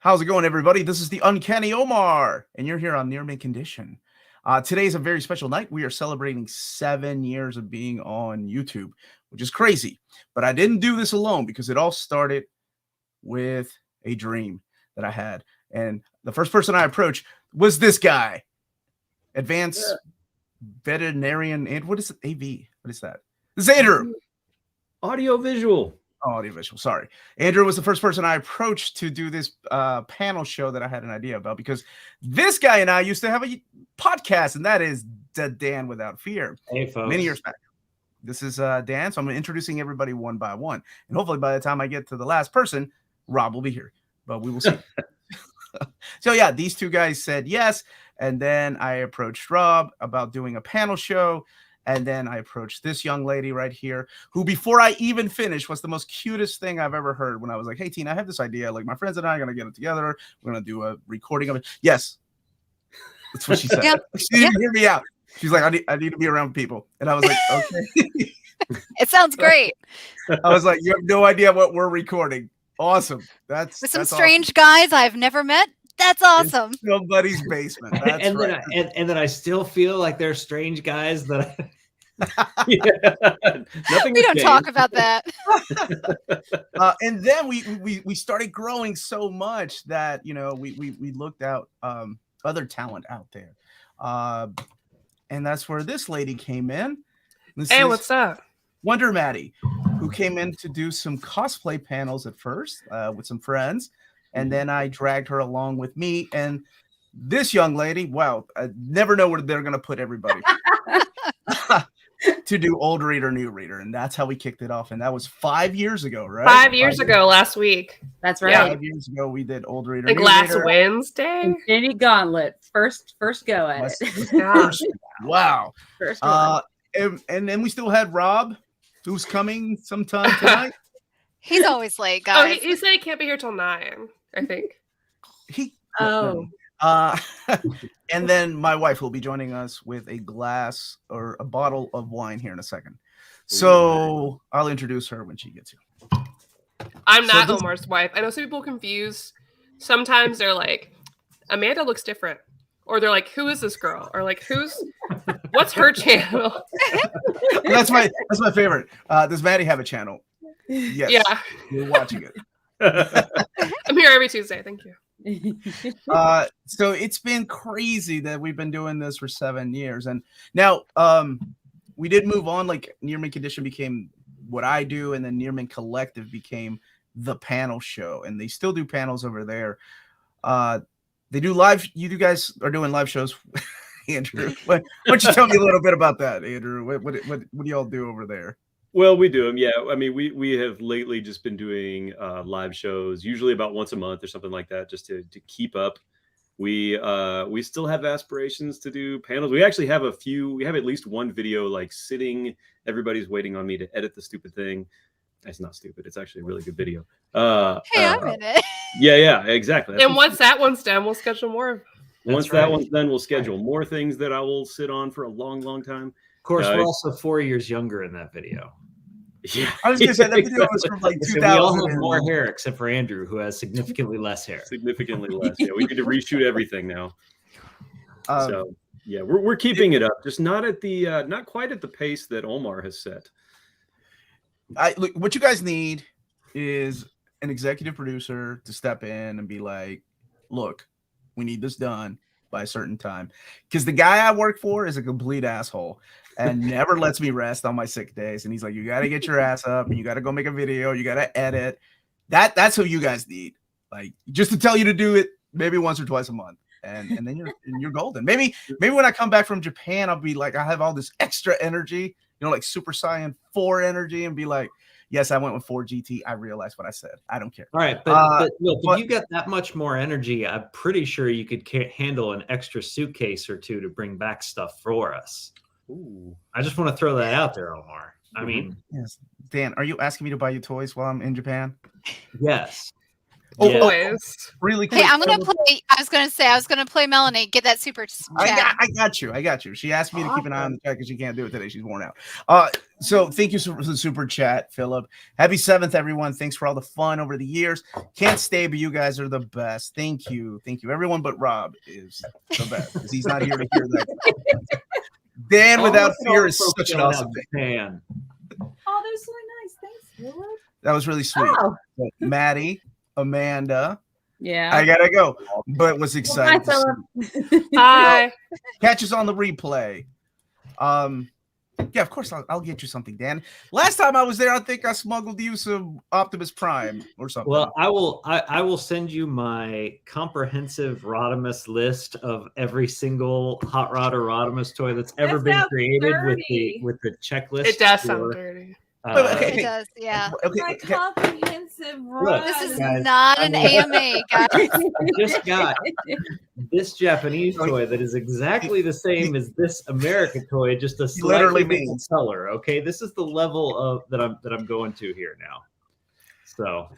How's it going, everybody? This is the Uncanny Omar, and you're here on Near Mint Condition. Today is a very special night. We are celebrating 7 years of being on YouTube, which is crazy. But I didn't do this alone because it all started with a dream that I had. And the first person I approached was this guy, Advanced Veterinarian. And what is it? AV? What is that? This is Andrew. Audio visual. Oh, audiovisual. Sorry. Andrew was the first person I approached to do this panel show that I had an idea about, because this guy and I used to have a podcast, and that is the Dan Without Fear. Hey, folks. Many years back. This is Dan, so I'm introducing everybody one by one. And hopefully by the time I get to the last person, Rob will be here. But we will see. So yeah, these two guys said yes. And then I approached Rob about doing a panel show. And then I approached this young lady right here, who before I even finished was the most cutest thing I've ever heard, when I was like, hey, Tina, I have this idea. Like, my friends and I are going to get it together. We're going to do a recording of it. Yes. That's what she said. She didn't hear me out. She's like, I need to be around people. And I was like, okay. It sounds great. I was like, you have no idea what we're recording. Awesome. With some strange guys I've never met. That's awesome. In somebody's basement. That's and right. then I still feel like they're strange guys that nothing. We don't talk about that. And then we started growing so much that, you know, we looked out other talent out there. And that's where this lady came in. Hey, what's up? Wonder Maddie, who came in to do some cosplay panels at first with some friends. And then I dragged her along with me. And this young lady, wow, I never know where they're going to put everybody to do old reader, new reader. And that's how we kicked it off. And that was 5 years ago, right? 5 years ago, last week. That's right. 5 years ago, we did old reader, like new last reader. Wednesday. Infinity Gauntlet. First go at it. Wow. First one. And then we still had Rob, who's coming sometime tonight. He's always late, guys. Oh, he said he can't be here till 9, I think. And then my wife will be joining us with a glass or a bottle of wine here in a second. So I'll introduce her when she gets here. I'm not Omar's wife. I know some people confused. Sometimes they're like, Amanda looks different. Or they're like, who is this girl? Or like, what's her channel? That's my favorite. Does Maddie have a channel? Yes. Yeah. You're watching it. I'm here every Tuesday. Thank you. So it's been crazy that we've been doing this for 7 years. And now we did move on. Like, Near Mint Condition became what I do, and then Near Mint Collective became the panel show. And they still do panels over there. They do live. You guys are doing live shows. Andrew, why don't you tell me a little bit about that, Andrew? What do y'all do over there? Well, we do them. Yeah. I mean, we have lately just been doing live shows, usually about once a month or something like that, just to keep up. We still have aspirations to do panels. We actually have we have at least one video, like sitting, everybody's waiting on me to edit the stupid thing. It's not stupid. It's actually a really good video. Hey, I'm in it. Yeah, exactly. That's and once that one's done, we'll schedule more. Once that one's done, we'll schedule more things that I will sit on for a long, long time. Of course, we're also 4 years younger in that video. Yeah, I was going to say that video was from like 2000. We all have more hair except for Andrew, who has significantly less hair. Significantly less. Yeah, we need to reshoot everything now. So yeah, we're keeping it up, just not at the not quite at the pace that Omar has set. Look, what you guys need is an executive producer to step in and be like, look, we need this done by a certain time. Because the guy I work for is a complete asshole and never lets me rest on my sick days. And he's like, you got to get your ass up and you got to go make a video. You got to edit. That's who you guys need. Like, just to tell you to do it maybe once or twice a month. And then you're golden. Maybe when I come back from Japan, I'll be like, I have all this extra energy, you know, like Super Saiyan 4 energy, and be like, yes, I went with 4 GT. I realized what I said. I don't care. All right. But look, if you got that much more energy, I'm pretty sure you could handle an extra suitcase or two to bring back stuff for us. Ooh. I just want to throw that out there, Omar. I mean, yes. Dan, are you asking me to buy you toys while I'm in Japan? Yes. boys. Really quick. Hey, I'm gonna play. I was gonna play Melanie. Get that super chat. I got you. She asked me to keep an eye on the chat because she can't do it today. She's worn out. So thank you for the super chat, Philip. Happy 7th, everyone. Thanks for all the fun over the years. Can't stay, but you guys are the best. Thank you. Everyone but Rob is the best because he's not here to hear that. Dan without fear is such an awesome thing. Oh, that's really nice. Thanks, Philip. That was really sweet. Oh. Maddie, Amanda. Yeah. I gotta go, but was excited. Hi, Philip. Hi. Catch us on the replay. Yeah, of course I'll get you something, Dan. Last time I was there, I think I smuggled you some Optimus Prime or something. Well, I will send you my comprehensive Rodimus list of every single Hot Rod or Rodimus toy that's ever been created with the checklist. It does sound dirty. It does, yeah. My comprehensive run. This is not an AMA, guys. I just got this Japanese toy that is exactly the same as this American toy, just a slightly different color. Okay, this is the level of that I'm going to here now. So,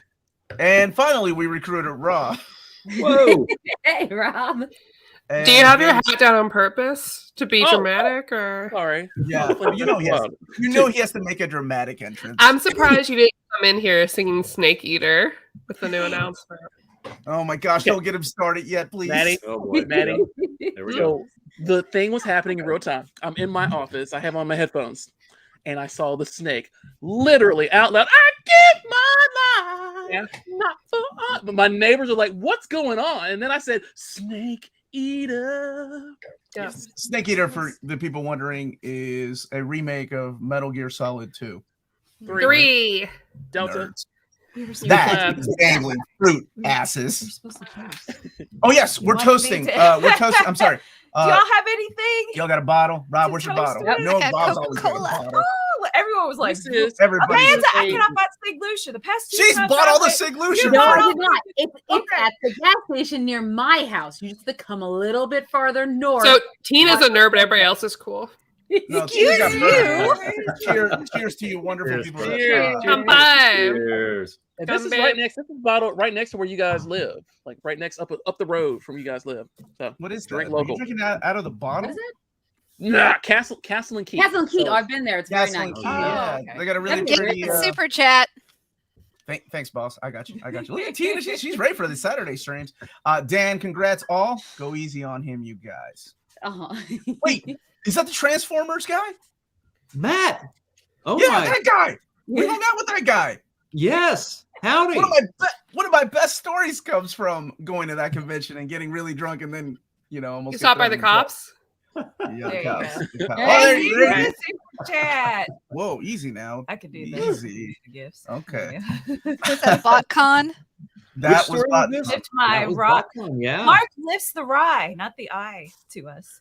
and finally, we recruited Rob. Whoa! Hey, Rob. And do you have your hat down on purpose to be dramatic, or sorry? Yeah, you know he has to make a dramatic entrance. I'm surprised you didn't come in here singing "Snake Eater" with the new announcement. Oh my gosh! Don't get him started yet, please. Maddie, Maddie. There we go. So the thing was happening in real time. I'm in my office. I have on my headphones, and I saw the snake literally out loud. I give my life, not for. But my neighbors are like, "What's going on?" And then I said, "Snake Eater." Yes. Snake Eater, for the people wondering, is a remake of Metal Gear Solid 2. 3. Delta. That is dangling fruit asses. Oh yes, we're toasting. We're toasting. I'm sorry. Do y'all have anything? Y'all got a bottle? Rob, where's your bottle? Yep. No, Okay, Rob's always got a Coca-Cola. bottle. Oh, everyone was like, Everybody. Amanda, I cannot buy Sig Lucia. The past 2 She's times bought all the went, Sig Lucia. No, bought I all did not. It's Okay. at the gas station near my house. You just have to come a little bit farther north. So Tina's a nerd, but everybody else is cool. No, Excuse Tina's got you. murdered. Cheers to you, wonderful Cheers, people. cheers. Come by. Cheers. And this is right next. This is bottle right next to where you guys live, like right next up the road from you guys live. So What is drink that? Are you local. drinking out of the What bottle? is it? Nah, Castle and Keith. Castle and Keith. So- Oh, I've been there. It's very Castle nice. and Key, yeah. okay. They got a really Get pretty. Get super chat. Thanks, boss. I got you. Look at Tina. She's ready for the Saturday streams. Dan, congrats all. Go easy on him, you guys. Uh-huh. Wait, is that the Transformers guy? Matt. Oh Yeah, my. that guy. We hung out with that guy. Yes. Howdy. One of my best stories comes from going to that convention and getting really drunk and then almost You get stopped by thrown the in jail. cops. Yeah, There the you cops. go. The cops. Hey, Oh, there You you got go. a super chat. Whoa, easy now. I could do that. Easy. Gifts. Okay. What's that, BotCon? That Which was story not. was this? Lift my That was rock. Botcon, yeah. Mark lifts the rye, not the eye, to us.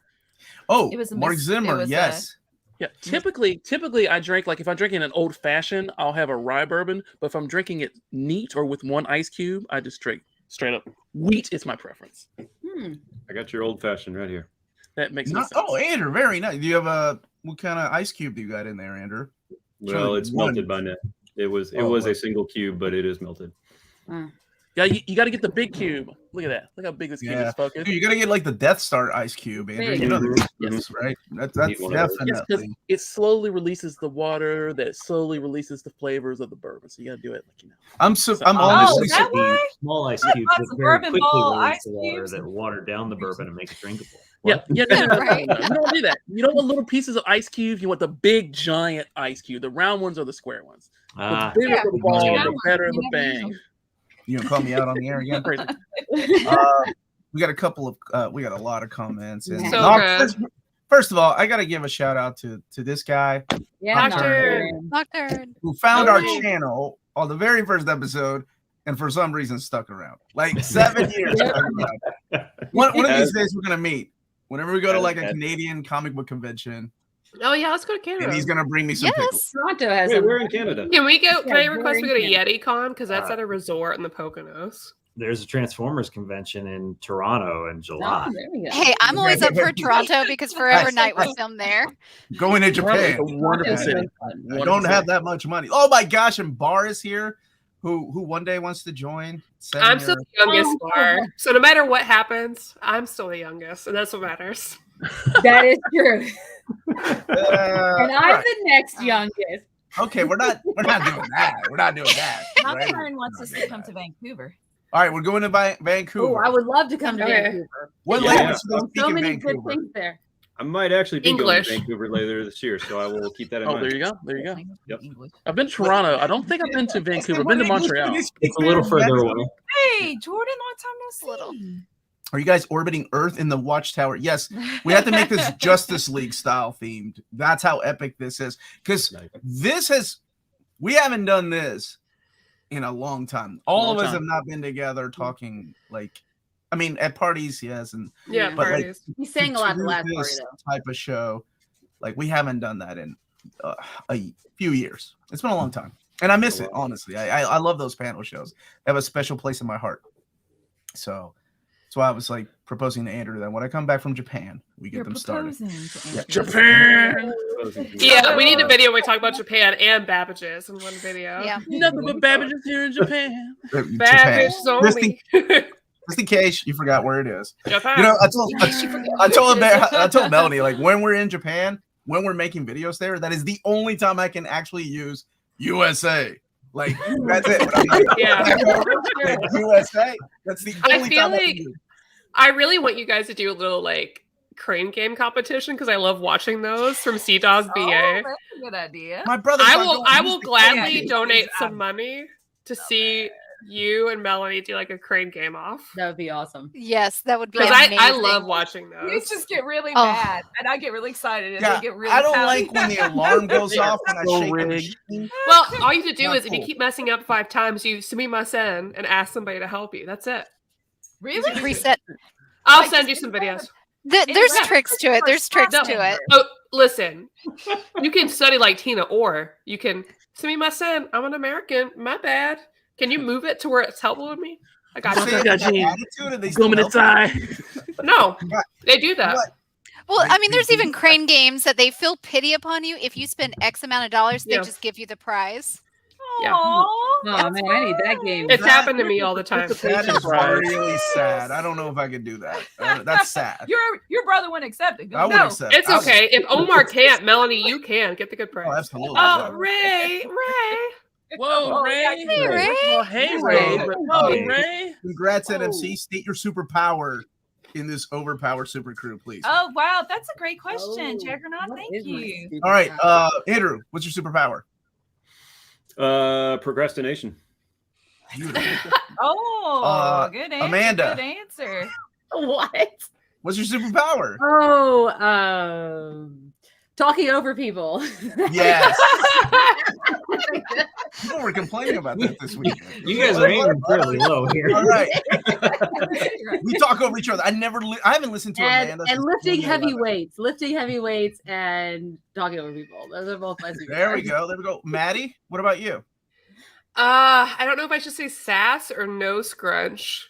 Oh, It was a Mark mis- Zimmer. it was a- Yes. Yeah, typically I drink, like if I'm drinking an old fashioned, I'll have a rye bourbon. But if I'm drinking it neat or with one ice cube, I just drink straight up wheat is my preference. I got your old fashioned right here. That makes Not, sense. oh, Andrew, very nice. Do you have what kind of ice cube do you got in there, Andrew? Well, it's one. melted by now. It was Oh, a well. single cube, but it is melted. Yeah, you got to get the big cube. Look at that. Look how big this cube Yeah. is, focus. Dude, you gotta get like the Death Star ice cube, Andrew. Big. You know Mhm. this, right? That's Need one of those. Yes, because definitely. it slowly releases the water that slowly releases the flavors of the bourbon. So you got to do it like I'm Oh, honestly is that why? Small ice I cubes thought that some very bourbon quickly ball release ice the water cubes. that water down the bourbon and make it drinkable. Yeah, What? yeah, no, Right. you don't do that. You don't want little pieces of ice cubes. You want the big giant ice cube. The round ones or the square ones. Ah, The bigger Yeah, the ball, you the know, better you the never bang. know. You gonna call me out on the air again? Crazy. We got a couple of we got a lot of comments. And So first of all, I gotta give a shout out to this guy Yeah, Doctor. Doctor. who found our Oh. channel on the very first episode and for some reason stuck around. Like 7 years. Stuck around. One of these days we're gonna meet. Whenever we go to like a Canadian comic book convention, Oh yeah, let's go to and he's Canada. gonna bring me some pickles. Yes. Toronto has Wait, a we're in Canada. Can we go? Can I Yeah, request we we're go to in Yeti Con because that's at a resort in the Poconos. there's a Transformers convention in Toronto in July. Oh, there we go. Hey, I'm always up for Toronto because Forever Night was filmed there. Going to Toronto's Japan. a wonderful Yeah. city. I don't have that much money. Oh my gosh, and Bar is here. who one day wants to join. I'm still the youngest bar. So no matter what happens, I'm still the youngest, and that's what matters. That is true. And I'm right. the next youngest. Okay, we're not doing that. We're not doing that. My right? friend wants us to come to Vancouver. All right, we're going to Vancouver. Oh, I would love to come to Okay. Vancouver. What Yeah. language do they So speak in many good Vancouver? things there. I might actually be English. going to Vancouver later this year, so I will keep that in Oh, mind. there you go. There you go. Yep. English. I've been to Toronto. I don't think I've been to Vancouver. I've been to Montreal. It's a little further away. Hey, Jordan, long time no see. Little. Are you guys orbiting Earth in the Watchtower? Yes, we have to make this Justice League style themed. That's how epic this is. Because we haven't done this in a long time. All of us have not been together talking at parties, yes, and Yeah, but parties. He sang a lot the last party this though. type of show, we haven't done that in a few years. It's been a long time, and I miss it honestly. I love those panel shows. They have a special place in my heart. So that's why I was proposing to Andrew that when I come back from Japan, we get them started. Yeah. Japan. Yeah, we need a video where we talk about Japan and Babbage's in one video. Yeah. Nothing but Babbage's here in Japan. Japan. Babbage's only. Just in case you forgot where it is. Japan. You know, I told Melanie, when we're in Japan, when we're making videos there, that is the only time I can actually use USA. That's it. Yeah. USA. That's the only I feel time I can like use. I really want you guys to do a little crane game competition because I love watching those from Sea Dog BA. Oh, that's a good idea. My brother. I will gladly Yeah. donate some money to see you and Melanie do a crane game off. That would be awesome. Yes, that would be Because amazing. I love watching You those. just get really Oh. mad, and I get really excited, and Yeah, they get really I don't pouty. like when the alarm goes off and I So shake the rigged. machine. Well, all you have to do Not is if you cool. keep messing up 5 times, you sumimasen and ask somebody to help you. That's it. Really? Reset. I'll Like, send you just some videos. There's Yeah. tricks to it. There's tricks No. to it. Oh, listen. You can study like Tina, or you can sumimasen. I'm an American. My bad. Can you move it to where it's helpful with me? I got Say you. it got with that you. attitude and they still Gominate help you. tie. No, they do that. What? Well, I mean, there's even crane games that they feel pity upon you. If you spend X amount of dollars, they Yeah. just give you the prize. Yeah. Aw, Oh that's man, I need that game. It's That- happened to me all the time. That is Right. really sad. I don't know if I could do that. That's sad. Your brother wouldn't accept it. I would No, accept. it's I would- okay. If Omar can't, Melanie, you can. Get the good Oh, prize. absolutely. Oh, Yeah. Ray. Whoa, Oh, Ray. yeah, Hey, Ray. Well, hey, Ray. Oh, Oh, hey. Ray. Congrats, Oh. NMC. State your superpower in this overpowered super crew, please. Oh wow, that's a great question, Oh, Jaggernaut. what Thank is my you. superpower? All right, Andrew, what's your superpower? Procrastination. Beautiful. Oh, good answer. Amanda. Good answer. What? What's your superpower? Oh, talking over people. Yes. People were complaining about that this week. You guys are aiming fairly low here. All right. We talk over each other. I haven't listened to and, Amanda. and since lifting heavy 2011. weights and talking over people. Those are both my superpowers. There we go. There we go. Maddie, what about you? I don't know if I should say sass or no scrunch.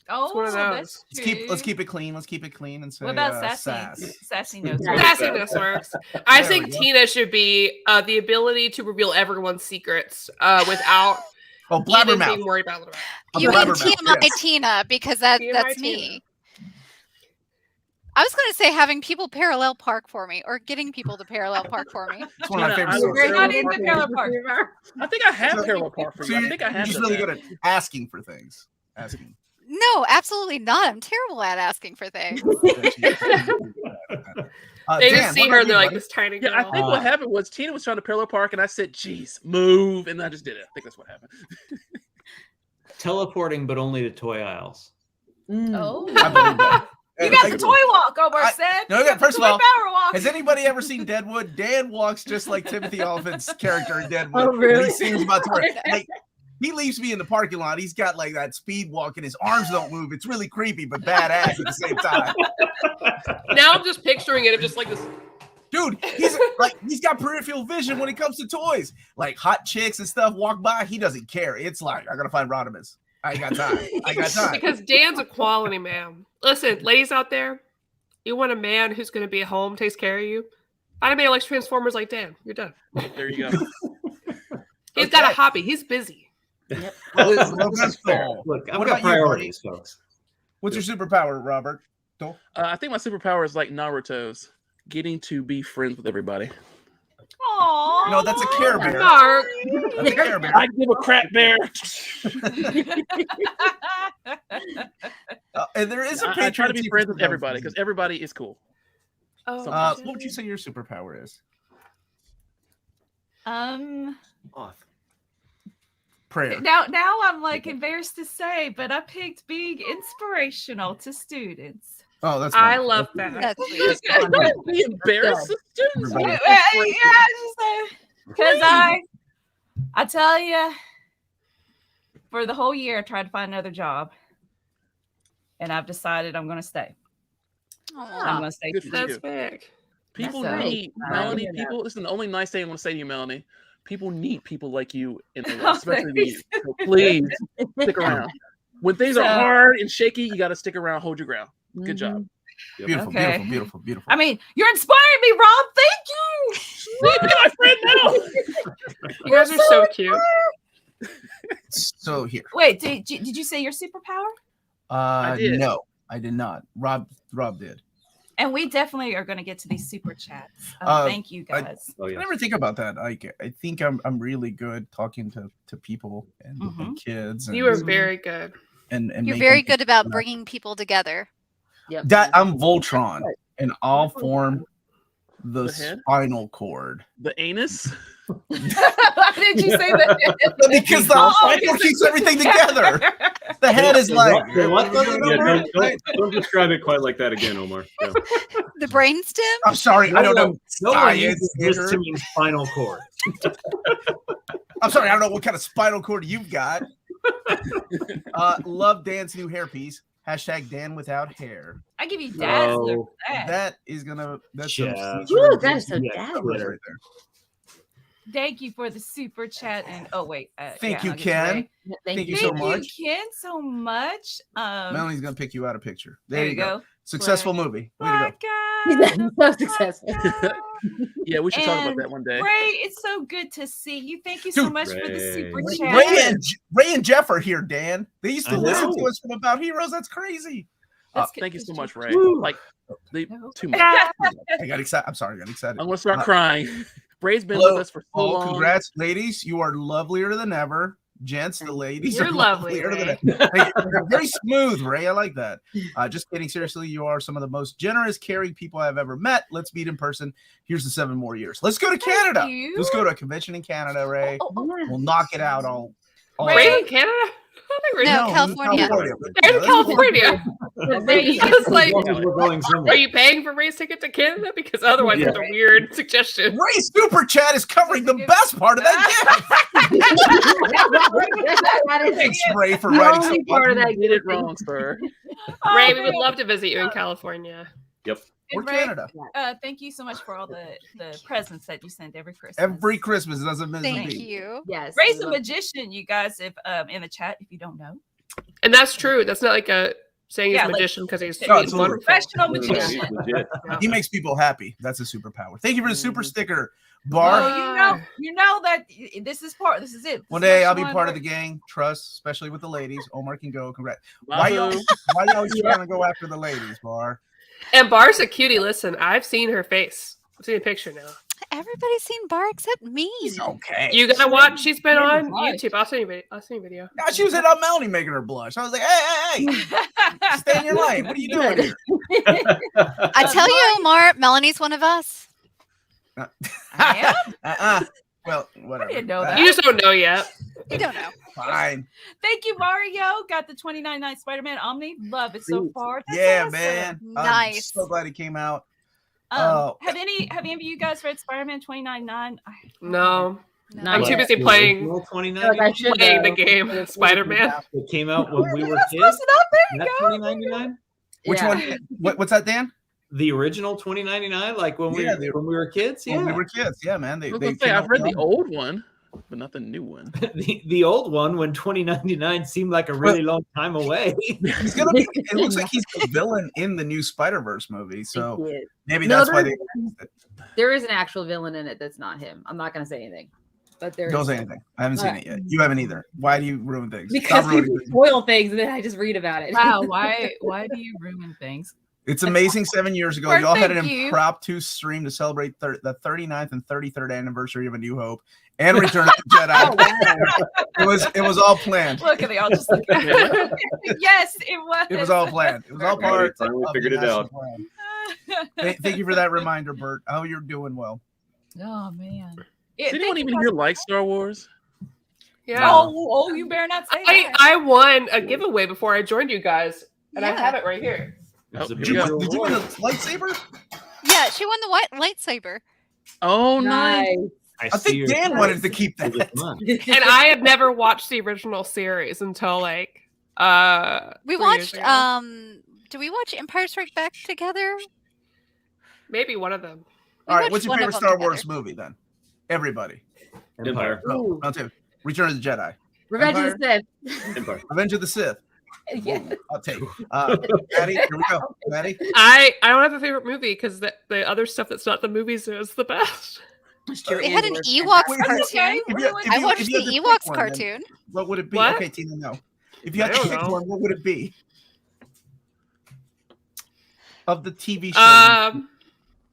Oh, one of that's those. Let's keep it clean. Let's keep it clean and say What about sass. sassy? Sassy notes. Sassiness works. I There think we go. Tina should be the ability to reveal everyone's secrets without Oh, even blabbermouth. being worried about it. You mean blabbermouth, TMI yes. Tina because that's TMI me. I was going to say having people parallel park for me or getting people to parallel park for me. It's one of my Tina, favorite I songs. We're not Parallel into park. parallel park. I think I have So- parallel park for So you. I you're think I have just done really that. good at asking for things. Asking. No, absolutely not. I'm terrible at asking for things. They Dan, just see what her about and they're you, like buddy? this tiny girl. Yeah, I think what happened was Tina was trying to parallel park, and I said, "Geez, move," and I just did it. I think that's what happened. Teleporting, but only to toy aisles. Oh, I believe that. you got the toy walk, Omar I- said. no, You yeah, got the first of toy all, power walk. Has anybody ever seen Deadwood? Dan walks just like Timothy Oliphant's character in Deadwood. Oh, really? When he sings about Tori. Like, he leaves me in the parking lot. He's got like that speed walk, and his arms don't move. It's really creepy, but badass at the same time. Now I'm just picturing it of just like this. Dude, he's got peripheral vision when it comes to toys. Like hot chicks and stuff walk by, he doesn't care. It's like, I gotta find Rodimus. I ain't got time. I got time. Because Dan's a quality man. Listen, ladies out there, you want a man who's going to be at home, takes care of you. Find a man who likes Transformers like Dan. You're done. There you go. He's got a Okay. hobby. He's busy. Yep. Well, That's fair. all. Look, I've What got about you, priorities, folks. What's your superpower, Robert? I think my superpower is like Naruto's, getting to be friends with everybody. Aww. No, that's a Care Bear. Mark. That's a Care Bear. I give a crap bear. And there is a I try to be Patreon friends with season. everybody because everybody is cool. Oh, What would you say your superpower is? Off. Prayer. Now I'm like embarrassed to say, but I picked being inspirational to students. Oh, that's I fine. love that. That's sweet. Don't be embarrassed. Everybody. Because I tell you, for the whole year, I tried to find another job, and I've decided I'm going to stay. I'm going to stay. Good for That's you. big. People That's need nice. Melanie. Yeah. People, listen. The only nice thing I want to say to you, Melanie. People need people like you in their Oh, life, especially thanks. you. So please stick around. When things are So- hard and shaky, you got to stick around, hold your ground. Good job. Beautiful, Okay. beautiful, beautiful, beautiful. I mean, you're inspiring me, Rob. Thank you. My friend now. You guys are so cute. So here. Wait, did you say your superpower? did. No, I did not. Rob did. And we definitely are going to get to these super chats. Thank you, guys. Oh I yeah. never think about that. I think I'm really good talking to people and kids. And, You are very good. and You're making very good about people- bringing people together. Yep. I'm Voltron, and I'll form the The head? spinal cord. The anus. Why did you say that? Because the spinal cord keeps everything together. The head is like. What? Yeah, don't describe it quite like that again, Omar. Yeah. The brainstem? I'm sorry, I don't know. No one Science, uses this nerd. to mean spinal cord. I'm sorry, I don't know what kind of spinal cord you've got. Love Dan's new hairpiece. Hashtag Dan without hair. I give you Dazzler Oh, for that. That is gonna. That's some Yeah. feature Ooh, that is so Yeah, dazzling. coverage right there. Thank you for the super chat. And oh wait, Thank you, I'll get Ken. Ray. Thank you Thank so much. you, Ken, so much. Melanie's gonna pick you out a picture. There you go. Successful movie. Way to go. That's so successful. Yeah, we should talk about And that one day. Ray, it's so good to see you. Thank you so Dude, much for the super Ray. chat. Ray and Jeff are here, Dan. They used to I listen know. to us from About Heroes. That's crazy. That's good. Thank you so much, Ray. Woo. Like, they No. too much. I got excited. I'm sorry, I got excited. I'm gonna start crying. Ray's been Hello. with us for so Oh, long. congrats, ladies. You are lovelier than ever. Gents, the ladies You're are lovely, lovelier than Ray. ever. Hey, you're very smooth, Ray. I like that. Just kidding. Seriously, you are some of the most generous, caring people I've ever met. Let's meet in person. Here's the 7 more years. Let's go to Canada. you. Let's go to a convention in Canada, Ray. Oh, oh, We'll knock it out all. Ray. Ray's in Canada? I think Ray's No, in California. They're in California. Ray, you I was like, we're going are somewhere. you paying for Ray's ticket to Canada? Because otherwise, Yeah. it's a weird suggestion. Ray Super Chat is covering the best part of that gift. Thanks, Ray, for The writing only so part of much. that You did it wrong, sir. Ray, we would love to visit you in California. Or And Ray, Canada. thank you so much for all the presents that you send every Christmas. Every Christmas doesn't miss a Thank beat. you. Yes. Ray's we a love- magician, you guys. If in the chat, if you don't know, And that's true. That's not like a saying he's Yeah, a like- magician because he's No, sweet and absolutely. wonderful. professional Yeah, magician. he's legit. He makes people happy. That's a superpower. Thank you for the super Mhm. sticker, Oh, Bar. you know that this is part. This is it. One This is day what I'll you be want, part of Ray. the gang. Trust, especially with the ladies. Omar can go. Congrats. Why you Wahoo. always trying to go after the ladies, Bar? And Bar's a cutie. Listen, I've seen her face. I've seen a picture now. Everybody's seen Bar except me. He's okay. You gotta watch. She's been on Blush. YouTube. I'll send you a video. No, she was at Up Melanie making her blush. I was like, hey, stay in your lane. What are you doing here? I tell you, Omar, Melanie's one of us. I am? Well, whatever. didn't know that. You just don't know yet. You don't know. Fine. Thank you, Mario. Got the 29.9 Spider-Man Omni. Love it so far. That's Yeah, awesome. man. I'm Nice. so glad he came out. Oh. Have any of you guys read Spider-Man 29.9? No, Not I'm yet. too busy playing I feel like I should playing the know. game Spider-Man. It came out when we were That's kids. close enough. There you That go. 2099? Which Yeah. one? What's that, Dan? The original 2099, like when Yeah, we were kids. Yeah, When we were kids. Yeah, man. I was gonna say, I've read the old one, but not the new one. the old one when 2099 seemed like a really long time away. He's gonna be, it looks like he's the villain in the new Spider-Verse movie. So Yeah. maybe No, that's why there- they. There is an actual villain in it that's not him. I'm not going to say anything. but there. Don't say anything. I haven't seen it yet. You haven't either. Why do you ruin things? Because Stop ruining people things. spoil things and then I just read about it. Wow, why do you ruin things? It's amazing. 7 years ago, Bert, y'all had an thank you. impromptu stream to celebrate the 39th and 33rd anniversary of A New Hope and Return of the Jedi. Oh, wow. It was all planned. Look at they all just look at Yes, it was. It was all planned. It was all part Finally of figured the it out. master plan. Thank you for that reminder, Bert. I hope you're doing well. Oh man. Does anyone even here like Star Wars? Yeah. Oh, you better not say that. I won a giveaway before I joined you guys, and I Yeah. have it right here. Oh, Did you win a lightsaber? Yeah, she won the white lightsaber. Oh, nice. I think Dan wanted to keep that. And I have never watched the original series until like We 3 years watched. ago. Did we watch Empire Strikes Back together? Maybe one of them. All right, watched what's your one of favorite them Star together. Wars movie then? Everybody. Empire. No, not two. Return of the Jedi. Revenge of the Sith. Empire. Revenge of the Sith. Yeah. I'll take. Maddie, here we go. Maddie. I don't have a favorite movie because the other stuff that's not the movies is the best. It had an Andor. Ewoks Wait, cartoon. I watched if you had the to pick Ewoks one, then cartoon. What would it be? What? Okay, Tina, no. If you had I to don't pick know. one, what would it be? Of the TV show.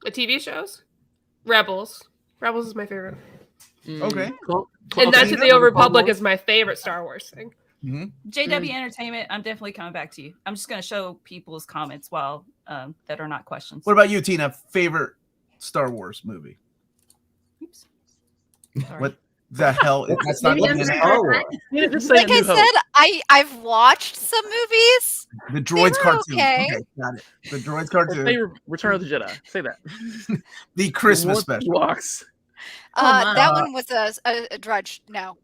The TV shows, Rebels. Rebels is my favorite, Okay. and Knights of the Tina? Old Republic is my favorite Star Wars thing. JW Entertainment, I'm definitely coming back to you. I'm just going to show people's comments while that are not questions. What about you, Tina? Favorite Star Wars movie? Oops. Sorry. What the hell? That's not Maybe I'm even Star Wars. Just say Like A I New Hope. said, I've watched some movies. the Droids were cartoon. okay. Got it. The Droids Or cartoon. say Return of the Jedi. Say that. The Christmas What special. Walks. my. That one was a drudge. No.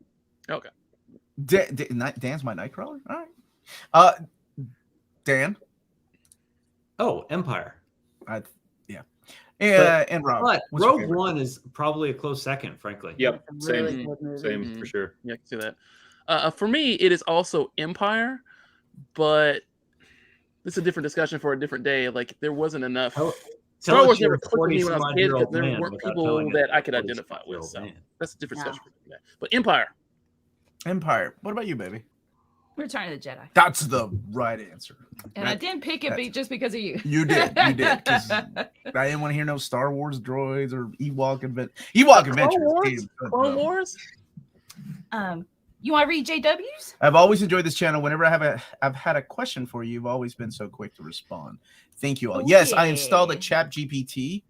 Okay. Dan's my Nightcrawler. All right. Dan. Oh, Empire. And Rob. But what's your Rogue favorite? One is probably a close second, frankly. Yep. Really Same. good movie. Same Mhm. for sure. Yeah, I can see that. For me, it is also Empire, but it's a different discussion for a different day. Like there wasn't enough. Tell Star us Wars you're never a clicked with me when I was a kid 40-some-odd-year-old because there man weren't without people telling us that you're I could a identify with. 40-some-odd-year-old So man. that's a different No. discussion. Yeah. But Empire. Empire. What about you, baby? Return of the Jedi. That's the right answer. And I didn't pick it just because of you. You did. You did. 'Cause I didn't want to hear no Star Wars droids or Ewok Adventures. Clone Wars. You want to read JW's? I've always enjoyed this channel. Whenever I've had a question for you, you've always been so quick to respond. Thank you all. Oh, Yes, I yeah. installed a Chat GPT.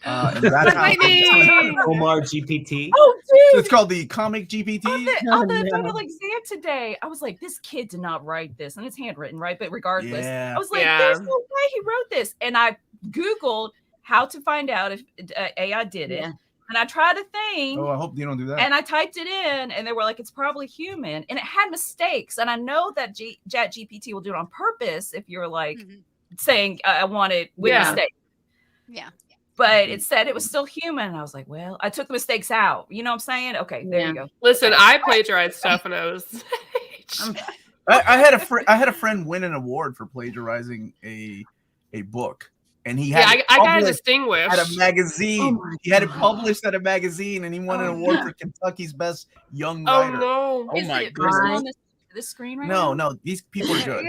And that's how Lightning! Omar GPT. Oh, So dude. it's called the Comic GPT. On the no. final exam today, I was like, this kid did not write this, and it's handwritten, right? But regardless, Yeah. I was like, Yeah. there's no way he wrote this. And I Googled how to find out if AI did it. Yeah. And I tried a thing. Oh, I hope you don't do that. And I typed it in, and they were like, it's probably human. And it had mistakes. And I know that Chat GPT will do it on purpose if you're like Mhm. saying, I want it with Yeah. mistake. Yeah. But it said it was still human. And I was like, well, I took the mistakes out. You know what I'm saying? Okay, there Yeah. you go. Listen, I plagiarized stuff when I was. I had a friend win an award for plagiarizing a book, and he had Yeah, it I got published distinguished. at a magazine. Oh my He had it God. published at a magazine, and he won an Oh, award no. for Kentucky's best young Oh writer. no! Oh Is my it goodness. on this screen right now? No, these people are good.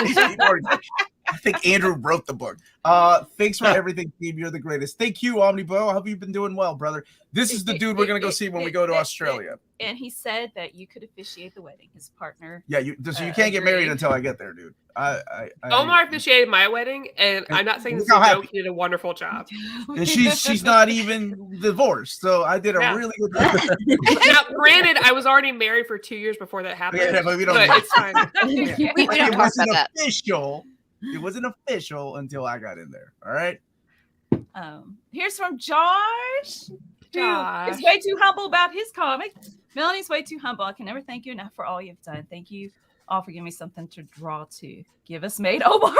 These people are good. I think Andrew wrote the book. Thanks for everything, team. You're the greatest. Thank you, Omnibo. I hope you've been doing well, brother. This is the dude we're gonna go see when we go to Australia. And he said that you could officiate the wedding. His partner. Yeah, you can't get married Agreed. until I get there, dude. Omar officiated my wedding, and I'm not saying Look this is a how joke. He did a wonderful job. and she's not even divorced, so I did a Yeah. really good job. Now, granted, I was already married for 2 years before that happened. Yeah, but we don't. But it's fine. Yeah. We don't It talk wasn't about that. official. It wasn't official until I got in there. All right. Here's from Josh. Who Josh. is way too humble about his comic. Melanie's way too humble. I can never thank you enough for all you've done. Thank you all for giving me something to draw to. Give us Maid Omar.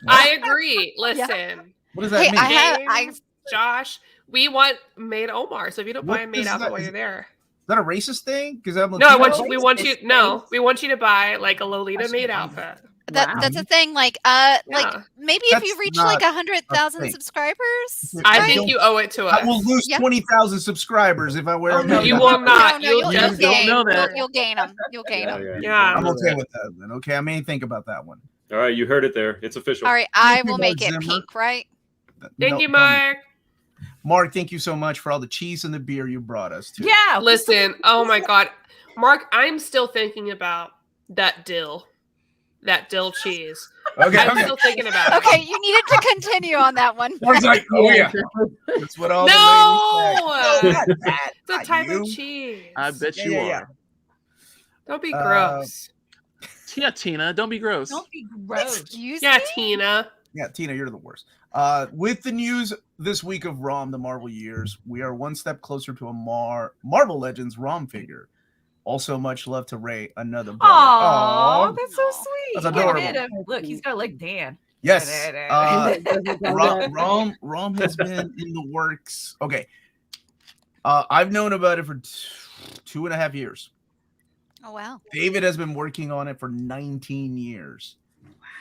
I agree. Listen, What does that Hey, mean? James, Josh, we want Maid Omar. So if you don't buy a What maid is outfit that? while Is you're there, Is that a racist thing? Because I'm no, I want Latino? you. We want you. No, we want you to buy like a Lolita maid outfit. That's a thing. Like maybe if you reach like 100,000 subscribers, I think you owe it to us. I will lose 20,000 subscribers if I wear. No, you will not. No, you'll just gain. know that. You'll gain them. You'll gain them. Yeah. I'm okay with that then. Okay, I may think about that one. All right, you heard it there. It's official. All right, I will make it pink. Right. Thank you, Mark. Mark, thank you so much for all the cheese and the beer you brought us to. Yeah. Listen, oh my God. Mark, I'm still thinking about that dill cheese. Okay, I'm still thinking about it. Okay, you needed to continue on that one. Mark's like, oh yeah. That's what all the ladies say. It's a type of cheese. I bet you are. Don't be gross. Yeah, Tina, don't be gross. Don't be gross. Excuse Yeah, me? Tina. Yeah, Tina, you're the worst. With the news this week of ROM, the Marvel years, we are one step closer to a Marvel Legends ROM figure. Also, much love to Ray, another brother. Oh, that's so sweet. That's Get adorable. rid of- Look, he's got like Dan. Yes. ROM has been in the works. Okay. I've known about it for 2.5 years. Oh wow. David has been working on it for 19 years.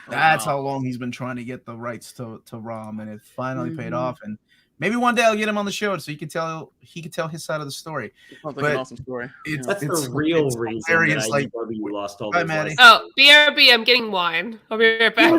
That's how long he's been trying to get the rights to ROM, and it finally paid off. And maybe one day I'll get him on the show so he could tell his side of the story. Sounds like an awesome story. That's the real reason hilarious, that like, you lost all Hi, those Maddie. licenses. Oh, BRB, I'm getting wine. I'll be right back.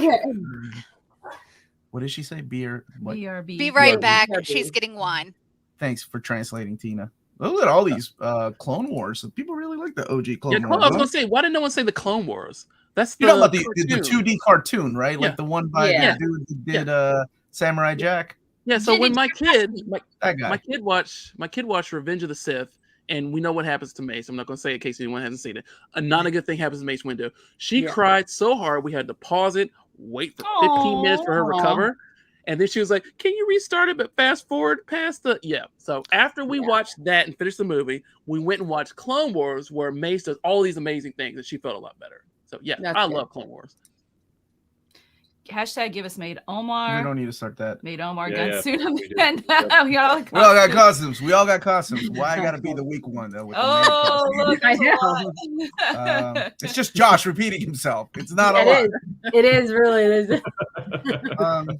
What did she say? Beer. What? BRB. Be right BRB. back. She's getting wine. Thanks for translating, Tina. Look at all these Clone Wars. People really like the OG Clone Yeah, Wars. I was gonna say, why didn't no one say the Clone Wars? That's the You know about the cartoon. 2D cartoon, right? Yeah. Like the one by Yeah. the dude who did Samurai Jack. Yeah, so when my kid That guy. my kid watched Revenge of the Sith, and we know what happens to Mace. I'm not gonna say it in case anyone hasn't seen it. Not a good thing happens to Mace Windu. She cried so hard we had to pause it, wait for 15 minutes for her to recover. And then she was like, "Can you restart it but fast forward past the So after we watched that and finished the movie, we went and watched Clone Wars, where Mace does all these amazing things, and she felt a lot better. So I love Clone Wars. Hashtag give us Made We Omar. don't need to start that. Made Omar Yeah, gun soon. we do. And We all got costumes. We all got costumes. Why I gotta be the weak one though? With the maid Oh, costume? look, I there's a know. lot. It's just Josh repeating himself. It's not a It lot. is. It is really. It is.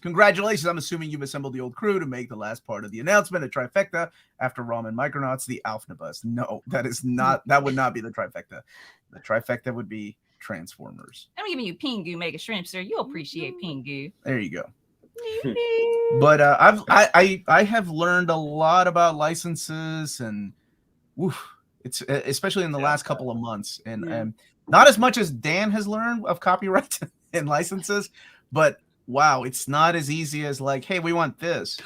Congratulations. I'm assuming you've assembled the old crew to make the last part of the announcement, a trifecta after ROM and Micronauts, the Alphnibus. No, that is not. That would not be the trifecta. The trifecta would be Transformers. I'm giving you Pingu Mega Shrimp, sir. You'll appreciate Pingu. There you go. But I have learned a lot about licenses and it's especially in the last couple of months and not as much as Dan has learned of copyright and licenses, but wow, it's not as easy as like, hey, we want this.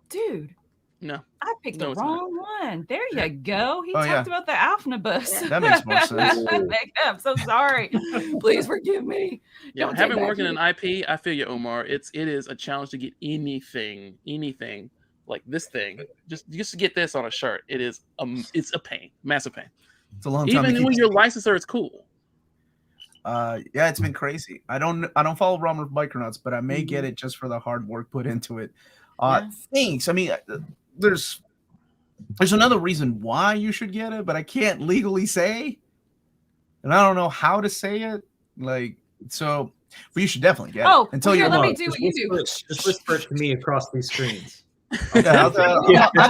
Dude. No. I picked No, the it's not. wrong one. There you go. He Oh, talked about the Alphnibus. That makes more sense. I'm so sorry. Please forgive me. Yeah, Don't having take worked in back an IP, I feel you, Omar. It is a challenge to get anything like this thing. Just to get this on a shirt, it's a pain, massive pain. It's a long time. Even when you're licensor, it's cool. Yeah, it's been crazy. I don't follow ROM or Micronauts, but I may get it just for the hard work put into it. Thanks. I mean, there's another reason why you should get it, but I can't legally say, and I don't know how to say it. Like, so, but you should definitely get it until here, you're. let me do what you do. Just whisper it to me across these screens. Okay, I have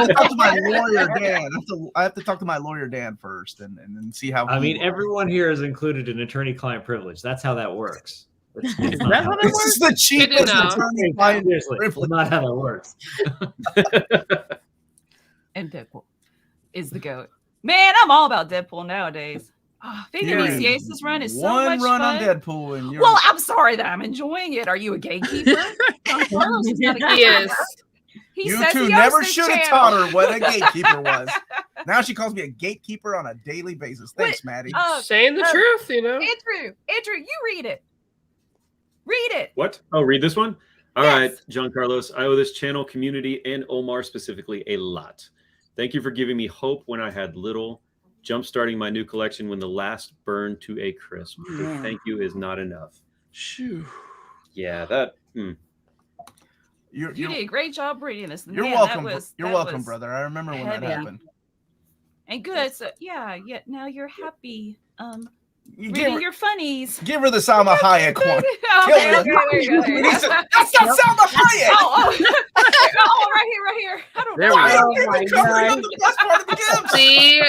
to talk to my lawyer Dan. I have to talk to my lawyer Dan first, and then see how. I mean, everyone here is included in attorney-client privilege. That's how that works. It's not that how that This works? is the cheapest know. attorney-client Seriously, privilege. it's not how that works. And Deadpool is the GOAT. Man, I'm all about Deadpool nowadays. Figuring Dude, the Aces run is so one much run fun. on Deadpool, and you're. Well, I'm sorry that I'm enjoying it. Are you a gatekeeper? Carlos is not a He is. He You says two he never owns this should have channel. taught her what a gatekeeper was. Now she calls me a gatekeeper on a daily basis. Thanks, Maddie. Saying the truth, you know. Andrew, you read it. Read it. What? Oh, read this one? All Yes. right, John Carlos. I owe this channel, community, and Omar specifically a lot. Thank you for giving me hope when I had little, jumpstarting my new collection when the last burned to a crisp. Yeah. Thank you is not enough. Shoo. Yeah, that. You did a great job reading this. You're Man, welcome. that You're was welcome, brother. I remember when that heavy. happened. And good. So yeah. Now you're happy. reading your funnies. Give her the Salma Hayek one. Okay, there you go. That's not Salma Hayek. Oh, right here. I don't There know. we go. Oh my God. The best part of the gift. See,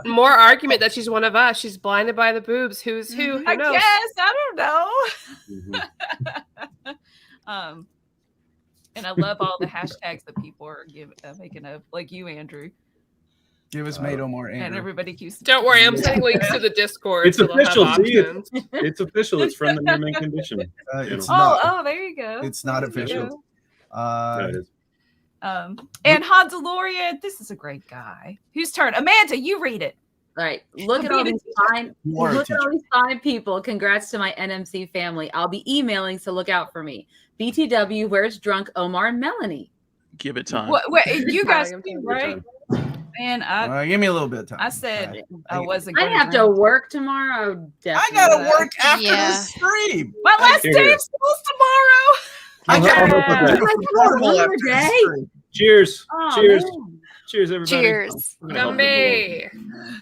more argument that she's one of us. She's blinded by the boobs. Who's who? Who I knows? guess. I don't know. Mhm. And I love all the hashtags that people are making up, like you, Andrew, Give us Made Omar and Andrew. everybody keeps. Don't worry, I'm sending links to the Discord. It's so they'll have official, see? options. It's official. It's from the Near Mint Condition. It's Oh, not. there you go. It's not There you official. go. No, it is. And Han DeLorean, this is a great guy. Whose turn? Amanda, you read it. All right. Look at all these fine. You are a Look at all teacher. these fine people. Congrats to my NMC family. I'll be emailing, so look out for me. BTW, where's drunk Omar and Melanie? Give it time. What you guys I'm do, telling right? Man, Give me a little bit of time. I said I I- wasn't. I gonna have to drink. work tomorrow. I Definitely. gotta work after Yeah. this stream. My last Here day it of is. school's tomorrow. I I'll gotta help with that. do a portable after this Day? stream. Cheers. Oh, Cheers. man. Cheers, everybody. Cheers. I'm gonna help with Gumby.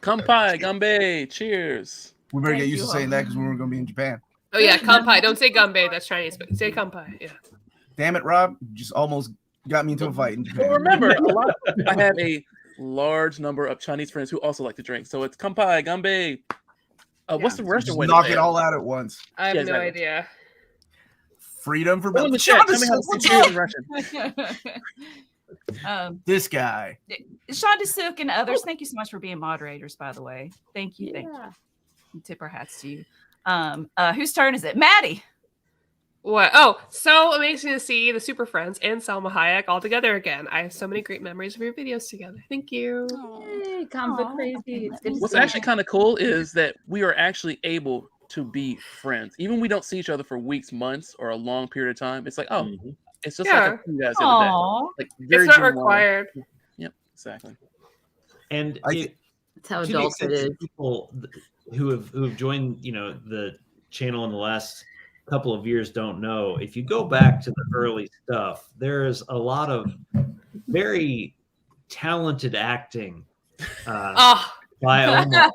Kampai, Gumbe, cheers. We better Thank get used you to saying all. that because we were going to be in Japan. Oh yeah, kampai. Don't say gumbe. That's Chinese. But say kampai. Yeah. Damn it, Rob! You just almost got me into a fight in Japan. Well, remember, I have a large number of Chinese friends who also like to drink. So it's Kampai, Gumbe. What's the Just Russian way? to knock say it all out at once. I have Yeah, no exactly. idea. Freedom for Go in the chat. Tell me how to say cheers in Russian. This guy. Sean DeSook and others, thank you so much for being moderators, by the way. Thank you. Yeah. Tip our hats to you. Whose turn is it? Maddie. What? Oh, so amazing to see the Super Friends and Salma Hayek all together again. I have so many great memories of your videos together. Thank you. Hey, comic Aw, crazy. okay. It's good to What's see you. actually kind of cool is that we are actually able to be friends. Even we don't see each other for weeks, months, or a long period of time. It's like, oh, Mhm. it's just Yeah. like you guys the other day. Aw. Like It's very not genuine. required. Yep, exactly. And I it- think- That's how to the adults it extent is. that people who have joined, the channel in the last couple of years don't know. If you go back to the early stuff, there's a lot of very talented acting Oh, by Omar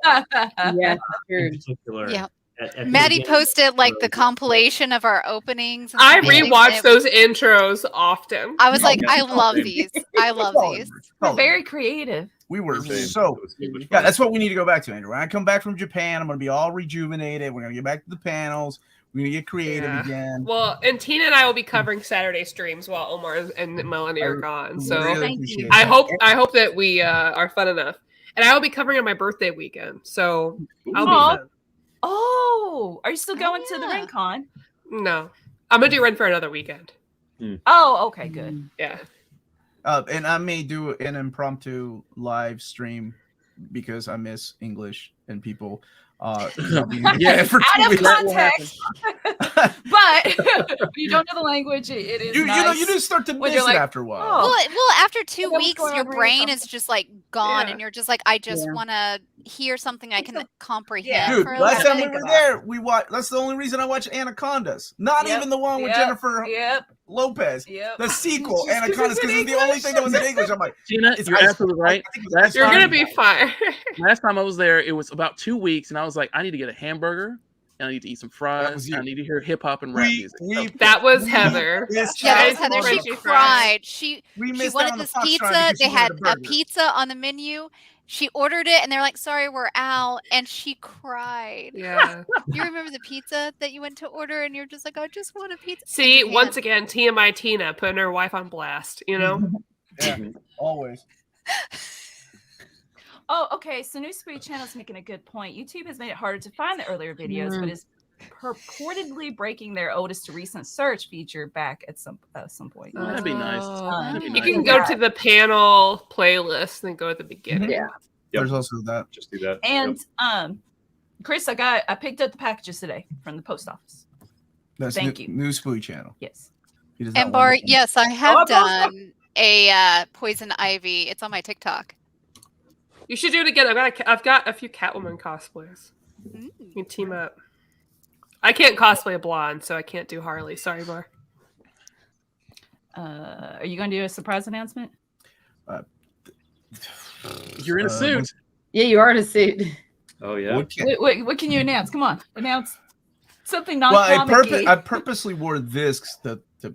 Yeah, in true. particular. Yeah. at the Maddie beginning. posted like the compilation of our openings. and I some things, rewatch and those intros often. I was like, Yeah. I love these. I love these. We're very creative. We were Same. so. It was so much Yeah, fun. that's what we need to go back to, Andrew. When I come back from Japan, I'm going to be all rejuvenated. We're going to get back to the panels. We're going to get creative Yeah. again. Well, and Tina and I will be covering Saturday streams while Omar and Melanie are I gone. So really Thank appreciate you. I that. hope that we are fun enough. And I will be covering on my birthday weekend. So I'll be Aw. fun. Oh, are you still going to the yeah. RenCon? No. I'm gonna do Run for another weekend. Oh, okay, good. Yeah. And I may do an impromptu live stream because I miss English and people. Yeah, for Out 2 of weeks. context, but you don't know the language. It is You nice. know, you just start to When miss you're it like, after a while. oh. Well, after 2 what's weeks, going your on, brain Rachel? is just like gone, Yeah. and you're just like, I just Yeah. want to hear something I can comprehend. Dude, for a last little time we bit. were there, we watched. That's the only reason I watched Anacondas. Not Yep, even the one with yep, Jennifer Yep. Lopez. Yep. The sequel, Just 'cause Anacondas, it's in because it's the only English. thing that was in English. I'm like, Tina, it's you're ice- absolutely right. I think it's Last ice You're cream. gonna be fine. Last time I was there, it was about 2 weeks, and I was like, I need to get a hamburger, and I need to eat some That fries, was and I you. need to hear hip hop and rap music. So, That was Heather. missed Yeah, out that was Guys, Heather. Frenchie She fries. cried. She We she missed out wanted on the this Foxtrot pizza. because she They had wanted a burger. pizza on the menu. She ordered it, and they're like, "Sorry, we're out," and she cried. Yeah. You remember the pizza that you went to order, and you're just like, "I just want a pizza." See, And you once can't. again, TMI Tina putting her wife on blast, you know? Yeah, always. Oh, okay. So New Speed Channel is making a good point. YouTube has made it harder to find the earlier videos, but is purportedly breaking their oldest to recent search feature back at some point. that'd be nice. That'd be You nice. can go to the panel playlist and go at the beginning. Yeah. Yep. There's also that. Just do that. And Chris, I picked up the packages today from the post office. That's Thank you. New Spooey channel. Yes. He does not And want Bar, it. yes, I I have posted- done a poison ivy. It's on my TikTok. You should do it again. I've got a few Catwoman cosplays. Mm. You can team up. I can't cosplay a blonde, so I can't do Harley. Sorry, Bar. Are you going to do a surprise announcement? You're in a suit. Yeah, you are in a suit. Oh yeah. What can you announce? Come on, announce something Well, non-comic-y. I purposely wore this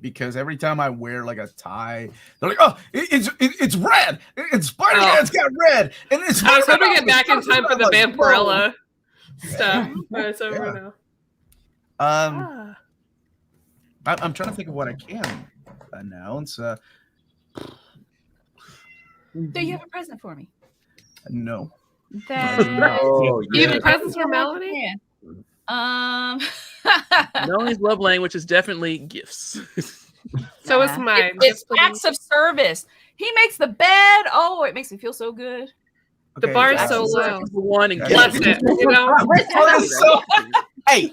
because every time I wear like a tie, they're like, "Oh, it's red. It's Spider-Man's got red." And it's I was hoping to Spider-Man get back in time for the like, Vampirella stuff, but it's over now. I'm trying to think of what I can announce. Do you have a present for me? No. Oh, You have yeah. a present for Melanie? Melanie's love language is definitely gifts. So is mine. It's acts of service. He makes the bed. Oh, it makes me feel so good. The bar is so low. One and Bless it. You know, Hey,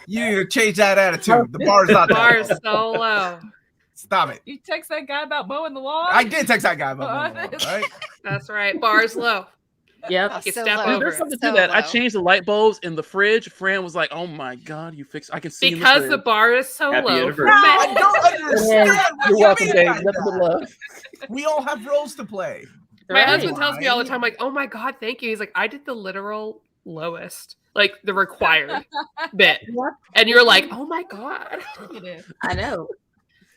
you need to change that attitude. The bar is not the bar that is so low. Stop it. You text that guy about mowing the lawn? I did text that guy about mowing the lawn, right? That's right. Bar is low. Yep. You So step low. over There's it. something So to that. I low. changed the light bulbs in the fridge. Fran was like, "Oh my god, you fixed! I can see in Because the fridge." bar is so Happy low. anniversary. I don't understand. What You're you welcome, mean babe. by Nothing but that? love. We all have roles to play. My Right. husband tells me all the time, like, "Oh my god, thank you." He's like, "I did the literal lowest, like the required bit," and you're like, "Oh my god." I know.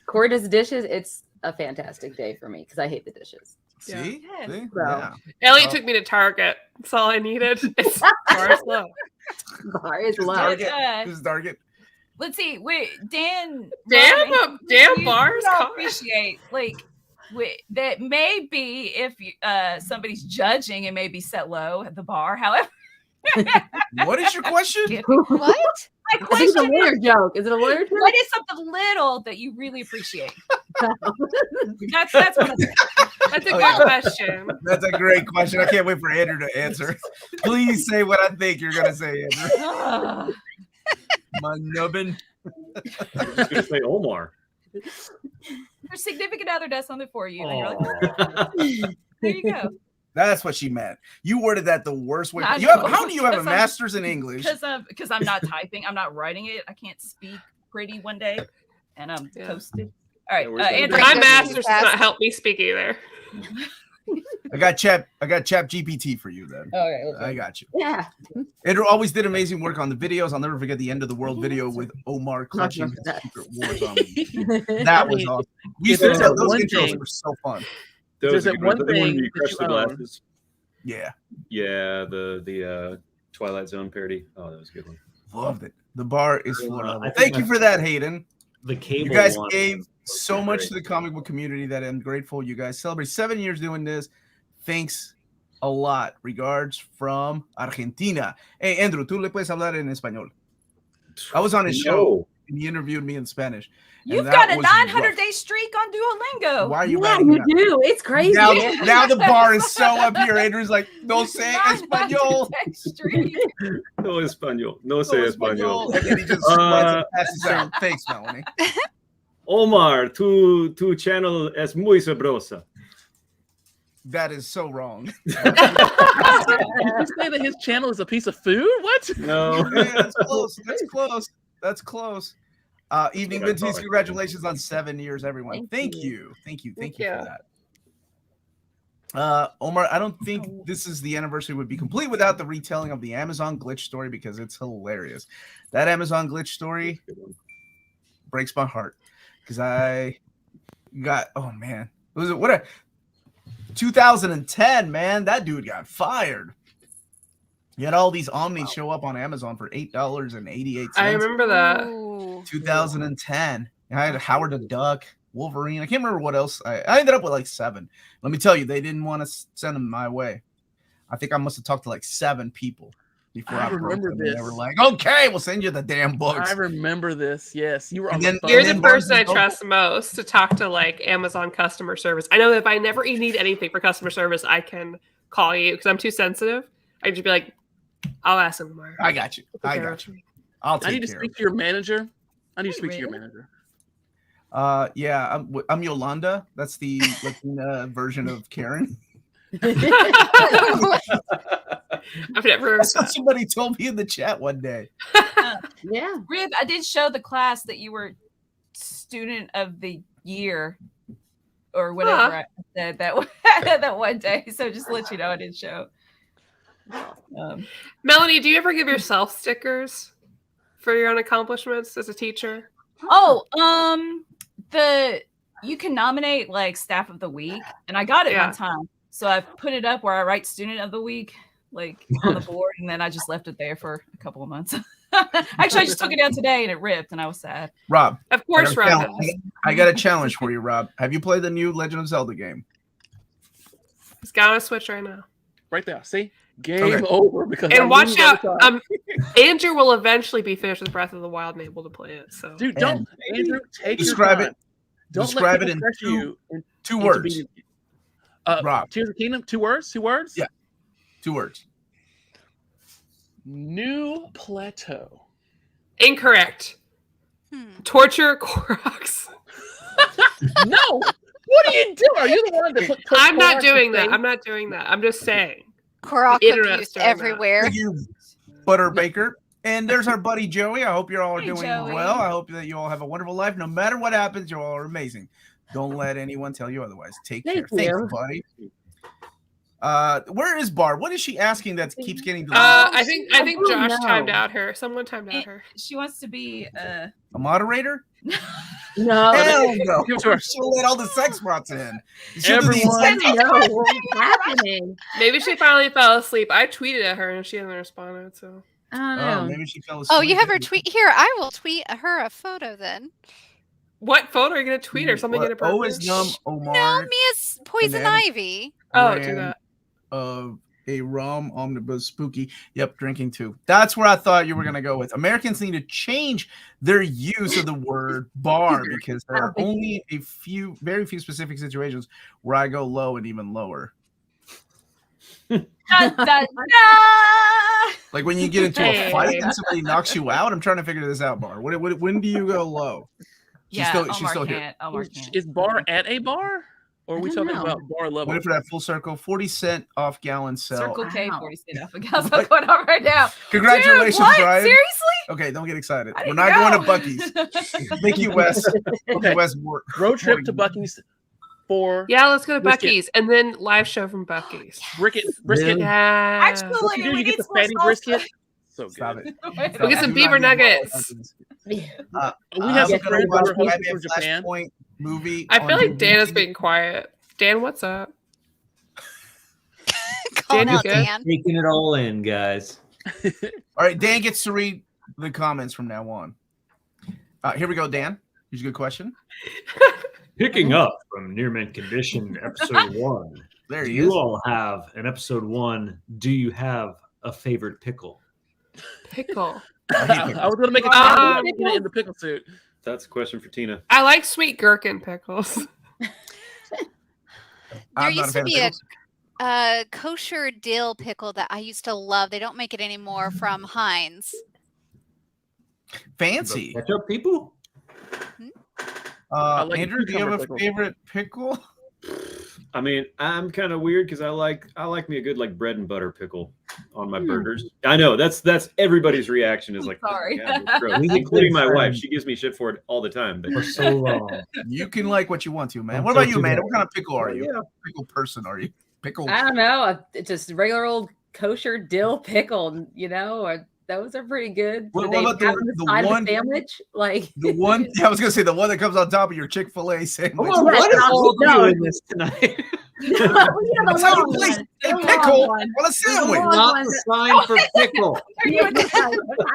Corey does dishes. It's a fantastic day for me because I hate the dishes. Yeah. See? See? Bro. Yeah. Elliot took me to Target. That's all I needed. It's bar is low. Bar is Who's low. Target? Yeah. Who's Target? Let's see. Wait, Dan. Damn, Robin, damn you bars. don't comment. appreciate that may be if somebody's judging and maybe set low at the bar. However, What is your question? What? my I think it's a question lawyer is, joke. Is it a lawyer joke? what is something little that you really appreciate? That's what I'm saying. That's a Oh, good yeah. question. That's a great question. I can't wait for Andrew to answer. Please say what I think you're gonna say, Andrew. My nubbin. I was just gonna say Omar. Your significant other does something for you. And you're like, Aw. there you go. That's what she meant. You worded that the worst way. I You have, know. how do you have a Because I'm- master's in English? Because I'm not typing. I'm not writing it. I can't speak pretty one day, and I'm Yeah. toasted. All right, Yeah, where's that? Andrew. My Good master's does fast. not help me speak either. I got Chat GPT for you then. Okay, I got you. Yeah. Andrew always did amazing work on the videos. I'll never forget the end of the world video with Omar clutching his secret wars on me. That was awesome. We used to there's tell that those one intros thing- were so fun. That There's was a that good one The one where thing you that crush you the own. glasses. Yeah, Yeah, the Twilight Zone parody. Oh, that was a good one. loved it. The bar is floor level. I think Thank you that's- for that, Hayden. The cable. You guys one gave was so much great. to the comic book community that I'm grateful you guys celebrate 7 years doing this. Thanks a lot. Regards from Argentina. Hey, Andrew, tú le puedes hablar en español. I was on his show and he interviewed me in Spanish. and You've that got a was 900-day streak on Duolingo. Why are you Yeah, batting you me up? do. It's crazy. Now the bar is so up here. Andrew's like, no sé español. 900-day streak. No español. No No sé español. And then he just passes out. Thanks, Melanie. Omar, tu channel es muy sabrosa. That is so wrong. Did you say that his channel is a piece of food? What? No. Yeah, that's close. That's close. That's close. Evening what I thought. Vintage, congratulations on 7 years, everyone. Thank Thank you. you. Thank you Thank for you. that. Omar, I don't think this is the anniversary would be complete without the retelling of the Amazon glitch story because it's hilarious. That Amazon glitch story breaks my heart because I got, oh man, was it what a 2010, man, that dude got fired. You had all these Omnis show up on Amazon for $8.88. I remember that. Ooh. 2010. I had Howard the Duck, Wolverine. I can't remember what else. I ended up with like 7. Let me tell you, they didn't want to send them my way. I think I must have talked to like 7 people before I broke remember them, and they this. were like, "Okay, we'll send you the damn books." I remember this. Yes, you were on And the then- phone. You're and the then person I Barnes & Noble- trust most to talk to, like, Amazon customer service. I know that if I never need anything for customer service, I can call you because I'm too sensitive. I just be like, I'll ask them more. I got you. I got you. I'll I take need to care of speak it. to your manager. I need to Wait, speak to your really? manager. Yeah, I'm Yolanda. That's the Latina version of Karen. I've never heard That's what that. somebody told me in the chat one day. Yeah. Rib, I did show the class that you were student of the year or whatever Huh. I said that that one day. So just to let you know, I did show. Melanie, do you ever give yourself stickers for your own accomplishments as a teacher? You can nominate like staff of the week, and I got it one time. So I put it up where I write student of the week, like on the board, and then I just left it there for a couple of months. Actually, I just took it down today and it ripped, and I was sad. Rob, of course, Rob. I got a challenge for you, Rob. Have you played the new Legend of Zelda game? It's got on a Switch right now. Right there. See? Game over. Because watch out. Andrew will eventually be finished with Breath of the Wild and able to play it. So Andrew, take describe your time. it. Describe it in two words. Rob. Tears of the Kingdom. 2 words. 2 words. Yeah. 2 words. New plateau. Incorrect. Torture Koroks. No. What are you doing? Are you the one that put I'm not doing that. I'm not doing that. I'm just saying. Korok abuse everywhere. Butter Baker. And there's our buddy Joey. I hope you're all doing well. I hope that you all have a wonderful life. No matter what happens, you all are amazing. Don't let anyone tell you otherwise. Take care. Thank you, buddy. Where is Barb? What is she asking that keeps getting delayed? I think Josh timed out her. Someone timed out her. She wants to be a moderator. No, hell no. She'll let all the sex bots in. Everyone know what's happening. Maybe she finally fell asleep. I tweeted at her and she hasn't responded. So I don't know. Maybe she fell asleep. Oh, you have her tweet here. I will tweet her a photo then. What photo are you gonna tweet her? Something in a purpose? Oh, is numb Omar. No, Mia's Poison Ivy. Oh, do that. Of a rum omnibus spooky. Yep, drinking too. That's where I thought you were going to go with. Americans need to change their use of the word bar because there are only very few specific situations where I go low and even lower. Like when you get into a fight and somebody knocks you out. I'm trying to figure this out, Bar. When do you go low? She's still here. Is Bar at a bar? Or are we talking about bar level? Wait for that full circle. 40 cent off gallon sell. Circle K, 40 cent off a gallon. What's going on right now? Congratulations, Dude, Brian. Seriously? Okay, don't get excited. We're not going to Buc-ee's. Thank you, Wes. Road trip to Buc-ee's for. Yeah, let's go to Buc-ee's and then live show from Buc-ee's. Brisket. Yeah. Actually, you get the fatty brisket. So good. Stop it. We'll get some beaver nuggets. We have a friend from Japan. Movie. I feel like Dan is being quiet. Dan, what's up? Dan, you good? Taking it all in, guys. All right, Dan gets to read the comments from now on. Here we go, Dan. Here's a good question. Picking up from Near Mint Condition, episode 1. There he is. You all have an episode 1. Do you have a favorite pickle? Pickle. I was going to make a comment in the pickle suit. That's a question for Tina. I like sweet gherkin pickles. There used to be a kosher dill pickle that I used to love. They don't make it anymore from Heinz. Fancy. Ketchup people? Andrew, do you have a favorite pickle? I mean, I'm kind of weird because I like me a good like bread and butter pickle on my burgers. I know that's everybody's reaction is like, sorry, including my wife. She gives me shit for it all the time. But for so long, you can like what you want to, man. What about you, Amanda? What kind of pickle are you? Yeah. Pickle person are you? Pickle? I don't know. It's just regular old kosher dill pickle, or those are pretty good. What about the one sandwich? Like the one? Yeah, I was gonna say the one that comes on top of your Chick-fil-A sandwich. Oh, what is all doing this tonight? Pickle on a sandwich. Not the sign for pickle. I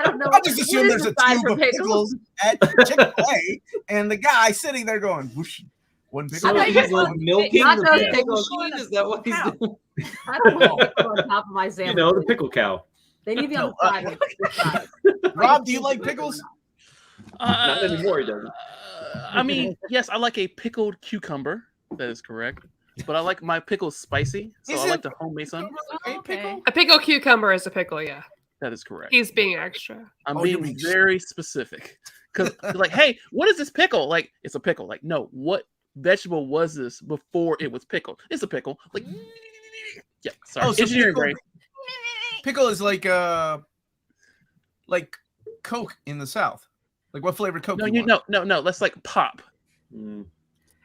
don't know. I just assume there's a tube of pickles at Chick-fil-A, and the guy sitting there going, whoosh, one pickle. So he's like milking the pickle machine? Is that what he's doing? I don't know. On top of my sandwich. The pickle cow. They need to be on the side. Rob, do you like pickles? Not anymore, he doesn't. I mean, yes, I like a pickled cucumber. That is correct. But I like my pickles spicy, so I like the homemade some. A pickled cucumber is a pickle, yeah. That is correct. He's being extra. I'm being very specific. Because, like, hey, what is this pickle? Like, it's a pickle. Like, no, what vegetable was this before it was pickled? It's a pickle. Like, yeah, sorry. So engineering brain. Pickle is like Coke in the South. Like what flavored Coke? No, no. That's like pop.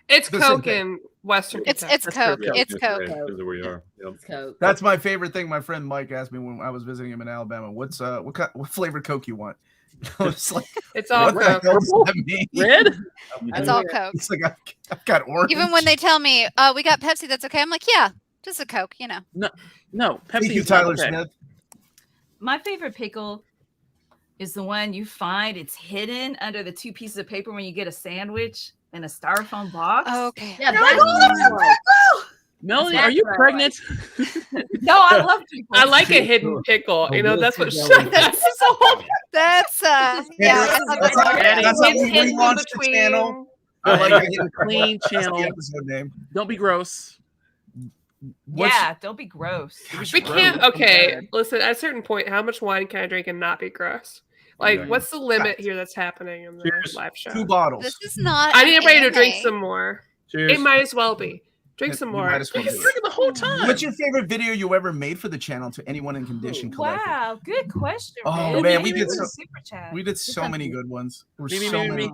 It's The same Coke thing. in Western It's Kentucky. Coke. Yeah, It's that's Coke. right. That's where we are. Yep. It's Coke. That's my favorite thing. My friend Mike asked me when I was visiting him in Alabama. What flavored Coke you want? I was like, It's all what the Coke. hell does that mean? Red? It's all Coke. It's like I've got orange. Even when they tell me, we got Pepsi, that's okay. I'm like, yeah, just a Coke, you know. No, Pepsi. Thank you, is not Tyler okay. Smith. My favorite pickle is the one you find it's hidden under the 2 pieces of paper when you get a sandwich in a styrofoam box. Okay. Yeah, You're like, that's "Oh, there's a what I like. pickle!" Melanie, That's are you what I pregnant? No, I love pickles. I like a hidden pickle. You know, that's what that's so That's Yeah, yeah. that's how It's we hidden relaunched the between- channel. I like it. Clean That's the channel. episode name. Don't be gross. Yeah, don't be gross. We can't. Okay, listen. At a certain point, how much wine can I drink and not be gross? Like, Exactly. what's the limit here that's happening in the Cheers. live show? 2 bottles. This is not. I need an everybody to drink AMA. some more. Cheers. It might as well be. Drink some You more. might as well You're do it. drinking the whole time. What's your favorite video you ever made for the channel to anyone in condition collective? Wow, good question. Oh, man, we Maybe did a so- super chat. We did so many good ones. There were Me. so many.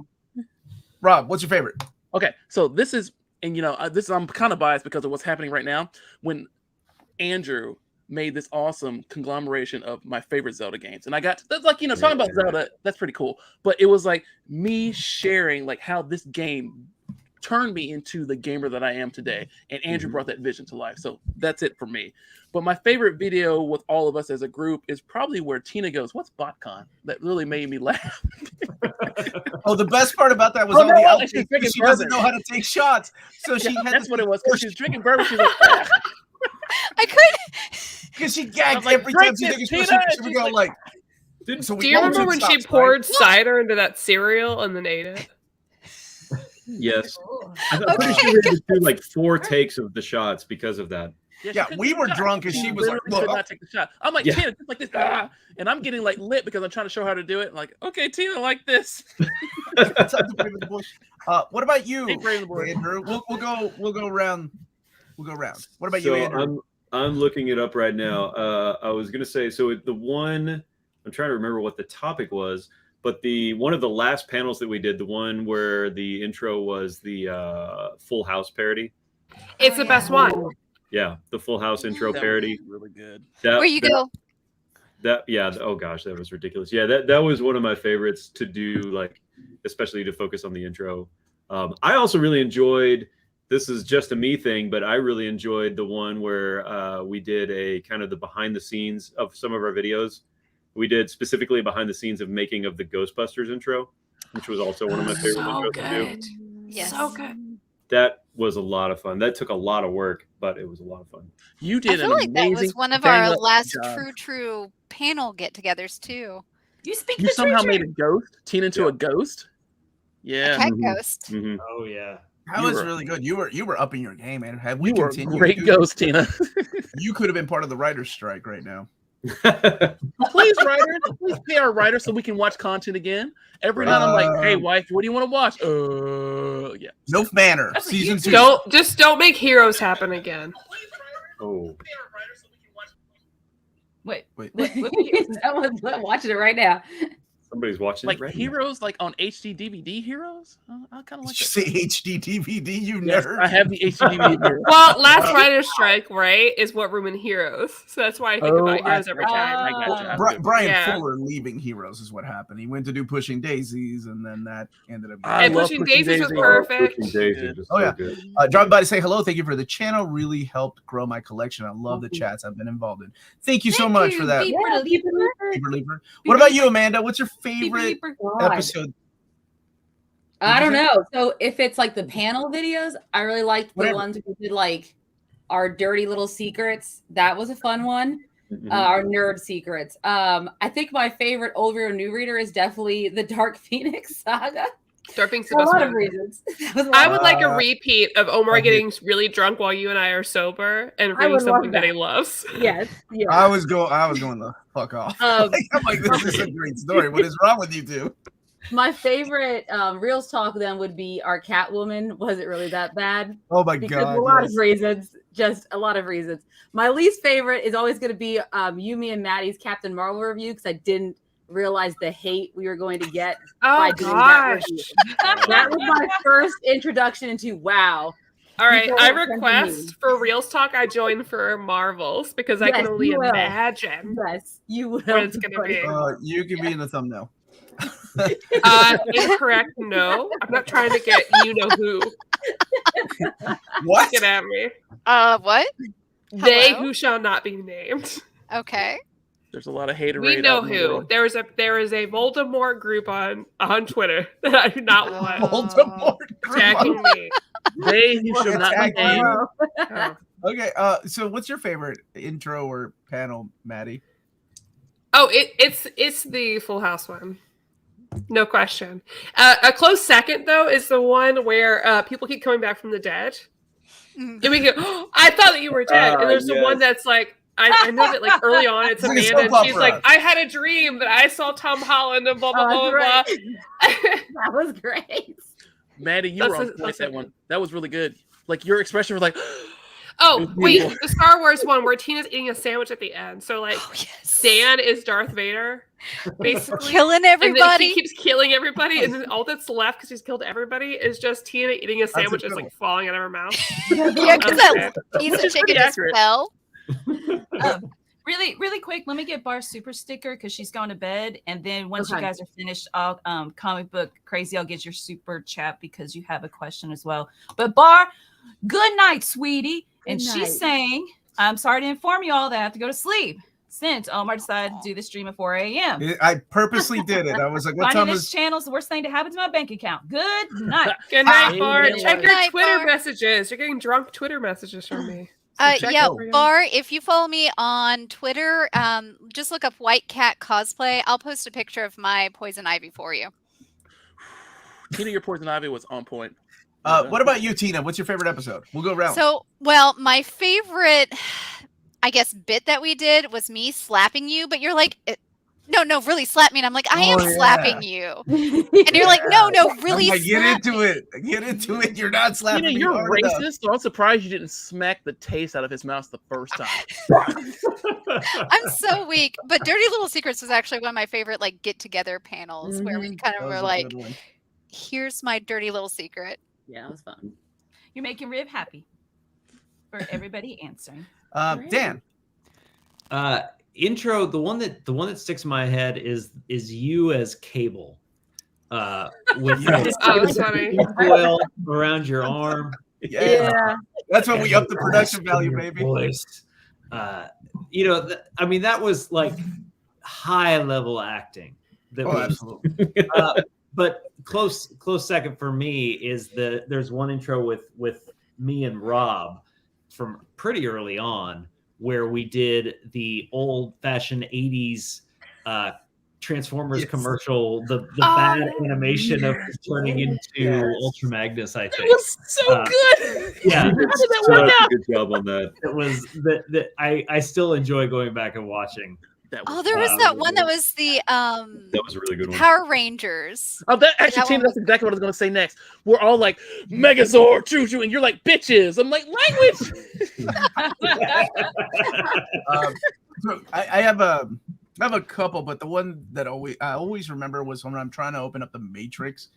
Rob, what's your favorite? Okay, so this is, and I'm kind of biased because of what's happening right now. When Andrew made this awesome conglomeration of my favorite Zelda games, and I got that's like talking about Zelda, that's pretty cool. But it was like me sharing like how this game turned me into the gamer that I am today, and Andrew brought that vision to life. So that's it for me. But my favorite video with all of us as a group is probably where Tina goes, "What's BotCon?" That really made me laugh. Oh, the best part about that was Oh, all no, the well, she's outtakes. drinking She doesn't bourbon. know how to take shots, so she had That's to what it was. Because she's drinking bourbon. She's like, I couldn't. because she I was gagged like, every "Drink time she this, took a Tina," shot. and She would she's go like- like. So we Do you all remember took when she shots, poured right? cider into that cereal and then ate it? Yes. Cool. I'm pretty sure we had to do like 4 takes of the shots because of that. she Yeah, couldn't we take were the shot. drunk and she was like, literally could "Look." not take the shot. I'm like, Yeah. Tina, just like this, and I'm getting like lit because I'm trying to show her how to do it. I'm like, okay, Tina, like this. It's up to Brave in the Bush. What about you, Hey, Brave in the Bush. Andrew? We'll go around. We'll go round. What about you, So Andrew? I'm looking it up right now. I was gonna say, so the one I'm trying to remember what the topic was, but one of the last panels that we did, the one where the intro was the Full House parody. It's the best one. Yeah, the Full House intro That parody. was really good. Where you go? Oh gosh, that was ridiculous. Yeah, that was one of my favorites to do, like especially to focus on the intro. I also really enjoyed. This is just a me thing, but I really enjoyed the one where we did a kind of the behind the scenes of some of our videos. We did specifically behind the scenes of making of the Ghostbusters intro, which was also one of my favorite intros to do. Yes. So good. That was a lot of fun. That took a lot of work, but it was a lot of fun. You I did feel an like that amazing. was one of dang our up last job. true panel get-togethers too. You speak You the somehow truth. made a ghost, Tina into Yeah. a ghost. A Yeah, cat Mhm. ghost. Mhm. Oh yeah. That you was were- really good. You were upping your game, man. Had we you were a continued, great dude, ghost, Tina. you could have been part of the writer's strike right now. Please, writers, please pay our writers so we can watch content again. Every night I'm like, hey, wife, what do you want to watch? Yeah. Milf Manor That's a season huge- 2. Don't make heroes happen again. Oh. Wait, Wait. Someone's watching it right now. Somebody's watching Like it right heroes, like on HD DVD heroes. I kind of Did like you that. say HD DVD? You Yes, nerd. I have the HD DVD here. Well, last writer's strike, right, is what room in Heroes. So that's why I think Oh, about Heroes every time. I gotcha. Brian Yeah. Fuller leaving Heroes is what happened. He went to do Pushing Daisies, and then that ended up. I And love Pushing Pushing Daisies was Daisy. now. perfect. Pushing Daisy is just Oh, so yeah. good. Drop by to say hello. Thank you for the channel. Really helped grow my collection. I love the chats I've been involved in. Thank you so much for that. Yeah, keep it moving. Beeper Leaper. What about you, Amanda? What's your favorite God. episode? I don't What'd you know. So if it's like the panel videos, I really liked the Whatever. ones we did like our dirty little secrets. That was a fun one. Mhm. Our nerd secrets. I think my favorite old reader new reader is definitely the Dark Phoenix saga. Dark Phoenix For a lot of Sebastian. reasons. That was a lot I of would like a Uh, repeat of Omar I getting really drunk while you and I are sober and I reading would love something that he that. loves. Yes. Yeah. I was going the fuck off. Um, I'm like, this is a great story. What is wrong with you two? My favorite Reels talk then would be our Catwoman. Was it really that bad? Oh my Because god! of a lot yes. of reasons. Just a lot of reasons. My least favorite is always going to be you, me, and Maddie's Captain Marvel review because I didn't realize the hate we were going to get Oh by doing that gosh. review. That was my first introduction into wow. All right, People I are sending request me. for Reels Talk I join for Marvels because I can Yes, only you will. imagine Yes, you will. what it's gonna be. You can be in the thumbnail. Incorrect. No, I'm not trying to get you know who. What? Get at me. What? They Hello? who shall not be named. Okay. There's a lot of haterade. We know out in the who. world. There is a Voldemort group on Twitter that I do not want Voldemort. attacking me. They who should not be Attack named. Oh. Okay. So what's your favorite intro or panel, Maddie? Oh, it's the Full House one, no question. A close second though is the one where people keep coming back from the dead, and we go, oh, "I thought that you were dead," and there's the one that's like, I know that like early on it's It's like a Amanda, soap and she's like, opera. "I had a dream that I saw Tom Holland and blah blah blah Oh, blah." that's blah. That was great. Maddie, you were on point that one. That was really good. Like your expression was like, Oh, wait, the Star Wars one where Tina's eating a sandwich at the end. So, like, Dan is Darth Vader, basically. Killing And then everybody. he keeps killing everybody, and then all that's left, because he's killed everybody, is just Tina eating a sandwich that's, like, falling out of her mouth. Yeah, because that piece Which of is chicken pretty is accurate. fell. Really quick, let me get Bar's super sticker because she's going to bed. And then once you Okay. guys are finished, I'll comic book crazy, I'll get your super chat because you have a question as well. But Bar, good night, sweetie. And Good she's night. saying, I'm sorry to inform you all that I have to go to sleep since Omar decided to do the stream at 4 a.m. I purposely did it. I was like, what Finding time this is? channel is the worst thing to happen to my bank account. Good night. Good night, Hey, Bart. good Check your night, Twitter Bart. messages. You're getting drunk Twitter messages from me. So check Yeah, it for you. Bar, if you follow me on Twitter, just look up White Cat Cosplay. I'll post a picture of my poison ivy for you. Tina, your poison ivy was on point. What about you, Tina? What's your favorite episode? We'll go around. So, well, my favorite, I guess, bit that we did was me slapping you, but you're like, no, really slap me. And I'm like, I am Oh, yeah. slapping you. And you're like, no, really I'm like, get slap into me. it. Get into it. You're not slapping Tina, me you're hard enough. racist, so I'm surprised you didn't smack the taste out of his mouth the first time. I'm so weak. But Dirty Little Secrets was actually one of my favorite, like, get-together panels where we kind That of was were a like, good one. here's my dirty little secret. Yeah, it was fun. You're making Rib happy for everybody answering. Dan. Intro, the one that sticks in my head is you as Cable. With Yes. Oh, that's funny. oil around your arm. Yeah. That's when we and up the production value, your baby. Voice. I mean, that was like high level acting. That Oh, was, absolutely. but close second for me is there's one intro with me and Rob from pretty early on where we did the old fashioned 80s Transformers commercial, the bad animation of turning into Ultra Magnus, I think. That was so good. Yeah. How did that work out? Good job on that. It was that I still enjoy going back and watching. Oh, there was that one that was the That was a really good one. Power Rangers. Oh, that actually, That Tina, one that's exactly what I was going to say next. We're all like, Megazord, choo choo, and you're like, bitches. I'm like, language. So I have a couple, but the one that I always remember was when I'm trying to open up the Matrix,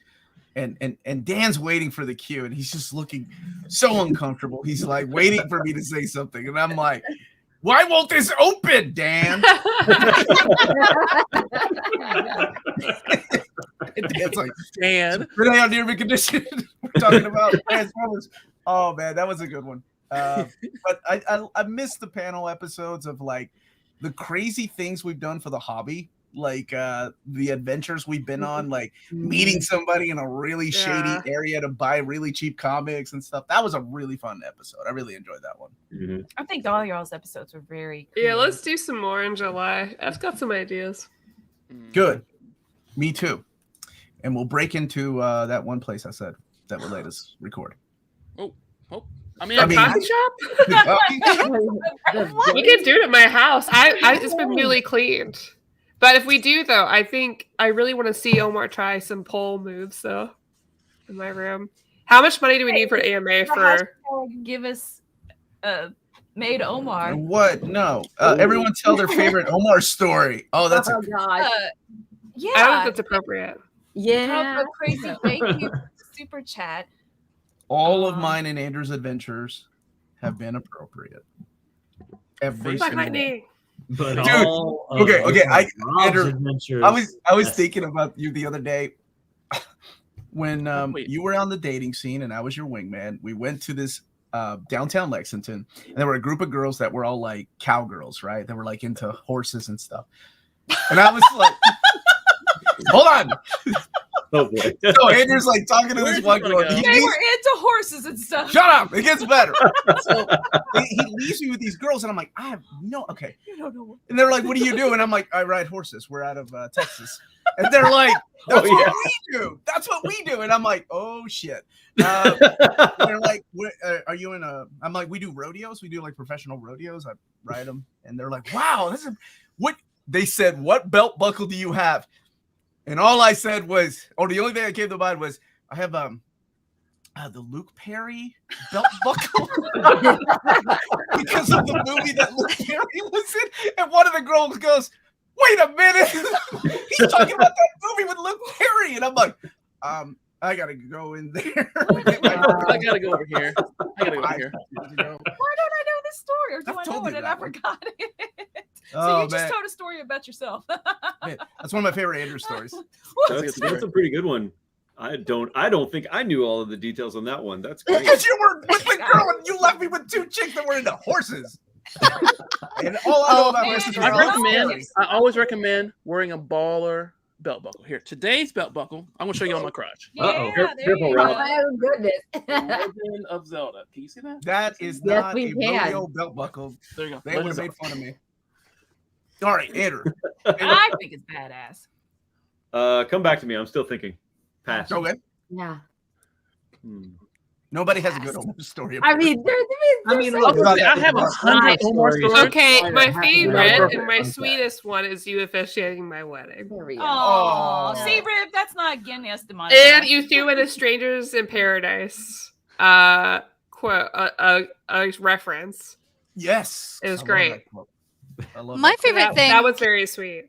and Dan's waiting for the cue, and he's just looking so uncomfortable. He's like waiting for me to say something, and I'm like, why won't this open, Dan? And Dan's like, Dan. today on Near Mint Condition, we're talking about Transformers. Oh man, that was a good one. But I missed the panel episodes of like the crazy things we've done for the hobby, like the adventures we've been on, like meeting somebody in a really shady area to buy really cheap comics and stuff. That was a really fun episode. I really enjoyed that one. Mm-hmm. I think all y'all's episodes were very Yeah, let's do some more in July. I've got some ideas. Good. Me too. And we'll break into that one place I said that would let us record. I mean, Coffee shop? We can do it at my house. It's been newly cleaned. But if we do, though, I think I really want to see Omar try some pole moves, though, in my room. How much money do we need for AMA for? Give us made Omar. What? No. Everyone tell their favorite Omar story. Oh, that's Oh god. Yeah, I don't think that's appropriate. Yeah. Crazy. Thank you. Super chat. All of mine and Andrew's adventures have been appropriate. Every Black single one. Lightning. But Dude, all of okay. Rob's Andrew, adventures, I was yes. thinking about you the other day when Wait. you were on the dating scene and I was your wingman. We went to this downtown Lexington, and there were a group of girls that were all like cowgirls, right? They were like into horses and stuff. And I was like, hold on. Oh boy. So Andrew's like talking to this one girl. They He They leaves- were into horses and stuff. Shut up! It gets better. So he leaves me with these girls, and I'm like, I have no okay. You don't know what. And they're like, "What do you do?" And I'm like, "I ride horses. We're out of Texas." And they're like, "That's Oh, what yeah. we do. That's what we do." And I'm like, "Oh shit." They're like, "Are you in a?" I'm like, "We do rodeos. We do like professional rodeos. I ride them." And they're like, "Wow, this is what." They said, "What belt buckle do you have?" And all I said was, the only thing that came to mind was, I have the Luke Perry belt buckle because of the movie that Luke Perry was in. And one of the girls goes, "Wait a minute, he's talking about that movie with Luke Perry." And I'm like, I gotta go in there. I gotta go over here. I gotta go over here. Why don't I know this story, or do I've I told know you it and that I one. forgot it? So Oh, you just man. told a story about yourself. Man, that's one of my favorite Andrew stories. That's a pretty good one. I don't think I knew all of the details on that one. That's great. Because you were with the girl and you left me with two chicks that were into horses. And all I know about horses is I always recommend wearing a baller belt buckle. Here, today's belt buckle. I'm gonna show you on my crotch. Uh-oh. there Careful, you Rob. go. Oh goodness. Legend of Zelda. Can you see that? That is Yes, not we a can. rodeo belt buckle. There you go. They would Legend have of made fun of me. All right, Andrew. I think it's badass. Come back to me. I'm still thinking. Pass. Okay. Yeah. Nobody has a good Omar story. I mean, Zelda. I have 100 Omar stories. Okay, I my have to favorite be and my perfect. sweetest one is you officiating my wedding. There we go. Oh, Oh. see, Rip, that's not Guinness And demonetized. you threw in a Strangers in Paradise quote, a reference. Yes. It was I love great. that quote. I love My that quote. favorite thing. That was very sweet.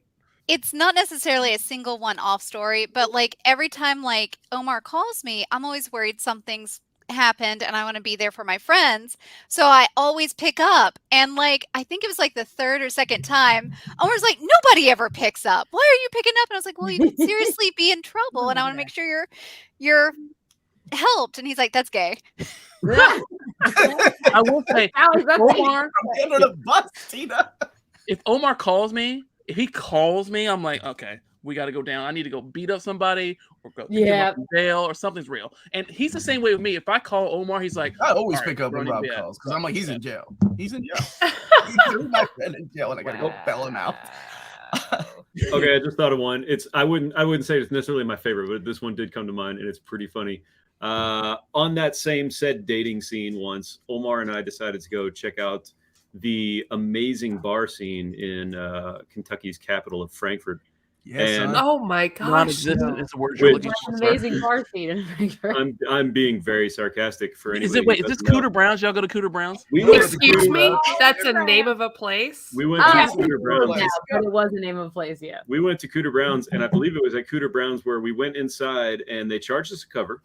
It's not necessarily a single one-off story, but like every time like Omar calls me, I'm always worried something's happened and I want to be there for my friends. So I always pick up. And like I think it was like the third or second time, Omar's like, nobody ever picks up. Why are you picking up? And I was like, well, you could seriously be in trouble and I want to make sure you're helped. And he's like, that's gay. I will say, Omar, I'm under the bus, Tina. if Omar calls me, if he calls me, I'm like, okay, we got to go down. I need to go beat up somebody or go pick him up from jail or something's real. And he's the same way with me. If I call Omar, he's like, I always all pick right, up when running Rob bed. calls because I'm like, he's in jail. He's in jail. He threw my friend in jail and I gotta go bail him out. Okay, I just thought of one. I wouldn't say it's necessarily my favorite, but this one did come to mind, and it's pretty funny. On that same said dating scene once, Omar and I decided to go check out the amazing bar scene in Kentucky's capital of Frankfort. Yes, And- son. Oh my gosh. Non-existent is the word you're Which- looking An for. sir. amazing bar scene. I'm being very sarcastic for anybody. Is it? Wait, who is this doesn't know. Cooter Browns? Y'all go to Cooter Browns? We went to Excuse Cooter me? Browns. That's a name of a place? We went to Ah, Cooter Browns. Yeah, but it was the name of a place, yeah. We went to Cooter Browns, and I believe it was at Cooter Browns where we went inside and they charged us a cover.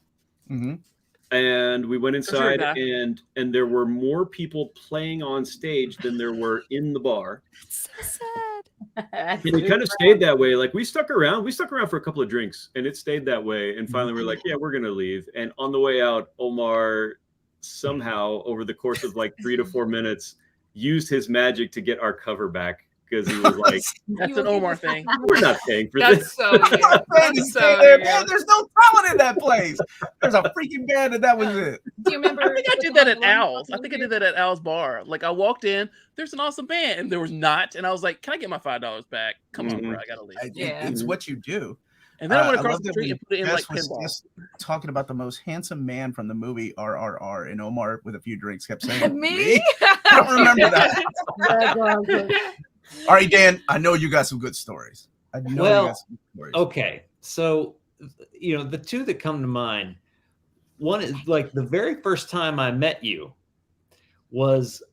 Mm-hmm. And we went That's your inside, guy. and there were more people playing on stage than there were in the bar. It's so sad. And it kind of stayed that way. Like we stuck around for a couple of drinks, and it stayed that way. And finally, we're like, yeah, we're gonna leave. And on the way out, Omar somehow, over the course of like 3 to 4 minutes, used his magic to get our cover back because he was like, That's an Omar thing. "We're not paying for That's this." so weird. That's so there, weird. man. There's no talent in that place. There's a freaking band, and that was it. Do you remember? I think I did that at Al's. I think I did that at Al's bar. Like I walked in, there's an awesome band, and there was not. And I was like, "Can I get my $5 back? Come on, bro, I gotta leave." Yeah. It's what you do. And then I went I across love the that street when and put it in like Jess was pinball. just talking about the most handsome man from the movie RRR, and Omar with a few drinks kept saying, Me? I don't remember that. All right, Dan, I know you got some good stories. I know Well, you got some good stories. Okay, so the two that come to mind. One is like the very first time I met you was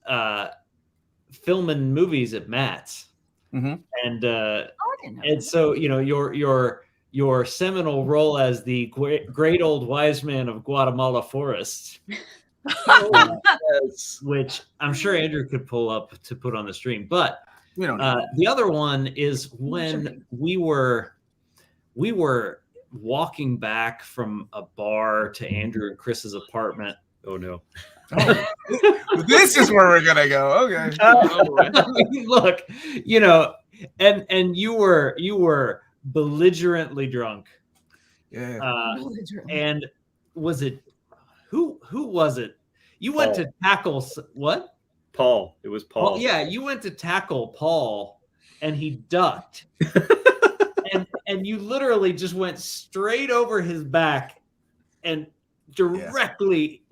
filming movies at Matt's, And I didn't know and that. so your seminal role as the great old wise man of Guatemala forests, which I'm sure Andrew could pull up to put on the stream. But We don't. the other one is when we were walking back from a bar to Andrew and Chris's apartment. Oh no! Oh, this is where we're gonna go. Okay. I mean, look, and you were belligerently drunk. Yeah. And was it who was it? You went to tackle what? Paul. It was Paul. Yeah, you went to tackle Paul, and he ducked. and you literally just went straight over his back and directly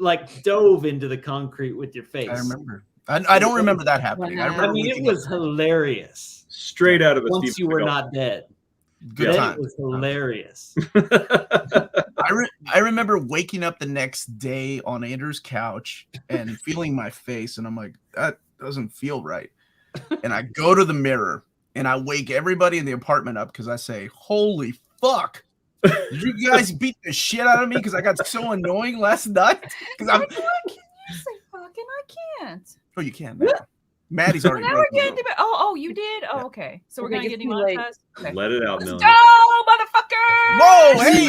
dove into the concrete with your face. I remember. I don't remember that happening. I mean, it was hilarious. Straight out of a Once you were not dead. Good time. It was hilarious. I remember waking up the next day on Andrew's couch and feeling my face, and I'm like, that doesn't feel right. And I go to the mirror and I wake everybody in the apartment up because I say, holy fuck. Did you guys beat the shit out of me because I got so annoying last night? Because Why can't you say fucking? I can't. Oh, you can. Maddie's already. Now we're getting to. Oh, you did. Oh, okay. So we're gonna get demonetized. Okay. Let it out, Let's Melanie. go, motherfucker! Whoa! Hey!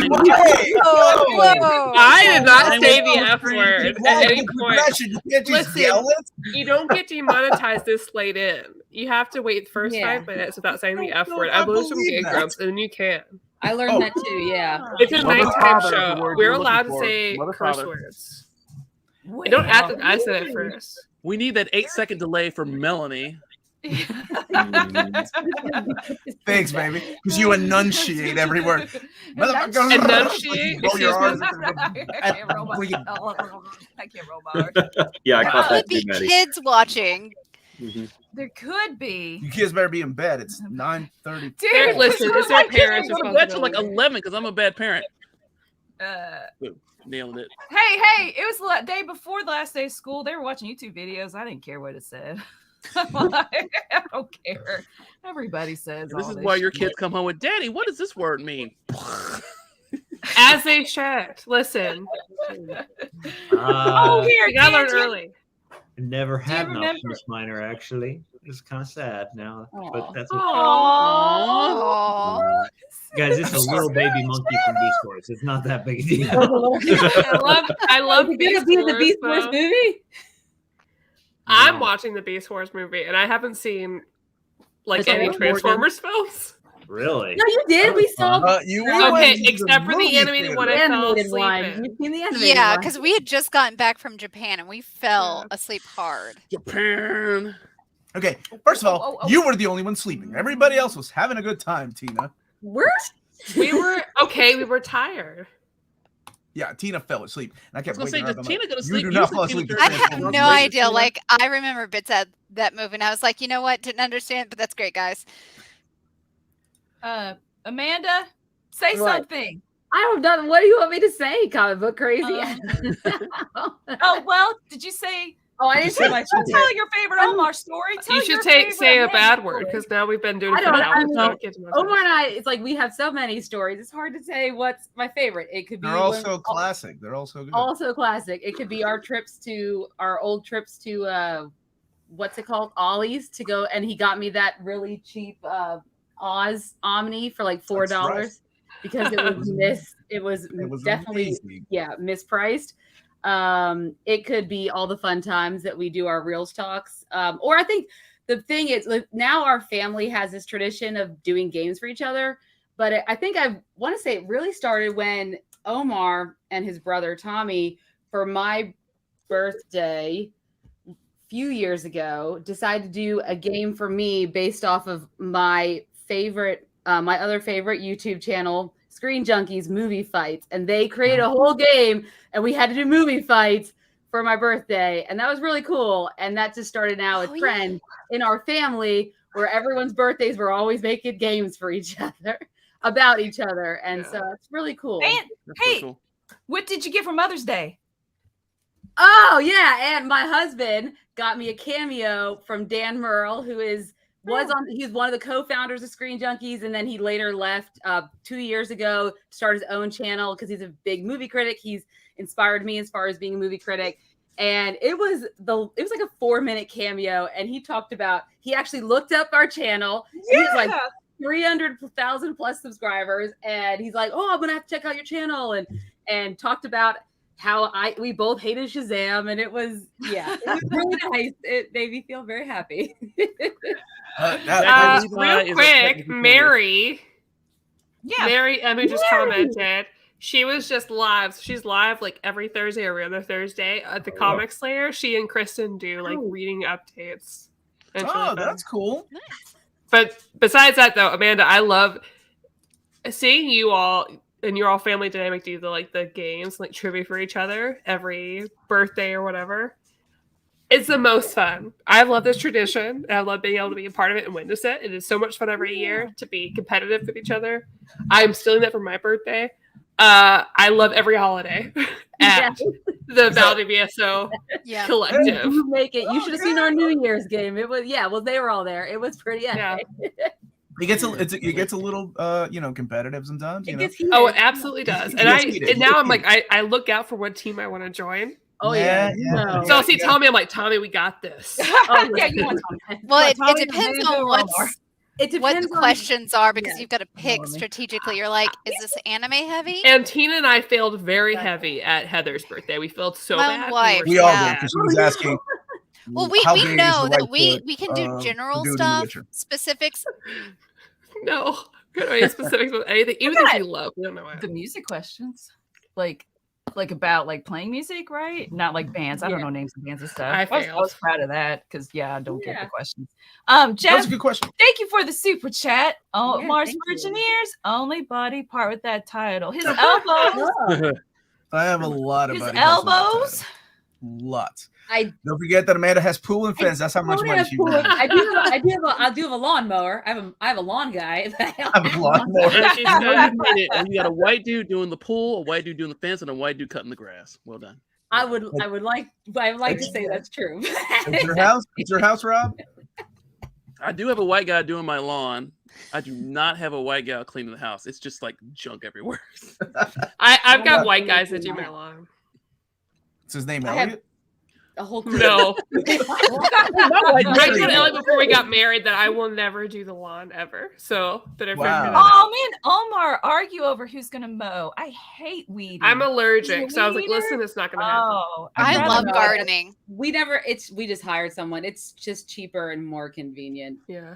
Whoa. I did not say the F word at any point. You can't just Listen, yell it. you don't get demonetized this late in. You have to wait the first 5 minutes without saying the F word. I believe some gay grumps, and then you can. I learned that too. Yeah. It's a Mother nighttime father is the show. word We're you're allowed to looking for. say Mother curse father. words. You don't have to. I said it first. We need that 8-second delay from Melanie. Thanks, baby. Because you enunciate every word. Enunciate? Roll your arms. I can't roll my R. Yeah, I caught Could that too, be Maddie. kids watching. There could be. You kids better be in bed. It's 9:30. Dude, Listen, it's their parents' I'm going to bed till like responsibility. 11 because I'm a bad parent. Uh, Nailed it. hey, it was the day before the last day of school. They were watching YouTube videos. I didn't care what it said. I don't care. Everybody says This all is this why your shit. kids come home with, Daddy, what does this word mean? As they should. Listen, Oh, here, you gotta learn Canton. early. Never had an remember- Optimus Minor, actually. It's kind of sad now, but that's okay. Aww. Guys, it's a little baby monkey from Beast Wars. It's not that big a deal. I love Is it Beast gonna be in the Wars, Beast Wars though. movie? I'm watching the Beast Wars movie, and I haven't seen like The any Transformers? Transformers films. Really? No, you did. We saw You Okay, went to except for the movie animated theater. one. the I fell animated asleep one. in. You've seen the animated Yeah, one. because we had just gotten back from Japan and we fell asleep hard. Japan. Okay, first of all, Oh. you were the only one sleeping. Everybody else was having a good time, Tina. We're We were okay. We were tired. Yeah, Tina fell asleep. And I kept I was gonna waking say, her up. does I'm like, Tina go to sleep? You do not Usually fall Tina asleep. goes to I to have Transformers. no Transformers. idea. Tina? Like, I remember bits of that movie, and I was like, you know what? Didn't understand, but that's great, guys. Amanda, say What? something. I don't know. What do you want me to say? Comic book crazy. Oh, well, did you say? I didn't say much. Tell your favorite Omar story. Tell You should your say favorite a bad Amanda word story. because now we've been doing I it for an don't- hour. I so know. don't get to my Omar turn. and I, it's like we have so many stories. It's hard to say what's my favorite. It could be They're also classic. They're also good. also classic. It could be our old trips to what's it called? Ollie's to go, and he got me that really cheap Oz Omni for like $4 right. because it was It was definitely amazing. mispriced. It could be all the fun times that we do our Reels talks. Or I think the thing is, like, now our family has this tradition of doing games for each other. But I think I want to say it really started when Omar and his brother Tommy, for my birthday a few years ago, decided to do a game for me based off of my other favorite YouTube channel, Screen Junkies Movie Fights. And they created a whole game, and we had to do movie fights for my birthday. And that was really cool. And that just started now a trend in our family where everyone's birthdays were always making games for each other, about each other. And so it's really cool. And That's so hey, cool. what did you get for Mother's Day? Oh, yeah. And my husband got me a cameo from Dan Merle, who is He's one of the co-founders of Screen Junkies, and then he later left 2 years ago to start his own channel because he's a big movie critic. He's inspired me as far as being a movie critic. And it was like a 4-minute cameo, and he talked about, he actually looked up our channel. Yeah. He's like 300,000 plus subscribers, and he's like, "Oh, I'm gonna have to check out your channel," and talked about how we both hated Shazam, and it was really nice. It made me feel very happy. Real quick, Mary. Yeah. Mary Emmy just commented. She was just live. So she's live like every Thursday or every other Thursday at the Comic Slayer. She and Kristen do like reading updates. Oh, that's cool. But besides that, though, Amanda, I love seeing you all and your all family dynamic do the games, like trivia for each other every birthday or whatever. It's the most fun. I love this tradition. I love being able to be a part of it and witness it. It is so much fun every year to be competitive with each other. I'm stealing that for my birthday. I love every holiday at the Valdivieso Collective. You make it. You should have seen our New Year's game. It was they were all there. It was pretty epic. It gets a little competitive sometimes. Oh, it absolutely does. And now I'm like I look out for what team I want to join. Oh yeah. So I'll see Tommy. I'm like, Tommy, we got this. Oh yeah, you want Tommy. Well, it depends on what the on questions are, because you've got to pick strategically. You're like, is this anime heavy? And Tina and I failed very heavy at Heather's birthday. We failed so bad. We all did, because she was asking. Well, we know that we can do general stuff, specifics. No, we don't know any specifics with anything. Even if you love, we don't know it. The music questions, like about playing music, right? Not like bands. I don't know names of bands and stuff. I was proud of that because I don't get the questions. Jeff, that's a good question. Thank you for the super chat. Oh, Mars Virgineers, only body part with that title. His elbows. I have a lot of his elbows. Lots. Don't forget that Amanda has pool and fence. That's how much money she brings. I do have a lawnmower. I have a lawn guy. I have a lawnmower. You got a white dude doing the pool, a white dude doing the fence, and a white dude cutting the grass. Well done. I would like to say that's true. It's your house, Rob? I do have a white guy doing my lawn. I do not have a white guy cleaning the house. It's just like junk everywhere. I've got white guys that do my lawn. What's his name, Elliot? A whole no. I told Elliot before we got married that I will never do the lawn ever. So better figure that out. Me and Omar argue over who's gonna mow. I hate weeding. I'm allergic, so I was like, listen, it's not gonna happen. I love gardening. We just hired someone. It's just cheaper and more convenient. Yeah.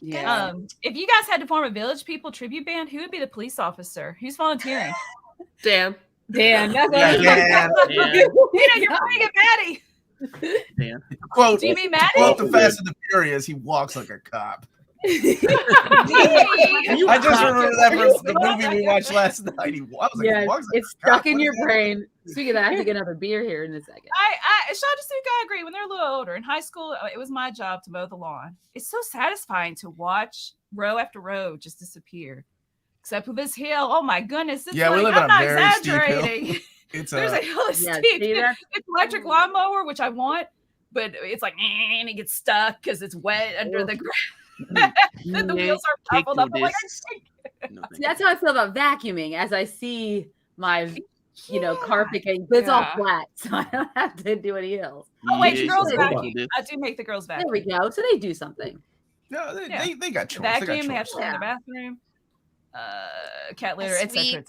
If you guys had to form a Village People tribute band, who would be the police officer? Who's volunteering? Dan. Dan. You're playing at Maddie. Dan. Quote, do you mean Maddie? Quote the Fast and the Furious, he walks like a cop. I just remember that from the movie we watched last night. He walks like it's stuck in your brain. Speaking of that, I have to get another beer here in a second. I agree. When they're a little older, in high school, it was my job to mow the lawn. It's so satisfying to watch row after row just disappear. Except for this hill. Oh my goodness. It's we live I'm on not a very exaggerating. steep hill. There's a hill of steep. It's electric lawnmower, which I want, but it's like, and it gets stuck because it's wet under the ground. Then the wheels are muffled up. I'm like, that's how I feel about vacuuming. As I see my, carpet getting, it's all flat, so I don't have to do any hills. Oh wait, girls vacuum. I do make the girls vacuum. There we go. So they do something. No, they got choice. Vacuum. They have to clean their bathroom. Cat litter, etc.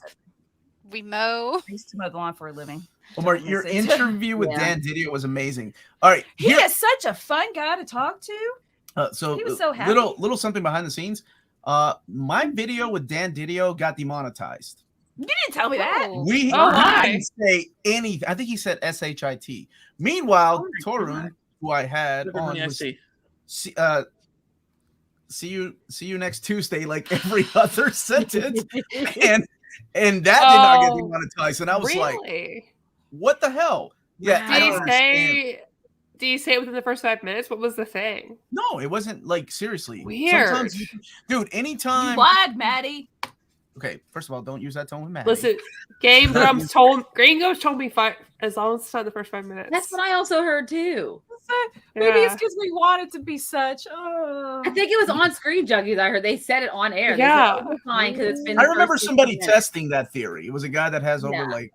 We mow. I used to mow the lawn for a living. Omar, your interview with Dan Didio was amazing. All right, he is such a fun guy to talk to. So he was so happy. Little something behind the scenes. My video with Dan Didio got demonetized. You didn't tell me that. We didn't say anything. I think he said SHIT. Meanwhile, Torun, who I had on, was, see you next Tuesday, like every other sentence, and that did not get demonetized. And I was like, what the hell? Yeah. Do you say it within the first 5 minutes? What was the thing? No, it wasn't like seriously. Weird. Sometimes dude, anytime. You lied, Maddie. Okay, first of all, don't use that tone with Maddie. Listen, Game Grumps told me as long as it's not the first 5 minutes. That's what I also heard too. Maybe Yeah. it's because we want it to be such. I think it was on Screen Junkies. I heard they said it on air. Yeah. They said, fine because it's been. I the remember first somebody 15 minutes. testing that theory. It was a guy that has over Yeah. like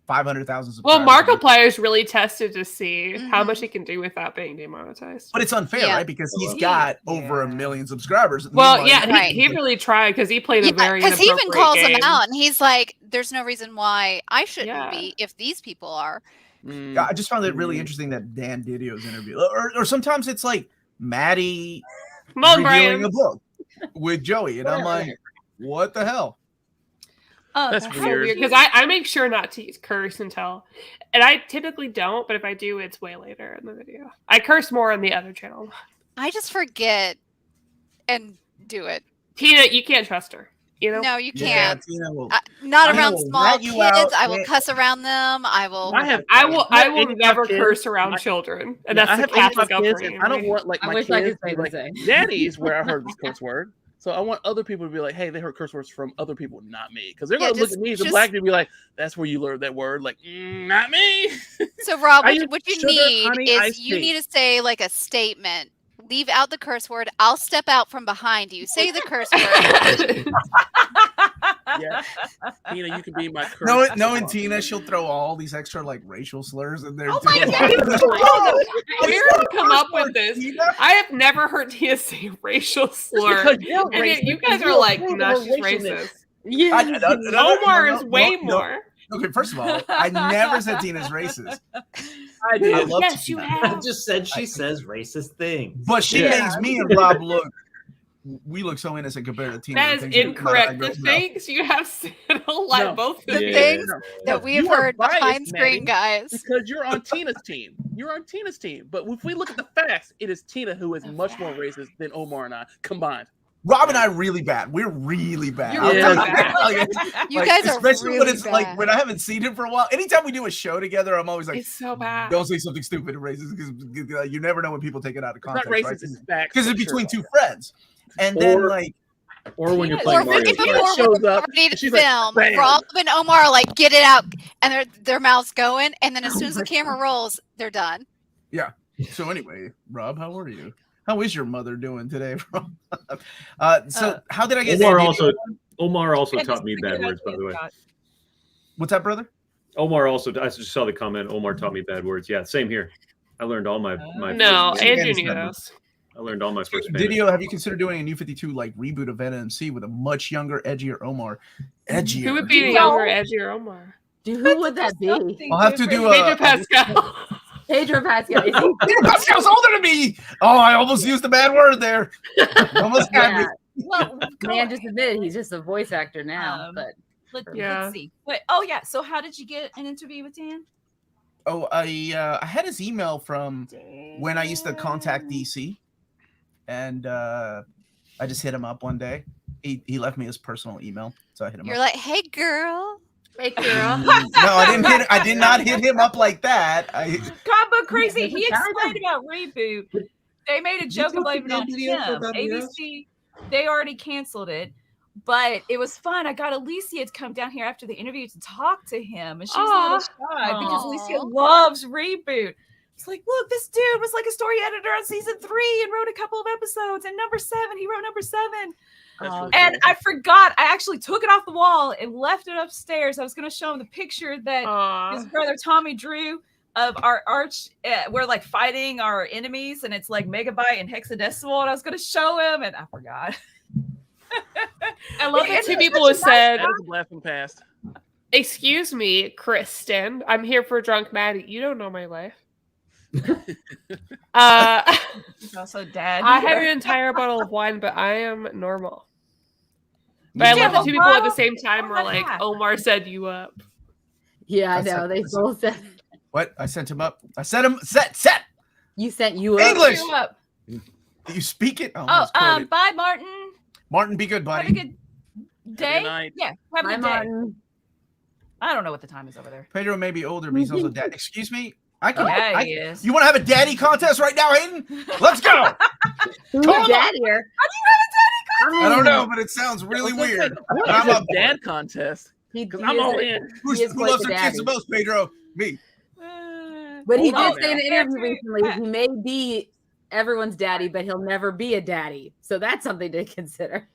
500,000 Well, subscribers. Markiplier's really tested to see how much he can do without being demonetized. But it's unfair, Yeah. right? Because he's got over 1 million subscribers. Well, Meanwhile, yeah, he really tried because he played a very because he even inappropriate calls game. them out, and he's like, "There's no reason why I shouldn't Yeah. be if these people are." Yeah, I just found it really interesting that Dan Didio's interview, or sometimes it's like Maddie Come on, reviewing Brian. a book with Joey, and I'm like, what the hell? That's weird. Because I make sure not to curse until, and I typically don't, but if I do, it's way later in the video. I curse more on the other channel. I just forget and do it. Tina, you can't trust her. You know? No, you Yeah, can't. Tina will- Not Tina around will small rat kids. you out. I will cuss around them. I will. I will any never kids- curse around children, and Yeah, that's I the have Catholic kids, upbringing. and I don't want like I my wish kids I could to say be the like, same. Daddy's where I heard this curse word. So I want other people to be like, hey, they heard curse words from other people, not me. Because they're Yeah, going to look just- at me as a just- black dude and be like, that's where you learned that word. Like, not me. So, Rob, I what use you sugar, need honey, is iced you tea. need to say like a statement. Leave out the curse word. I'll step out from behind you. Say the curse word. Yeah. Tina, you can be my curse. Knowing Tina, she'll throw all these extra like racial slurs in there. Oh too. my Where did you come up with this? I have never heard Tia say racial slur. Because you're And yet racist. you guys You're are like, afraid of nah, her she's racialness. racist. Yeah. Omar is way more. Okay, first of all, I never said Tina's racist. I did. I love Yes, you Tina. I have. just said she says racist things. But she Yeah. makes me and Rob look. We look so innocent compared to Tina. That is things that incorrect. come out The of our girls' things you have said a lot, No. both The of you. things No, that we have you are heard behind biased, screen, Maddie, guys. because you're on Tina's team. You're on Tina's team. But if we look at the facts, it is Tina who is much more racist than Omar and I combined. Rob and I are really bad. We're really bad. You're I'll really tell bad. Like, You guys are especially really when it's bad. like when I haven't seen him for a while. Anytime we do a show together, I'm always like, It's so bad. don't say something stupid and racist because you never know when people take it out of It's not context, racist, right? it's facts. Because it's for between sure. two friends, and then Or- like Or when you're Or playing Mario before Kart. shows we're up, ready to and she's like, film, bam. Rob and Omar are like, get it out, and their mouths going, and then as soon as the camera rolls, they're done. so. Anyway, Rob, how are you? How is your mother doing today, Rob? So how did I get? Omar also taught me bad words, by the way. What's that, brother? Omar also. I just saw the comment. Omar taught me bad words. Yeah, same here. I learned all my. No, first Andrew Spanish. knew those. I learned all my first Spanish. Didio, have you considered doing a New 52 like reboot of NMC with a much younger, edgier Omar? Edgier. Who would be the younger, edgier Omar? Dude, who would that be? I'll have to do Pedro Pascal. Pedro Pascal. Is he? Pedro Pascal's older than me. Oh, I almost used a bad word there. Almost had me. Yeah. Well, Man just admitted he's just a voice actor now. But let's see. Wait, oh yeah. So how did you get an interview with Dan? Oh, I had his email from when I used to contact DC, and I just hit him up one day. He left me his personal email, so I hit him You're up. like, hey, girl. Hey, girl. No, I did not hit him up like that. God, but crazy. He Yeah, explained about reboot. They made a joke of blaming it on him. ABC, they already canceled it, but it was fun. I got Alicia to come down here after the interview to talk to him, and she's a little shy because Alicia loves reboot. It's like, look, this dude was like a story editor on season 3 and wrote a couple of episodes. And number 7, he wrote number 7. And I forgot. I actually took it off the wall and left it upstairs. I was going to show him the picture that his brother Tommy drew of our arch. We're like fighting our enemies, and it's like megabyte and hexadecimal. And I was going to show him, and I forgot. I love that It's two such people a have said, That was laughing past. excuse me, Kristen, I'm here for drunk Maddie. You don't know my life. He's also dad. I had an entire bottle of wine, but I am normal. But I You love have that a two people at the bottle? same time were What like, happened? Omar set you up. yeah, I That's know. a- They both said What? I sent him up. I sent him set. you sent you English! You up. You speak it? Oh, let's quote it. bye, Martin. Martin, be good, Have a buddy. good day. night. Yeah, have a Hi, good day. Martin. I don't know what the time is over there. Pedro may be older, but he's also dad. Excuse me? I can. Yeah, I- he is. You want to have a daddy contest right now, Hayden? Let's go. Who's Come on. dad here? I don't know, but it sounds really weird. What I'm is up a for dad it. contest? He Because I'm all in. Who He is who quite loves the their kids the daddy. most, Pedro? Me. But he Hold on did say in an now. interview recently he may be everyone's daddy, but he'll never be a daddy. So that's something to consider.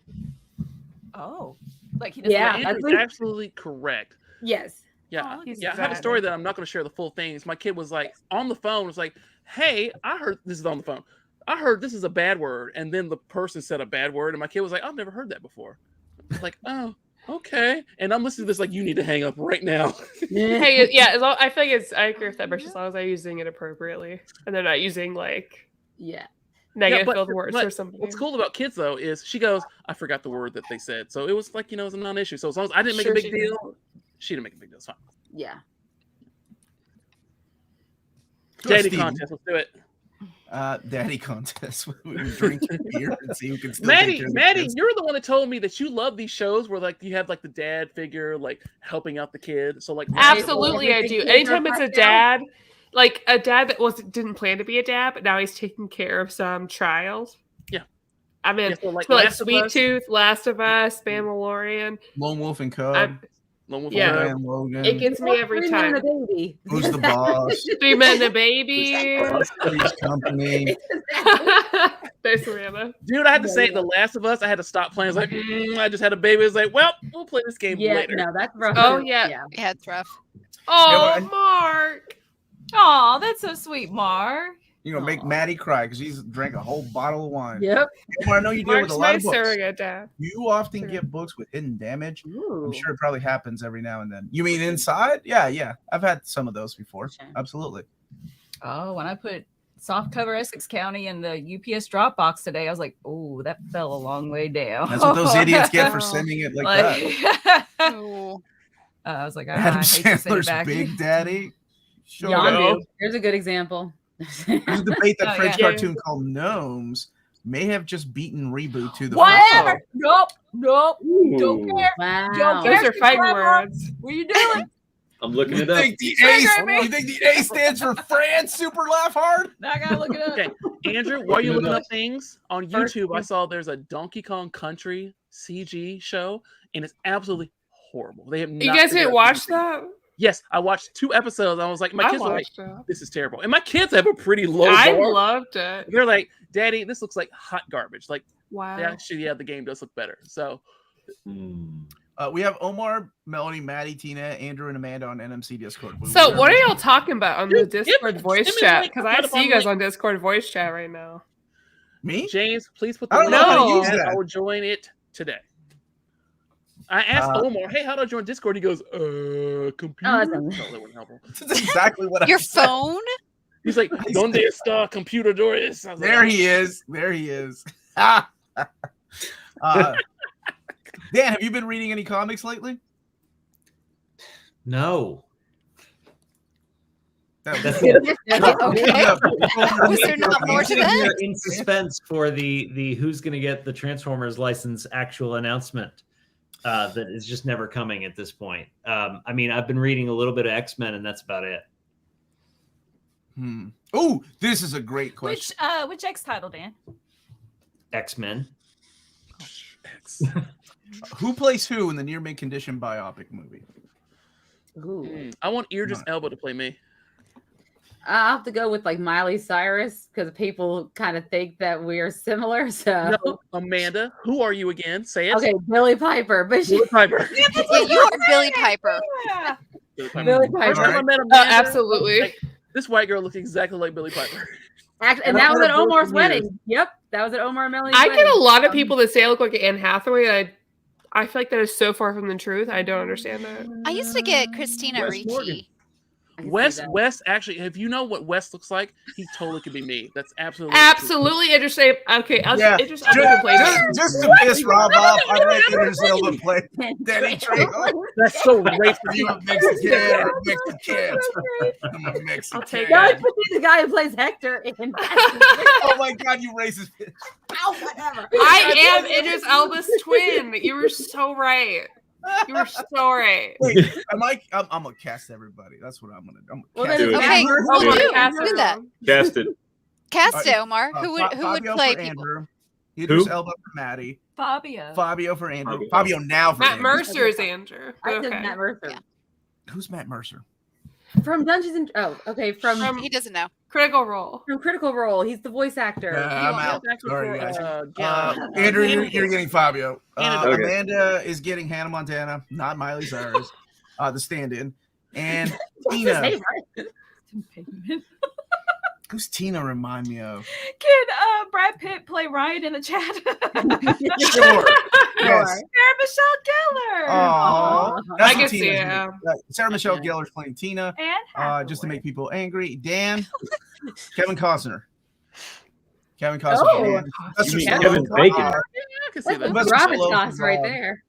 Oh, like he doesn't. Yeah, like- Andrew's absolutely correct. Yes. Yeah, Oh, he's yeah. I have a story that I'm not going to share the full thing. My kid was like on the phone, was like, "Hey, I heard this is on the phone. I heard this is a bad word," and then the person said a bad word, and my kid was like, "I've never heard that before." I was like, "Oh, okay." And I'm listening to this like, "You need to hang up right now." Hey, yeah, I feel like I agree with that, but as long as I'm using it appropriately and they're not using like negative filled words or something. What's cool about kids though is she goes, "I forgot the word that they said," so it was like it was a non-issue. So as long as I didn't make a big deal, she didn't make a big deal. It's fine. Yeah. Daddy contest, let's do it. Daddy contest. We drink beer and see who can still Maddie, take care of the Maddie, kids. you're the one that told me that you love these shows where like you have like the dad figure like helping out the kid. So like Absolutely, I do. Anytime it's a dad, like a dad that didn't plan to be a dad, but now he's taking care of some child. Yeah, I mean, so like Sweet Tooth, Last of Us, Mandalorian, Lone Wolf and Cub. Yeah, Logan. it gets me every time. Baby. Who's the boss? 3 Men and a Baby. Three's Company. There's Savannah. Dude, I had to say, The Last of Us, I had to stop playing. I was like, I just had a baby. I was like, well, we'll play this game later. No, that's rough. Oh, yeah. Yeah, it's rough. Oh, Mark. Oh, that's so sweet, Mark. You know, make Maddie cry because he's drank a whole bottle of wine. Yep. Well, I know you deal with Mark's a my lot of books. surrogate dad. You often get books with hidden damage. I'm sure it probably happens every now and then. You mean inside? Yeah. I've had some of those before. Absolutely. Oh, when I put soft cover Essex County in the UPS drop box today, I was like, oh, that fell a long way down. That's what those idiots get for sending it like that. I was like, Adam I hate to send it Sandler's back. Big Daddy. Sure. Yondu. Here's a good example. There's a debate that Oh, French yeah. cartoon called Gnomes may have just beaten Reboot to the Whatever. Nope. Don't care. Wow. Don't care. Those are fighting words. What are you doing? I'm looking You it up. think the Trigger me. A? You think the A stands for France? Super laugh hard. Now I gotta look it up. Okay, Andrew, while you're looking up things on First YouTube, I saw there's a Donkey Kong Country CG show, and it's absolutely horrible. They have You guys didn't watch that? Yes, I watched 2 episodes. I was like, my I kids were like, watched it. this is terrible. And my kids have a pretty low I bar. loved it. They're like, Daddy, this looks like hot garbage. Like, Wow. actually, the game does look better. So, We have Omar, Melanie, Maddie, Tina, Andrew, and Amanda on NMC Discord. So what are y'all talking about on the Dude, Discord voice give me chat? like- Because I put up see on you guys link. on Discord voice chat right now. Me? James, please put the I don't link know how to in the use chat. that. I will join it today. I asked Omar, hey, how do I join Discord? He goes, computer. Oh, that's No, that wouldn't help him. That's exactly what Your I said. phone? He's like, ¿Dónde está computer Doris? I was like, There he is. There he is. Dan, have you been reading any comics lately? No. That's Okay. Was there not more to Sitting that? here in suspense for the who's going to get the Transformers license actual announcement that is just never coming at this point. I mean, I've been reading a little bit of X-Men, and that's about it. Oh, this is a great question. Which X title, Dan? X-Men. Who plays who in the Near Mint Condition biopic movie? I want Idris Elba to play me. I'll have to go with like Miley Cyrus because people kind of think that we're similar. So No, Amanda, who are you again? Say it. okay, Billy Piper, but she Billy Piper. Yeah, you are Billy Piper. Billy Piper. Billy First Piper. time I met Amanda, Absolutely. like, this white girl looks exactly like Billy Piper. and that was at Omar's wedding. Yep, that was at Omar and Melanie's I wedding. get a lot of people that say I look like Anne Hathaway. And I feel like that is so far from the truth. I don't understand that. I used to get Christina Wes Ricci. Morgan. I can see Wes, that. Wes, actually, if you know what Wes looks like, he totally could be me. That's absolutely Absolutely interesting. Okay, Yeah, Idris Elba plays it. just to piss Rob off, I let Idris Elba play Danny Trejo. That's so racist. You a Mexican, Mexican. I'm a Mexican. I'll take No, it. it's the guy who plays Hector in Oh my God, you racist bitch. Ow, whatever. I am Idris Elba's twin. You were so right. You were so right. Wait, I'm gonna cast everybody. That's what I'm gonna do. Well, Cast then Do it. Okay, Matt we'll Mercer- do Cast that. Cast it. Cast it, Omar. Who would Fabio play for people? Andrew, Idris Who? Elba for Maddie, Fabio. Fabio for Andrew, Fabio. Fabio now for Matt Andrew. Mercer is Andrew. I said Okay. Matt Mercer. Yeah. Who's Matt Mercer? From Dungeons and from He doesn't know. Critical Role. From Critical Role. He's the voice actor. I'm out. Sorry, guys. Yeah. Andrew, you're getting Fabio. Canada. Okay. Amanda is getting Hannah Montana, not Miley Cyrus, the stand-in, and Tina. Hey, right? Who's Tina? Remind me of. Can Brad Pitt play Ryan in the chat? Sure. Yes. Sarah Michelle Gellar. Oh, I can see it. Sarah Michelle Gellar's playing Tina. And Just to make people angry. Dan, Kevin Costner. Kevin Costner. Oh. Dan. You mean Sylvester Kevin Stallone. Bacon? I can see that. Sylvester Rabbit Stallone sauce right involved. there.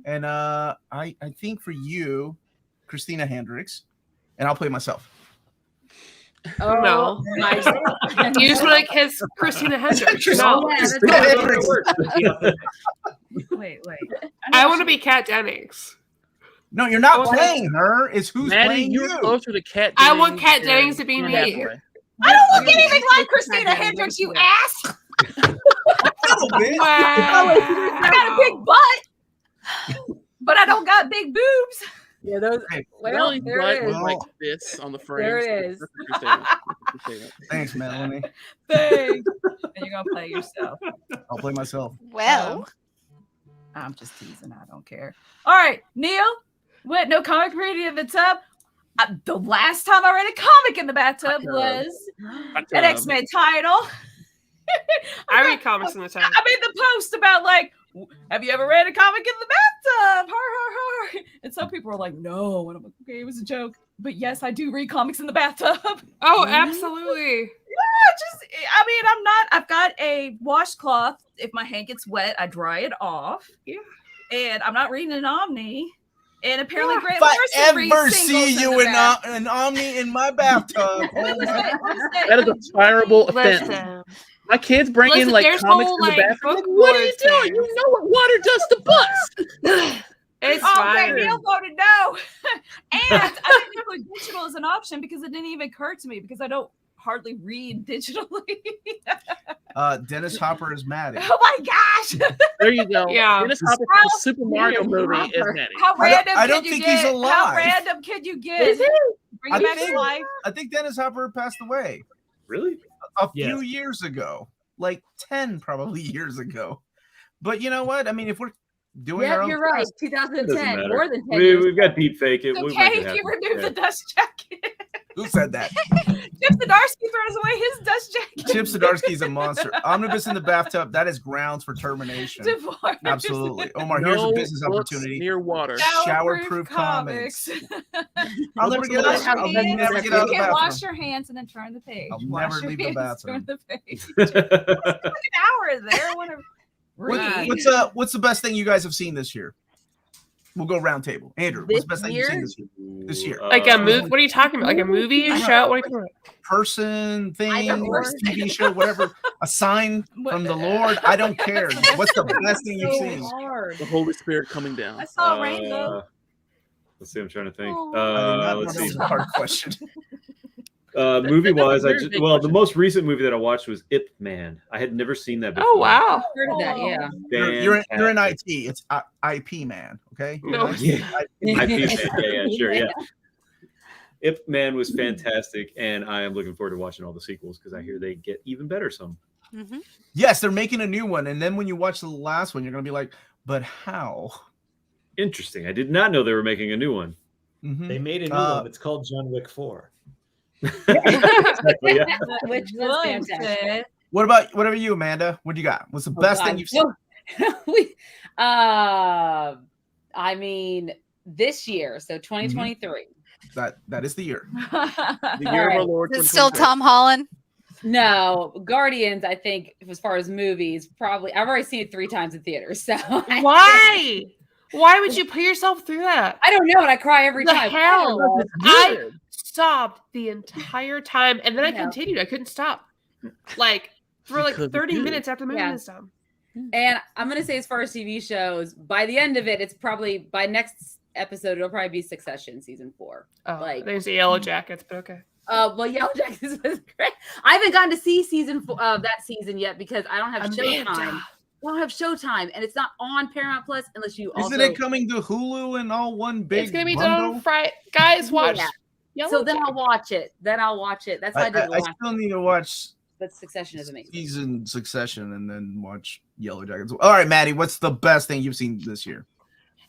And I think for you, Christina Hendricks, and I'll play myself. Oh, No. my You just want to kiss Christina Hendricks. No. Yeah, that's Christina right. Hendricks. wait. I want to be Kat Dennings. No, you're not Okay. playing her. It's who's Maddie, playing you're you. closer to Kat. I want Kat than Dennings to be me. halfway. I don't look anything like Christina Hendricks, you ass. A little bit. Wow. I got a big butt, but I don't got big boobs. Yeah, those. Well, Melody's there butt it was is. like this on the frame. There it is. Thanks, Melanie. Thanks. And you're gonna play yourself. I'll play myself. Well, I'm just teasing. I don't care. All right, Neil. What? No comic reading in the tub. The last time I read a comic in the bathtub was an X-Men title. I read comics in the time. I made the post about like, have you ever read a comic in the bathtub? Har har har. And some people were like, no. And I'm like, okay, it was a joke. But yes, I do read comics in the bathtub. Oh, absolutely. I've got a washcloth. If my hand gets wet, I dry it off. Yeah. And I'm not reading an Omni. And apparently Yeah. Grant If Morrison I reads ever singles see you the in bath. an Omni in my bathtub, oh my- That is a fireable offense. Listen. My kids bring in Listen, like there's comics whole, in the like, bathroom. book Like, what are you wars doing? there. You know what water does to butts. It's Oh, fine. okay, Neil voted no. And I didn't include digital as an option because it didn't even occur to me because I don't hardly read digitally. Dennis Hopper is Maddie. Oh my gosh. There you go. Yeah. Dennis Hopper from the Super Mario movie is Maddie. How random I don't can you think get? he's How alive. random can you get? Is he? Bring I him back think- to life. I think Dennis Hopper passed away Really? a Yes. few years ago, like 10 probably years ago. But you know what? I mean, if we're doing our Yep, own you're right. Doesn't 2010, matter. more than 10 years. We've got deep fake it. It's We'll okay make it if you happen. remove Yeah. the dust jacket. Who said that? Chip Zdarsky throws away his dust jacket. Chip Zdarsky's a monster. Omnibus in the bathtub, that is grounds for termination. Divorce. Absolutely. Omar, here's a No business books opportunity. near water. Shower-proof comics. I'll never get Wash out. your I'll hands. never get You out of the can't bathroom. wash your hands and then turn the page. I'll Wash never your leave the hands, bathroom. Turn the page. Like an hour is there. I want to read. What's the best thing you guys have seen this year? We'll go round table. Andrew, what's the best thing you've seen this year? This year. Like a movie? What are you talking about? Like a movie, a show? What are you talking about? Person, thing, don't or know. TV show, whatever. A sign from the Lord. I don't care. What's the best thing you've So seen? hard. The Holy Spirit coming down. I saw a rainbow. Let's see. I'm trying to think. Oh. Let's That's see. a hard question. Movie wise, That's a very big the question. most recent movie that I watched was Ip Man. I had never seen that before. Oh, wow. Heard of that, yeah. You're in Fantastic. IT. It's IP man. Okay. You're No. in IT. Yeah. Yeah, sure, yeah. Ip Man was fantastic, and I am looking forward to watching all the sequels because I hear they get even better. Some. Mhm. Yes, they're making a new one, and then when you watch the last one, you're gonna be like, "But how?" Interesting. I did not know they were making a new one. Mhm. They made a new one. It's called John Wick 4. Exactly, yeah. Which was fantastic. What about you, Amanda? What do you got? What's the best thing you've seen? I mean, this year, so 2023. That is the year. The year of our Lord. Is it still 2023. Tom Holland? No, Guardians, I think, as far as movies, probably I've already seen it 3 times in theaters. So Why? Why would you put yourself through that? I don't know, and I cry every The time. hell? It's I good. sobbed the entire time, and then I Yeah. continued. I couldn't stop. Like for like Because it's 30 good. minutes after the movie Yeah. was done. And I'm gonna say, as far as TV shows, by the end of it, it's probably by next episode, it'll probably be Succession season 4. Oh, Like- there's the Yellow Jackets, but okay. Well, Yellow Jackets was great. I haven't gotten to see season that season yet because I don't have Showtime. I don't have Showtime, and it's not on Paramount Plus unless you also. Isn't it coming to Hulu and all one big? It's gonna be bundle? done on Friday. Guys, watch. Yeah. So then I'll watch it. That's what I did I last. still need to watch. But Succession is amazing. Season Succession and then watch Yellow Jackets. All right, Maddie, what's the best thing you've seen this year?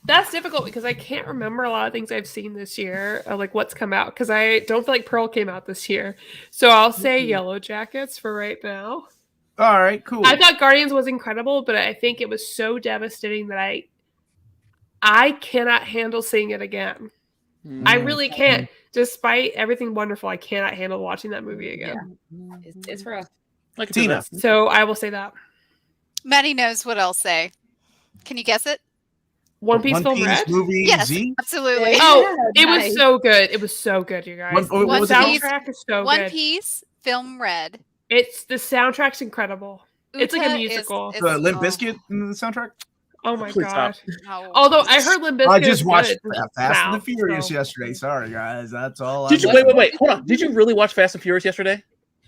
That's difficult because I can't remember a lot of things I've seen this year, like what's come out, because I don't feel like Pearl came out this year. So I'll say Yellow Jackets for right now. All right, cool. I thought Guardians was incredible, but I think it was so devastating that I cannot handle seeing it again. I really can't. Despite everything wonderful, I cannot handle watching that movie again. Yeah. It's rough. Like Tina. So I will say that. Maddie knows what I'll say. Can you guess it? One Piece Film Red? Movie Yes, Z? absolutely. Oh, it nice. was so good. It was so good, you guys. What The was it? soundtrack is so One good. Piece Film Red. The soundtrack's incredible. It's like a Uta musical. is- The Limp Bizkit in the soundtrack? Oh my Please god. stop. Oh. Although I heard Limp Bizkit I just is watched good. Fast and the Wow, Furious so- yesterday. Sorry, guys. That's all Did you I wait? Hold on. Did you really watch Fast and Furious yesterday?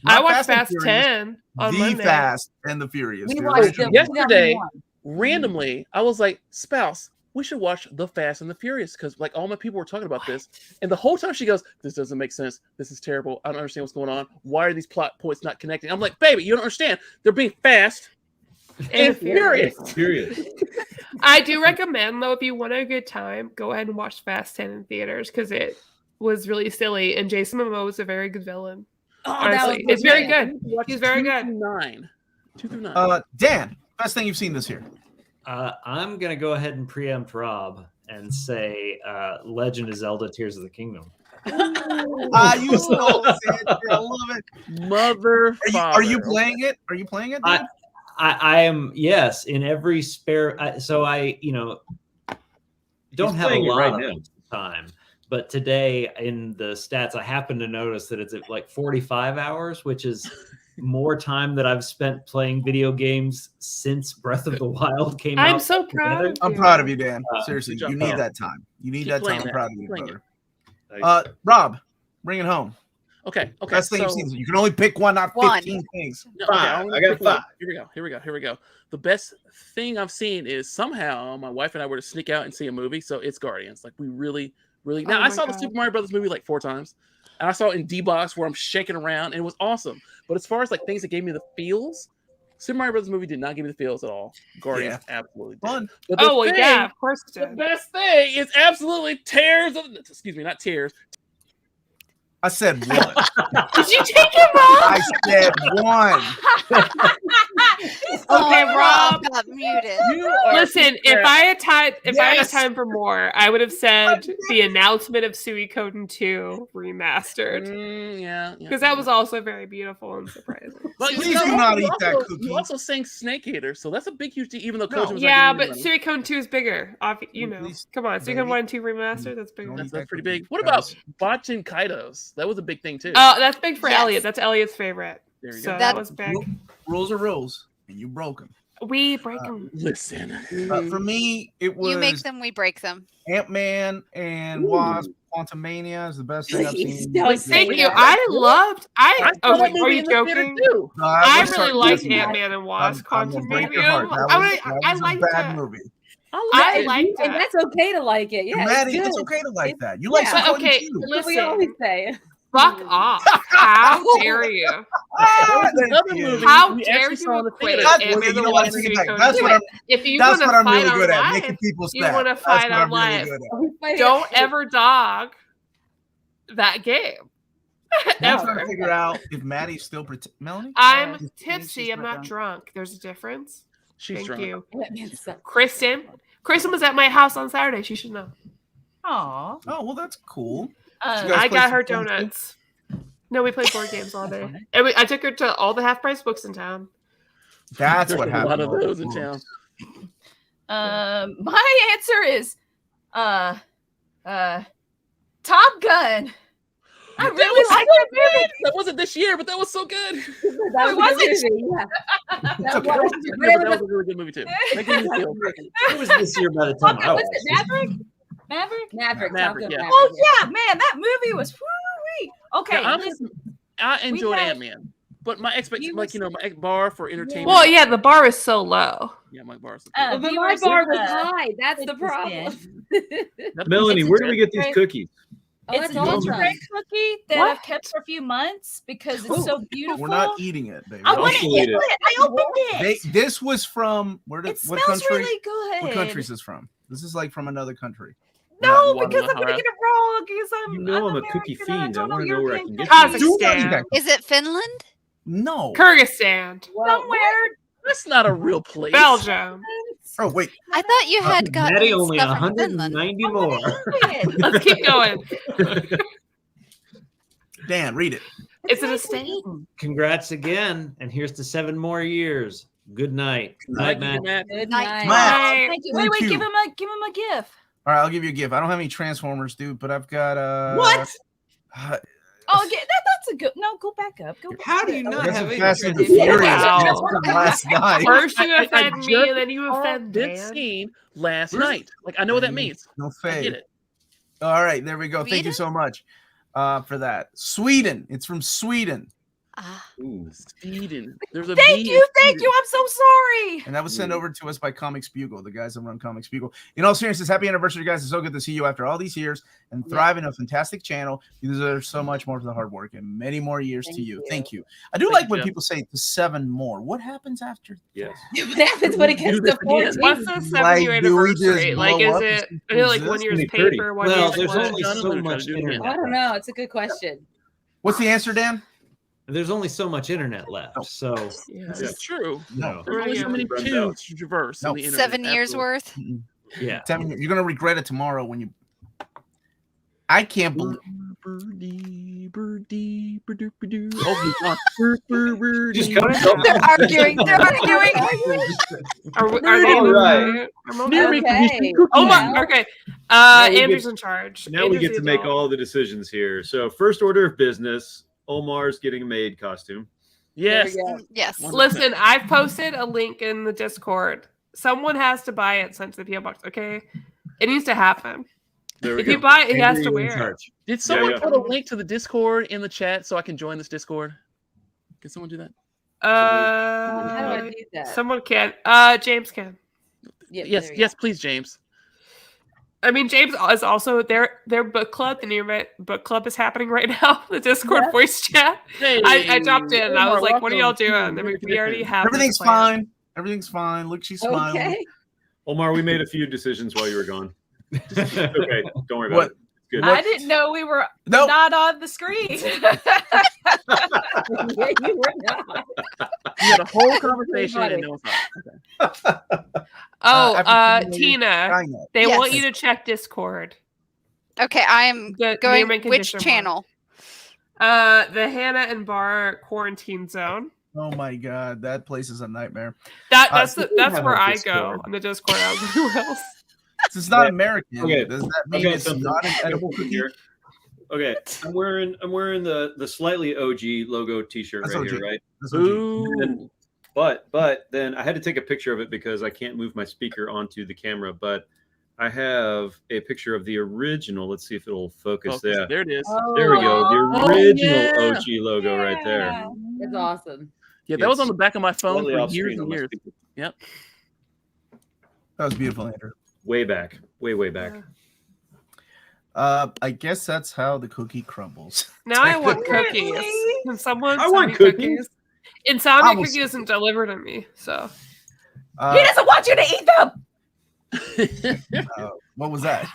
I Not watched and Fast Furious, 10 on The Monday. Fast and the Furious. We the watched original. them Yesterday, 2001. randomly, I was like, spouse, we should watch The Fast and the Furious because like all my people were talking about this. And the whole time she goes, this doesn't make sense. This is terrible. I don't understand what's going on. Why are these plot points not connecting? I'm like, baby, you don't understand. They're being fast and furious. Furious. I do recommend, though, if you want a good time, go ahead and watch Fast 10 in theaters because it was really silly. And Jason Momoa was a very good villain. Oh, that Honestly, was it's very good. good. He's very good. 2 through 9. Dan, best thing you've seen this year? I'm gonna go ahead and preempt Rob and say Legend of Zelda: Tears of the Kingdom. You stole it. I love it. Mother. Are you playing it? Are you playing it? Dan? I am, yes, in every spare. So I don't He's have a playing it lot right of now. time, but today in the stats, I happen to notice that it's at like 45 hours, which is more time that I've spent playing video games since Breath of the Wild came out. I'm so proud of I'm you. proud of you, Dan. Seriously, good job, you need pal. that time. You need Keep that playing time. I'm that. proud of Keep you, playing brother. Nice. Rob, bring it home. Okay. Best thing so, you've seen. You can only pick one, not One. 15 things. No, Five. I'm I gonna got pick one. 5. Here we go. The best thing I've seen is somehow my wife and I were to sneak out and see a movie. So it's Guardians. Like we really. Now Oh I my saw the God. Super Mario Brothers movie like 4 times, and I saw it in D-Box where I'm shaking around, and it was awesome. But as far as like things that gave me the feels, Super Mario Brothers movie did not give me the feels at all. Guardians absolutely did. Fun. But the Oh, well, thing- yeah, of course it The did. best thing is absolutely tears of. Excuse me, not tears. I said one. Did you take him off? I said one. Okay, Rob. got muted. You are Listen, if I had time, I had Yes. time for more, I would have said the announcement of Suikoden 2 remastered yeah. because that was also very beautiful and surprising. But Please do not eat that You cookie. also sang Snake Eater, so that's a big, huge deal. Even though No. Kojima was Yeah, not but giving me money. Suikoden 2 is bigger. You know, Please, come on, baby. Suikoden 1 and 2 remastered. That's bigger. Don't eat That's pretty cookie, big. What guys. about Botchin Kaitos? That was a big thing too. Oh, that's big for Yes. Elliot. That's Elliot's favorite. There you So go. that was big. Rules are rules, and you broke them. We break them. Listen, For me, it was You make them, we break them. Ant-Man and Wasp. Quantumania is the best thing I've Please seen. don't say Thank you. that. I loved. I saw that Are movie you in the theater joking? too. No, I will really start liked using that. Ant-Man and Wasp. I'm gonna break your Quantumania. heart. That I was liked a bad it. movie. I liked And it. that's okay to like it. Yeah, Maddie, it's, it's good. okay to like that. You Yeah. like But Suikoden okay, too. That's what we always listen. say. Fuck off. How dare you? Ah, There was another thank you. movie How we dare actually you saw in the equate theater. That's- Ant-Man okay, you and know the what? Wasp Take it to back. Suikoden? That's what I'm. If you That's want to what I'm fight really good at. online, Making people you snap. wanna That's fight what I'm really online. good at. don't ever dog that game. I'm trying to Ever. figure out if Maddie's still Melanie. I'm She's tipsy. I'm not not drunk. There's a difference. She's Thank drunk. you. That means so- Kristen was at my house on Saturday. She should know. Aw. Oh well, that's cool. Uh, You guys I play got some her games too? donuts. No, we played board games all day. And I took her to all the half price books in town. That's There's what a happened. lot of those in town. my answer is Top Gun. I That really was like so that movie. good. That wasn't this year, but that was so good. That was a good it? movie, yeah. That Okay, was- that but it was was a really good movie too. Making me feel It was this year by the time I Was watched it it. Maverick? Maverick. Maverick, Top Gun yeah. Maverick, Oh yeah, man, that movie was woo-wee. Okay, Yeah, listen, I enjoyed had- Ant-Man, but my expectation, You like my bar for entertainment. Well, yeah, the bar is so low. yeah, my bar. Well, but my viewers, bar was high. That's the Kristen. problem. Melanie, It's a where do we get these different- cookies? It's a that's awesome. gingerbread cookie that What? I've kept for a few months because it's so beautiful. We're not eating it, baby. I want to Also eat eat it. it. I opened it. This was from It what smells country? really good. What country is this from? This is like from another country. No, Not because I'm gonna Guadalajara. get it wrong. Because I'm You know I'm a American cookie and fiend. I don't want to know know where I European can get countries. these. Kazakhstan. Is it Finland? No. Kyrgyzstan. Somewhere. That's not a real place. Belgium. Oh wait. I thought you had gotten Maddie, only stuff from Finland. 190 more. Let's keep going. Dan, read it. Is it a state? Congrats again, and here's to 7 more years. Good night. Night, Matt. Good night. night. Matt. Thank you. Thank Wait, you. give him a gift. All right, I'll give you a gift. I don't have any Transformers, dude, but I've got What? Oh, that's a good. No, go back up. Go back How do you up. not That's have a any Fast and the tradition? Furious Wow. gift from last night. First you I offend me, just and then you offend This Dan. scene last night. Like I know what that means. No I fade. get it. All right, there we go. Thank you Sweden? so much for that. Sweden. It's from Sweden. Ah. Ooh. Sweden. There's a Thank V you. in Thank Sweden. you. I'm so sorry. And that was sent over to us by Comics Bugle, the guys that run Comics Bugle. In all seriousness, happy anniversary, guys. It's so good to see you after all these years and thrive in a fantastic channel. You deserve so much more for the hard work and many more years to you. Thank you. I do Thank like you, when Jeff. people say to 7 more. What happens after? Yes. What happens when it gets Do this to 14? again. What's the 7-year do we just anniversary? Like, blow is up it and I feel like exist? 1 year's 30. paper, 1 Well, year's there's what? only John, I'm so gonna try much to do it again. internet. I don't know. It's a good question. What's the answer, Dan? There's only so much internet left. So, Yeah. This is true. No. There's only so many Runs tubes out. to traverse No. on the internet. 7 years Absolutely. worth. yeah. 7 years. You're going to regret it tomorrow when you. I can't believe. Birdie, birdie, birdoo, birdoo. Oh, my God. Just Birdie. come They're arguing. They're arguing. Are they All right. Near me, Okay. producing cookies. Oh Yeah. my. Okay. we Andrew's get- in charge. Now we Andrew's get the to make adult. all the decisions here. So first order of business, Omar's getting a maid costume. Yes. Yes. Listen, I've posted a link in the Discord. Someone has to buy it, sent to the PO box. Okay, it needs to happen. There we If go. you buy it, he has Andrew, to you're in wear it. charge. Did someone yeah. put a link to the Discord in the chat so I can join this Discord? Can someone do that? How do I do that? Someone can. James can. Yep, Yes, there we yes, please, James. I mean, James is also their book club. The Near Book Club is happening right now. The Discord Yeah. voice chat. Hey, I jumped in and I was Omar, like, "What are y'all welcome to doing?" And Near we already Condition. have. this Everything's plan. fine. Everything's fine. Look, she's go. smiling. Okay. Omar, we made a few decisions while you were gone. Okay, don't worry about What? it. It's good. I didn't know we were No. not on the screen. Yeah, you were not. We had a whole conversation and no one's not. Okay. Oh, African Tina, China. they Yes. want you to check Discord. Okay, I'm The going. Near Mint Which Condition one. channel? The Hannah and Bar quarantine zone. Oh my God, that place is a nightmare. That's we that's have where a I Discord. go on the Discord. I don't know who else. This is not Okay. American. Okay. Does that mean Okay, it's something not an edible cookie? here. Okay, I'm wearing the slightly OG logo T-shirt That's right OG. here, right? That's OG. Ooh. But then I had to take a picture of it because I can't move my speaker onto the camera. But I have a picture of the original. Let's see if it'll focus. Focus. Yeah, There it is. there we go. Oh, The original yeah. OG logo right there. That's awesome. Yeah, that was on the back of my phone Slightly for off years screen on and my years. speaker. Yep. That was beautiful, Andrew. Way back, way back. I guess that's how the cookie crumbles. Now I want cookies. Can someone I send want me cookies. Insomnia I will cookie doesn't deliver to me, so He doesn't want you to eat them. What was that?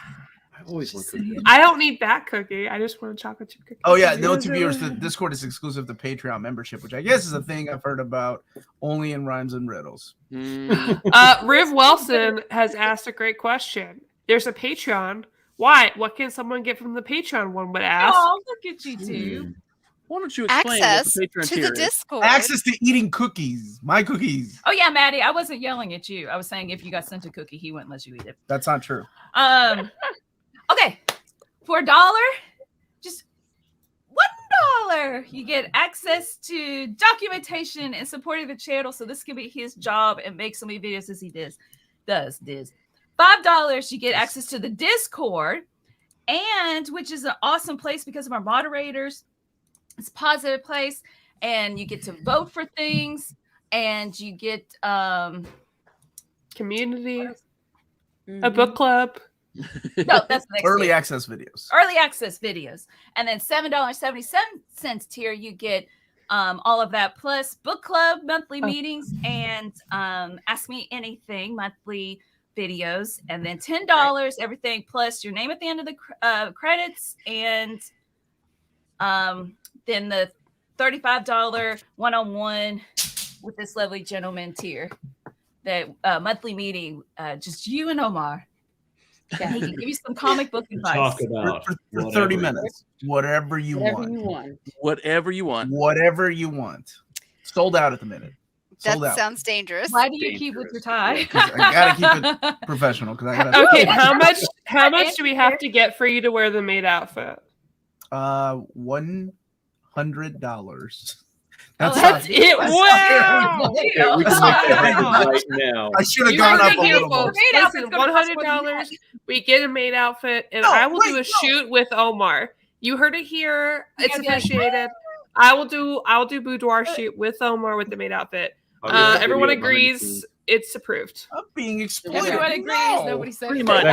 I always want cookies. I don't need that cookie. I just want a chocolate chip cookie. Oh yeah, no, to viewers, the Discord is exclusive to Patreon membership, which I guess is a thing I've heard about only in Rhymes and Riddles. Riv Wilson has asked a great question. There's a Patreon. Why? What can someone get from the Patreon? One would ask. Oh, look at you two. Why don't you explain Access what the Patreon to tier the is? Discord. Access to eating cookies, my cookies. Oh yeah, Maddie, I wasn't yelling at you. I was saying if you got sent a cookie, he wouldn't let you eat it. That's not true. Okay, for $1, just $1, you get access to documentation and supporting the channel. So this can be his job and make so many videos as he does. $5, you get access to the Discord, and which is an awesome place because of our moderators. It's a positive place, and you get to vote for things, and you get Community, Mm-hmm. a book club. No, that's the next Early tier. access videos. Early access videos. And then $7.77 tier, you get all of that plus book club monthly meetings and Ask Me Anything monthly videos. And then $10 everything plus your name at the end of the credits. And then the $35 one-on-one with this lovely gentleman tier. That monthly meeting, just you and Omar. Yeah, he can give you some comic book advice. Talk about For 30 minutes. Whatever you want. Whatever you want. Whatever you want. Sold out at the minute. Sold That out. sounds dangerous. Why do you keep with your tie? I gotta keep it professional because I gotta. Okay, how much do we have to get for you to wear the maid outfit? $100. That's it. Wow. Okay, we can make that happen right now. I should have You gone heard up it a here, little more. folks. Listen, $100. We get a maid outfit, and I will do a shoot with Omar. You heard it here. It's appreciated. I will do boudoir shoot with Omar with the maid outfit. Everyone agrees. It's approved. I'm being exploited. Everyone agrees. No. Nobody says Pretty that.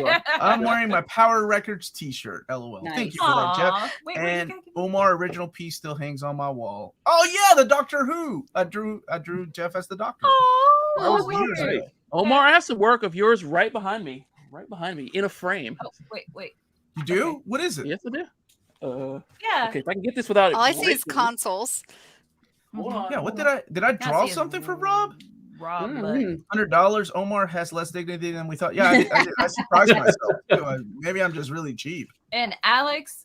much. I'm wearing my Power Records t-shirt. LOL. Nice. Thank you for that, Jeff. Aw. Wait, And Omar original piece still hangs on my wall. Oh yeah, the Doctor Who. I drew Jeff as the Doctor. That was years ago. Omar, I have some work of yours right behind me. Right behind me in a frame. Oh, wait. You do? What is it? Yes, I do. Yeah. Okay, if I can get this without All I see is breaking- consoles. Hold on, Yeah, what hold on. did I draw something for Rob? Rob, $100. Omar has less dignity than we thought. Yeah, I surprised myself. Too. Maybe I'm just really cheap. and Alex,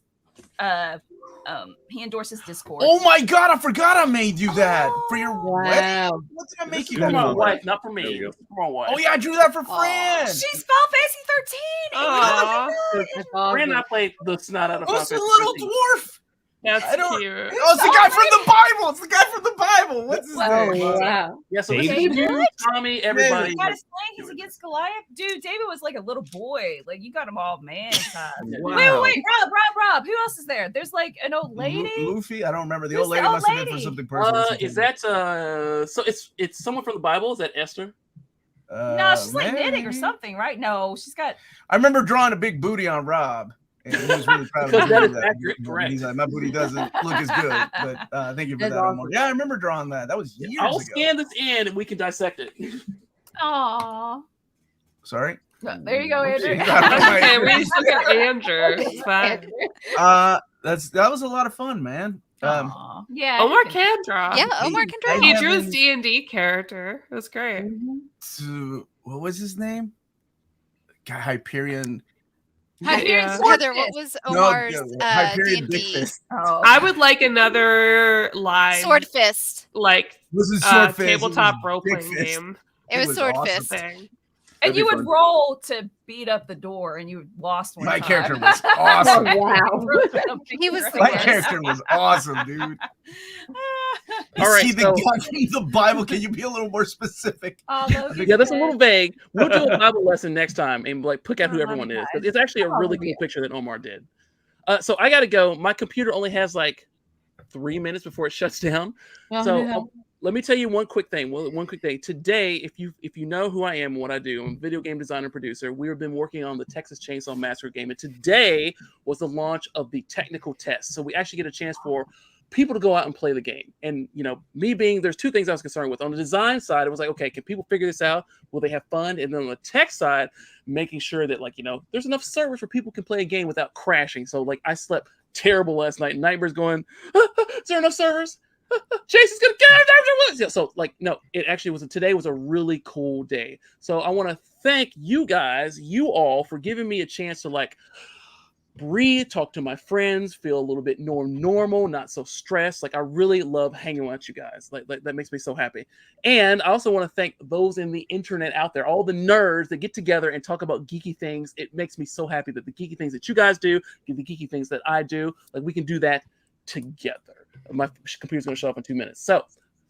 he endorses Discord. Oh my god, I forgot I made you that for your wedding. Wow. What did I make you? Come on, do? wife, not for There me. you go. Come on, wife. Oh yeah, I drew that for Aw. Fran. She's Final Fantasy 13. Aw, That's awesome. Fran and I played the snot out of Who's the Final little Fantasy dwarf? that's I don't- cute. Oh, it's the guy from the Bible. It's the guy from the Bible. What's his Oh, name? wow. Yeah, so David? this is you, Tommy, everybody. He got his thing. He's against Goliath. Dude, David was like a little boy. Like, you got him all man size. Wow. Wait. Rob. Who else is there? There's like an old lady. Luffy. I don't remember. The Who's old the lady old must have been for lady? something personal. Is that so it's someone from the Bible? Is that Esther? No, she's like knitting or maybe. something, right? No, she's got. I remember drawing a big booty on Rob. And he was really proud of Because me. that for is accurate, And correct. He's like, my booty doesn't look as good. But thank you for That's that, awesome. Omar. Yeah, I remember drawing that. That was years I'll ago. scan this in and we can dissect it. Aw. Sorry. There you go, Andrew. Okay, we just look at Andrew. It's fine. That was a lot of fun, man. Aw. Yeah. Omar can draw. Yeah, Omar can draw. He drew his haven't- D&D character. It was great. So, what was his name? Guy Hyperion. Yeah. Heather, what was Omar's Hyperion Big D&D? Fist. Oh. I would like another live Sword Fist. This is Sword Fist. tabletop This is role Big playing Fist. game It was Sword awesome. Fist. thing. And That'd you be would fun. roll to beat up the door, and you lost one My time. character was awesome. Wow. He was the My worst. character was awesome, dude. All right, See the so- guy from the Bible. Can you be a little more specific? Oh, Logan Yeah, that's a said- little vague. We'll do a Bible lesson next time and like pick out who Oh, everyone is. nice. 'Cause it's actually a Oh, really cool yeah. picture that Omar did. So I gotta go. My computer only has like 3 minutes before it shuts down. So let me tell you one quick thing. Well, one quick thing. Today, if you know who I am and what I do, I'm a video game designer and producer. We have been working on the Texas Chainsaw Massacre game, and today was the launch of the technical test. So we actually get a chance for people to go out and play the game. And me being, there's two things I was concerned with. On the design side, it was like, okay, can people figure this out? Will they have fun? And then on the tech side, making sure that there's enough servers where people can play a game without crashing. So I slept terrible last night. Nightmares going, is there enough servers? Chase is gonna get it. So no, it actually was. Today was a really cool day. So I want to thank you guys, you all, for giving me a chance to breathe, talk to my friends, feel a little bit more normal, not so stressed. I really love hanging out with you guys. That makes me so happy. And I also want to thank those in the internet out there, all the nerds that get together and talk about geeky things. It makes me so happy that the geeky things that you guys do, the geeky things that I do, we can do that together. My computer's going to shut off in 2 minutes. So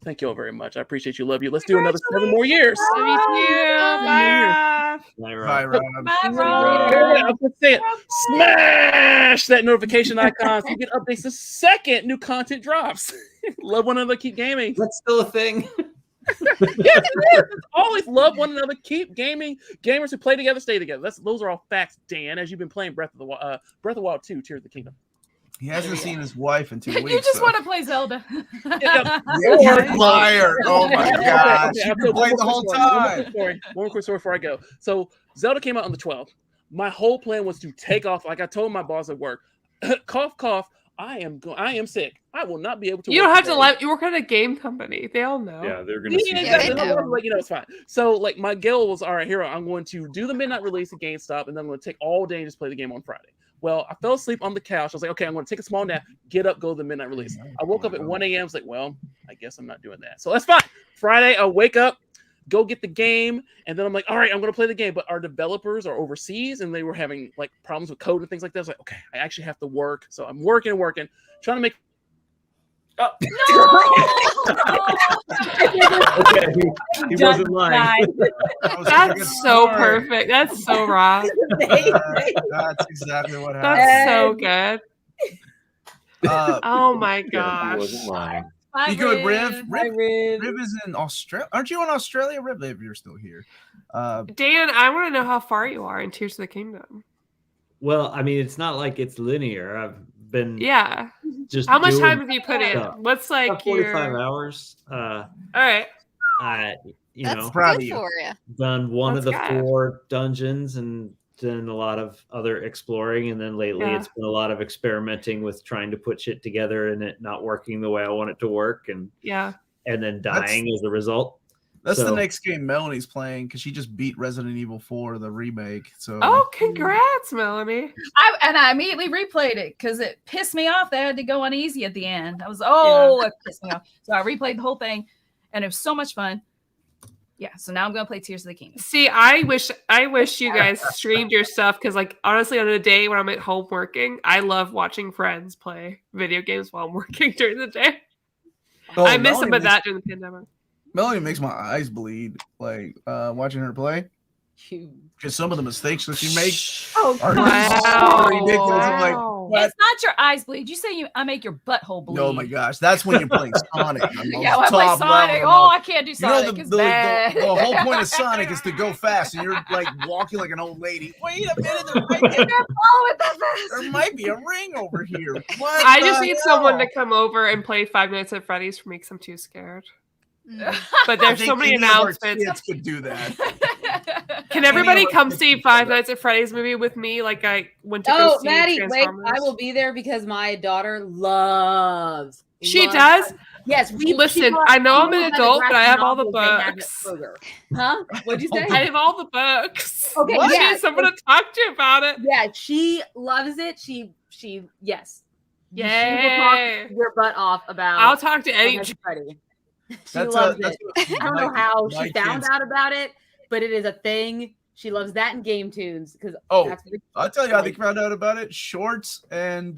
thank you all very much. I appreciate you. Love you. Let's do another 7 more years. Love you too. Bye. Bye, Rob. Bye, I Rob. was going to say it. Smash that notification icon so you get updates the second new content drops. Love one another. Keep gaming. That's still a thing. Yes, it is. Always love one another. Keep gaming. Gamers who play together stay together. Those are all facts, Dan. As you've been playing Breath of the Wild 2, Tears of the Kingdom. He hasn't seen his wife in 2 weeks. You just so. want to play Zelda. Yeah, You're a liar. Oh my gosh. Okay, You've been playing the whole time. One quick story before I go. So Zelda came out on the 12th. My whole plan was to take off. Like I told my boss at work, cough, cough. I am sick. I will not be able to. You don't work have to today. let you work at a game company. They all know. Yeah, they're gonna see. Yeah, they know. Like, it's fine. So like my goal was, all right, here I'm going to do the midnight release at GameStop, and then I'm going to take all day and just play the game on Friday. Well, I fell asleep on the couch. I was like, okay, I'm going to take a small nap, get up, go to the midnight release. I woke up at 1 a.m. I was like, well, I guess I'm not doing that. So that's fine. Friday, I wake up, go get the game, and then I'm like, all right, I'm going to play the game. But our developers are overseas, and they were having like problems with code and things like that. I was like, okay, I actually have to work. So I'm working, trying to make. Okay, he wasn't lying. That's so perfect. That's so raw. That's exactly what happened. That's so good. Oh my He gosh. wasn't lying. Be good, Riv. Hi, Riv. Riv is in Australia. Aren't you in Australia, Riv? If you're still here. Dan, I want to know how far you are in Tears of the Kingdom. Well, I mean, it's not like it's linear. I've been just how much doing time have you put in? stuff. What's like About 45 your hours. all right. You That's know, proud of good you. for you. done one of the That's good. 4 dungeons and done a lot of other exploring. And then lately Yeah. it's been a lot of experimenting with trying to put shit together and it not working the way I want it to work. And then dying as a result. That's So- the next game Melanie's playing because she just beat Resident Evil 4, the remake. So Oh, congrats, Melanie. I immediately replayed it because it pissed me off. They had to go on easy at the end. I was, it pissed me off. So I replayed the whole thing, and it was so much fun. Yeah, so now I'm gonna play Tears of the Kingdom. See, I wish you guys streamed your stuff because, like, honestly, on a day when I'm at home working, I love watching friends play video games while I'm working during the day. Oh, I miss Melanie some of makes- that during the pandemic. Melanie makes my eyes bleed, like watching her play. Because some of the mistakes that she makes Oh, are Wow. so ridiculous. I'm like, Wow. what? it's not your eyes bleed. You say I make your butthole bleed. Oh my gosh, that's when you're playing Sonic. Yeah, when I play Sonic. Oh, I can't do Sonic. It's bad. The whole point of Sonic is to go fast, and you're like walking like an old lady. Wait a minute, there might be a ring over here. What? I just the need hell? someone to come over and play Five Nights at Freddy's for me because I'm too scared. Mm. But I there's think so many any of our announcements. kids could do that. Can everybody Any of our come kids see could do Five that. Nights at Freddy's movie with me? Like I went to go Oh, see Maddie, wait, Transformers. I will be there because my daughter loves. She does? Yes, Listen, I know I'm an adult, but I have all the books. Huh? What'd you say? I have all the books. Okay, She yeah. has someone to talk to about it. Yeah, she loves it. She yes. She will Yay. talk your butt off about. I'll talk to Five Eddie. Nights at Freddy's. She That's loves that's it. I don't know my- how my she found kids- out about it, but it is a thing. She loves that and game tunes because Oh, I'll tell you how they found out about it: Shorts and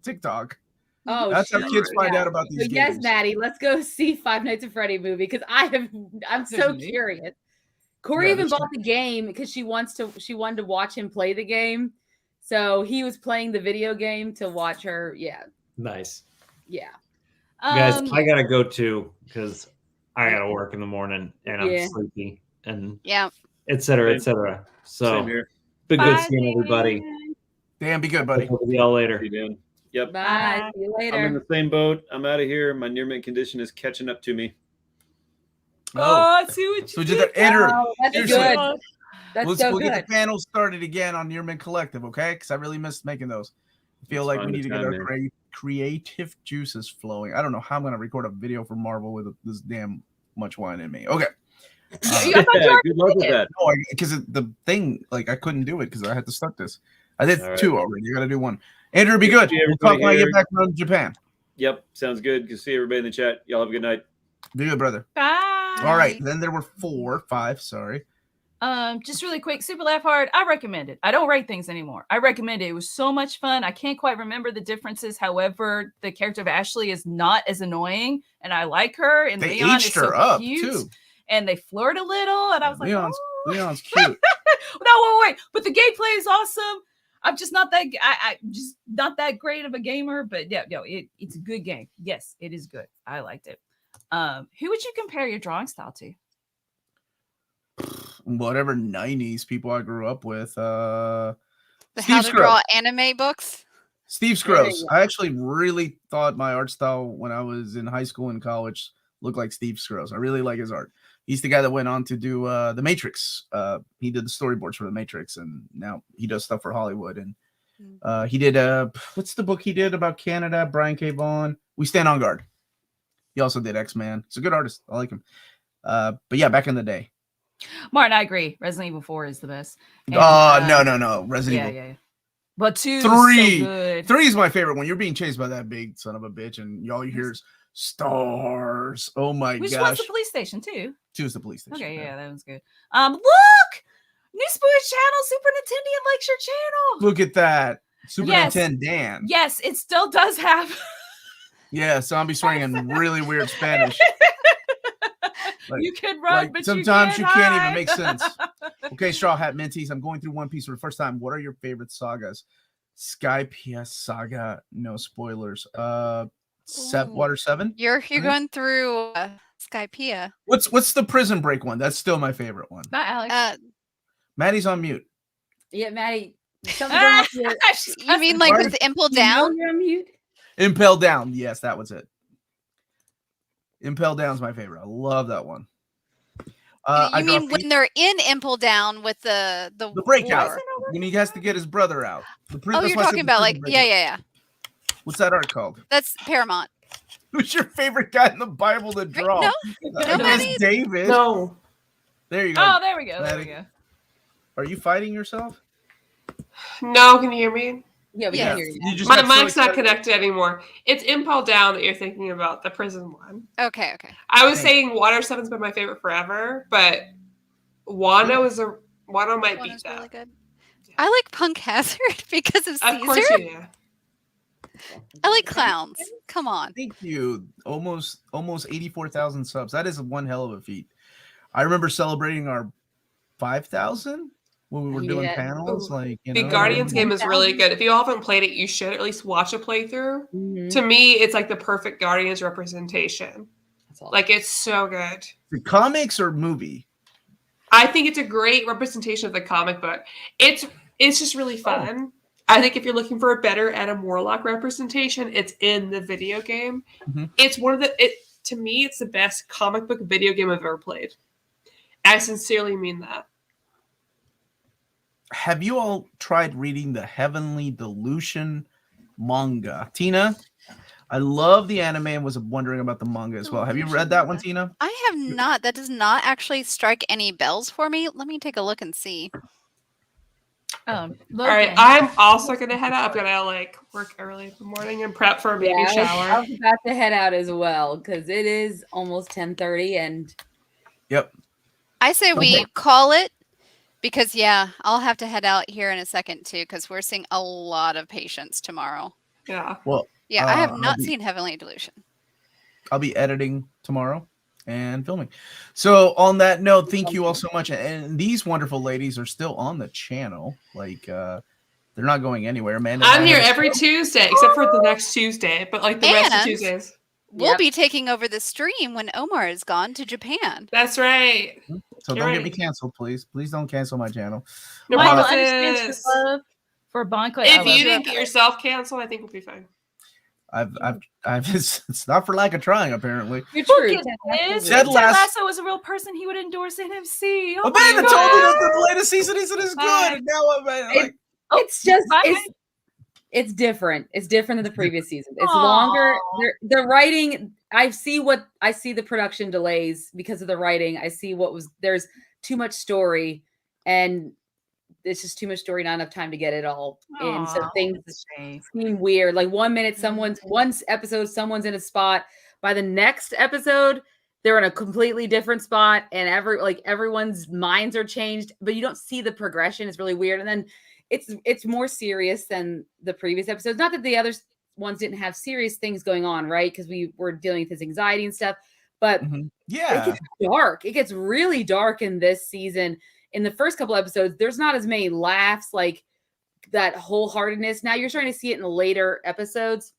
TikTok. Oh, That's how kids find yeah. out about these So yes, games. Maddie, let's go see Five Nights at Freddy movie because I'm so curious. Corey Yeah, even this- bought the game because she wanted to watch him play the game. So he was playing the video game to watch her. Yeah. Nice. Yeah. Guys, I gotta go too because I gotta work in the morning and I'm Yeah. sleepy and Yeah. et cetera, et cetera. So Same here. been good Bye, seeing everybody. Dan, be good, buddy. We'll see y'all later. See you, Dan. Yep. Bye. See you I'm in later. the same boat. I'm out of here. My near mint condition is catching up to me. I see what you So we did that. Andrew, Oh, that's seriously. good. That's we'll so get good. the panel started again on Near Mint Collective, okay? Because I really missed making those. I feel It's like fun we need to get time, our man. creative juices flowing. I don't know how I'm going to record a video for Marvel with this damn much wine in me. Okay. I thought you already Good luck with did. that. No, because the thing, like, I couldn't do it because I had to start this. I did All right. 2 already. You got to do 1. Andrew, be good. See We'll talk everybody when I here. get back from Japan. Yep. Sounds good. Good to see everybody in the chat. Y'all have a good night. Be good, brother. Bye. All right. Then there were 5. Sorry. Just really quick, Super Laugh Hard. I recommend it. I don't rate things anymore. I recommend it. It was so much fun. I can't quite remember the differences. However, the character of Ashley is not as annoying, and I like her. And They Leon is aged so her up, cute, too. and they flirt a little. And I was like, Leon's oh. Leon's cute. No, wait. But the gameplay is awesome. I'm just not that. I just not that great of a gamer. But yeah, no, it's a good game. Yes, it is good. I liked it. Who would you compare your drawing style to? Whatever 90s people I grew up with. The Steve How to Draw anime books. Steve Scrose. I actually really thought my art style when I was in high school and college looked like Steve Scrose. I really like his art. He's the guy that went on to do The Matrix. He did the storyboards for The Matrix, and now he does stuff for Hollywood. And he did what's the book he did about Canada? Brian K. Vaughan. We Stand on Guard. He also did X-Men. He's a good artist. I like him. But yeah, back in the day. Martin, I agree. Resident Evil 4 is the best. And, no. Resident Evil. Yeah. But 2 3. is so good. 3 is my favorite. When you're being chased by that big son of a bitch and all you hear is stars. Oh my gosh. Which one's the police station too? 2 is the police station. Okay, yeah, that one's good. Look! New Sports Channel, Super Nintendo Lecture Channel. Look at that. Super Nintendo Dan. Yes, it still does have. Yeah, zombie swearing in really weird Spanish. Like, you can run, but sometimes you can't hide. even make sense. Okay, Straw Hat Minties, I'm going through One Piece for the first time. What are your favorite sagas? Sky PS Saga, no spoilers. Water 7. You're going through Skypea. What's the Prison Break one? That's still my favorite one. Not Alex. Maddie's on mute. Yeah, Maddie. Something wrong with your... You mean like with the Impel Down? You're on mute. Impel Down. Yes, that was it. Impel Down's my favorite. I love that one. You mean when they're in Impel Down with the breakout when he has to get his brother out? You're talking about like yeah. What's that art called? That's Paramount. Who's your favorite guy in the Bible to draw? No, Maddie? David. No. There you go. Oh, there we go. There we go. Are you fighting yourself? No, can you hear me? Yeah, we can hear you. My mic's not connected anymore. It's Impel Down that you're thinking about, the prison one. Okay. I was saying Water 7's been my favorite forever, but Wano might beat that. Really good. I like Punk Hazard because of Caesar. Of course you do. I like clowns. Come on. Thank you. Almost 84,000 subs. That is one hell of a feat. I remember celebrating our 5,000 when we were doing panels. The Guardians game is really good. If you haven't played it, you should at least watch a playthrough. Mm-hmm. To me, it's like the perfect Guardians representation. Like, it's so good. The comics or movie? I think it's a great representation of the comic book. It's just really fun. I think if you're looking for a better Adam Warlock representation, it's in the video game. Mm-hmm. It's to me, it's the best comic book video game I've ever played. I sincerely mean that. Have you all tried reading the Heavenly Delusion manga? Tina, I love the anime and was wondering about the manga as well. Have you read that one, Tina? I have not. That does not actually strike any bells for me. Let me take a look and see. All right, I'm also gonna head out. I'm gonna work early in the morning and prep for a baby shower. I was about to head out as well because it is almost 10:30 and. Yep. I say we call it because I'll have to head out here in a second too because we're seeing a lot of patients tomorrow. Yeah. Well. Yeah, I have not seen Heavenly Delusion. I'll be editing tomorrow and filming. So on that note, thank you all so much. And these wonderful ladies are still on the channel. They're not going anywhere, man. I'm here every Tuesday, except for the next Tuesday, but the rest of Tuesdays. We'll be taking over the stream when Omar is gone to Japan. That's right. So don't get me canceled, please. Please don't cancel my channel. No, Michael, understand your love for Bonko. If you didn't get yourself canceled, I think we'll be fine. It's not for lack of trying, apparently. You're true. Ted Lasso was a real person. He would endorse NMC. Oh, man, I told you that the latest season is good. And now it's just it's different. It's different than the previous season. It's longer. The writing. I see the production delays because of the writing. I see there's too much story, and it's just too much story, not enough time to get it all in. So things seem weird. Like 1 minute, one episode, someone's in a spot. By the next episode, they're in a completely different spot, and everyone's minds are changed, but you don't see the progression. It's really weird. And then it's more serious than the previous episodes. Not that the other ones didn't have serious things going on, right? Because we were dealing with his anxiety and stuff. But it gets dark. It gets really dark in this season. In the first couple episodes, there's not as many laughs, like that wholeheartedness. Now you're starting to see it in the later episodes.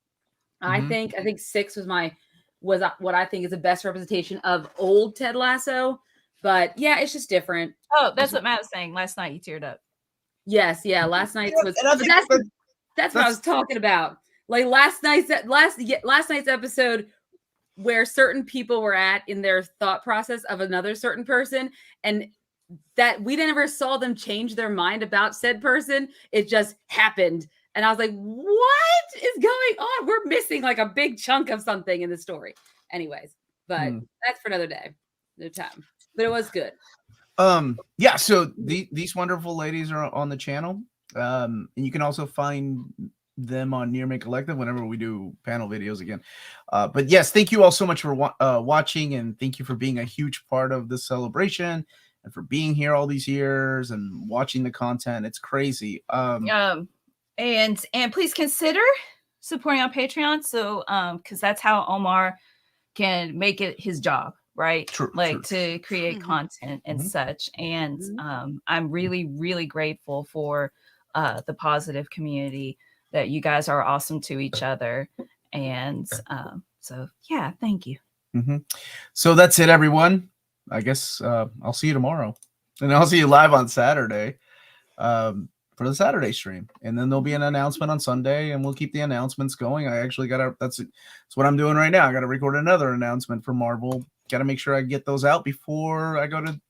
I think 6 was my was what I think is the best representation of old Ted Lasso. But yeah, it's just different. Oh, that's what Matt was saying. Last night you teared up. Yes, yeah. Last night's was. And I But think that's what I was talking about. Like last night's episode, where certain people were at in their thought process of another certain person, and that we never saw them change their mind about said person. It just happened. And I was like, what is going on? We're missing like a big chunk of something in the story. Anyways, but that's for another day, no time. But it was good. Yeah, so these wonderful ladies are on the channel. And you can also find them on Near Mint Collective whenever we do panel videos again. But yes, thank you all so much for watching, and thank you for being a huge part of this celebration and for being here all these years and watching the content. It's crazy. And please consider supporting on Patreon. So because that's how Omar can make it his job, right? True, to create content and such. And I'm really, really grateful for the positive community that you guys are awesome to each other. And so yeah, thank you. So that's it, everyone. I guess I'll see you tomorrow, and I'll see you live on Saturday for the Saturday stream, and then there'll be an announcement on Sunday, and we'll keep the announcements going. I actually that's what I'm doing right now. I got to record another announcement for Marvel. Got to make sure I get those out before I go to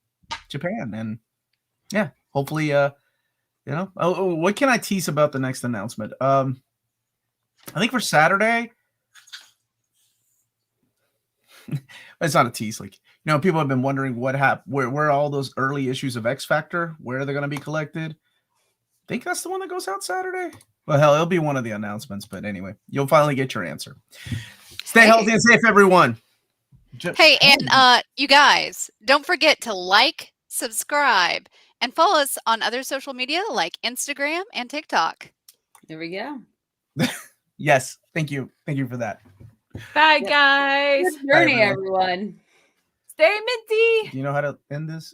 Japan, and yeah, hopefully, what can I tease about the next announcement? I think for Saturday. It's not a tease, like people have been wondering what happened, where all those early issues of X Factor, where they're going to be collected. I think that's the one that goes out Saturday. Well, hell, it'll be one of the announcements, but anyway, you'll finally get your answer. Stay healthy and safe, everyone. Hey, and you guys, don't forget to like, subscribe, and follow us on other social media like Instagram and TikTok. There we go. Yes, thank you for that. Bye, guys. Good journey, everyone. Stay minty. Do you know how to end this?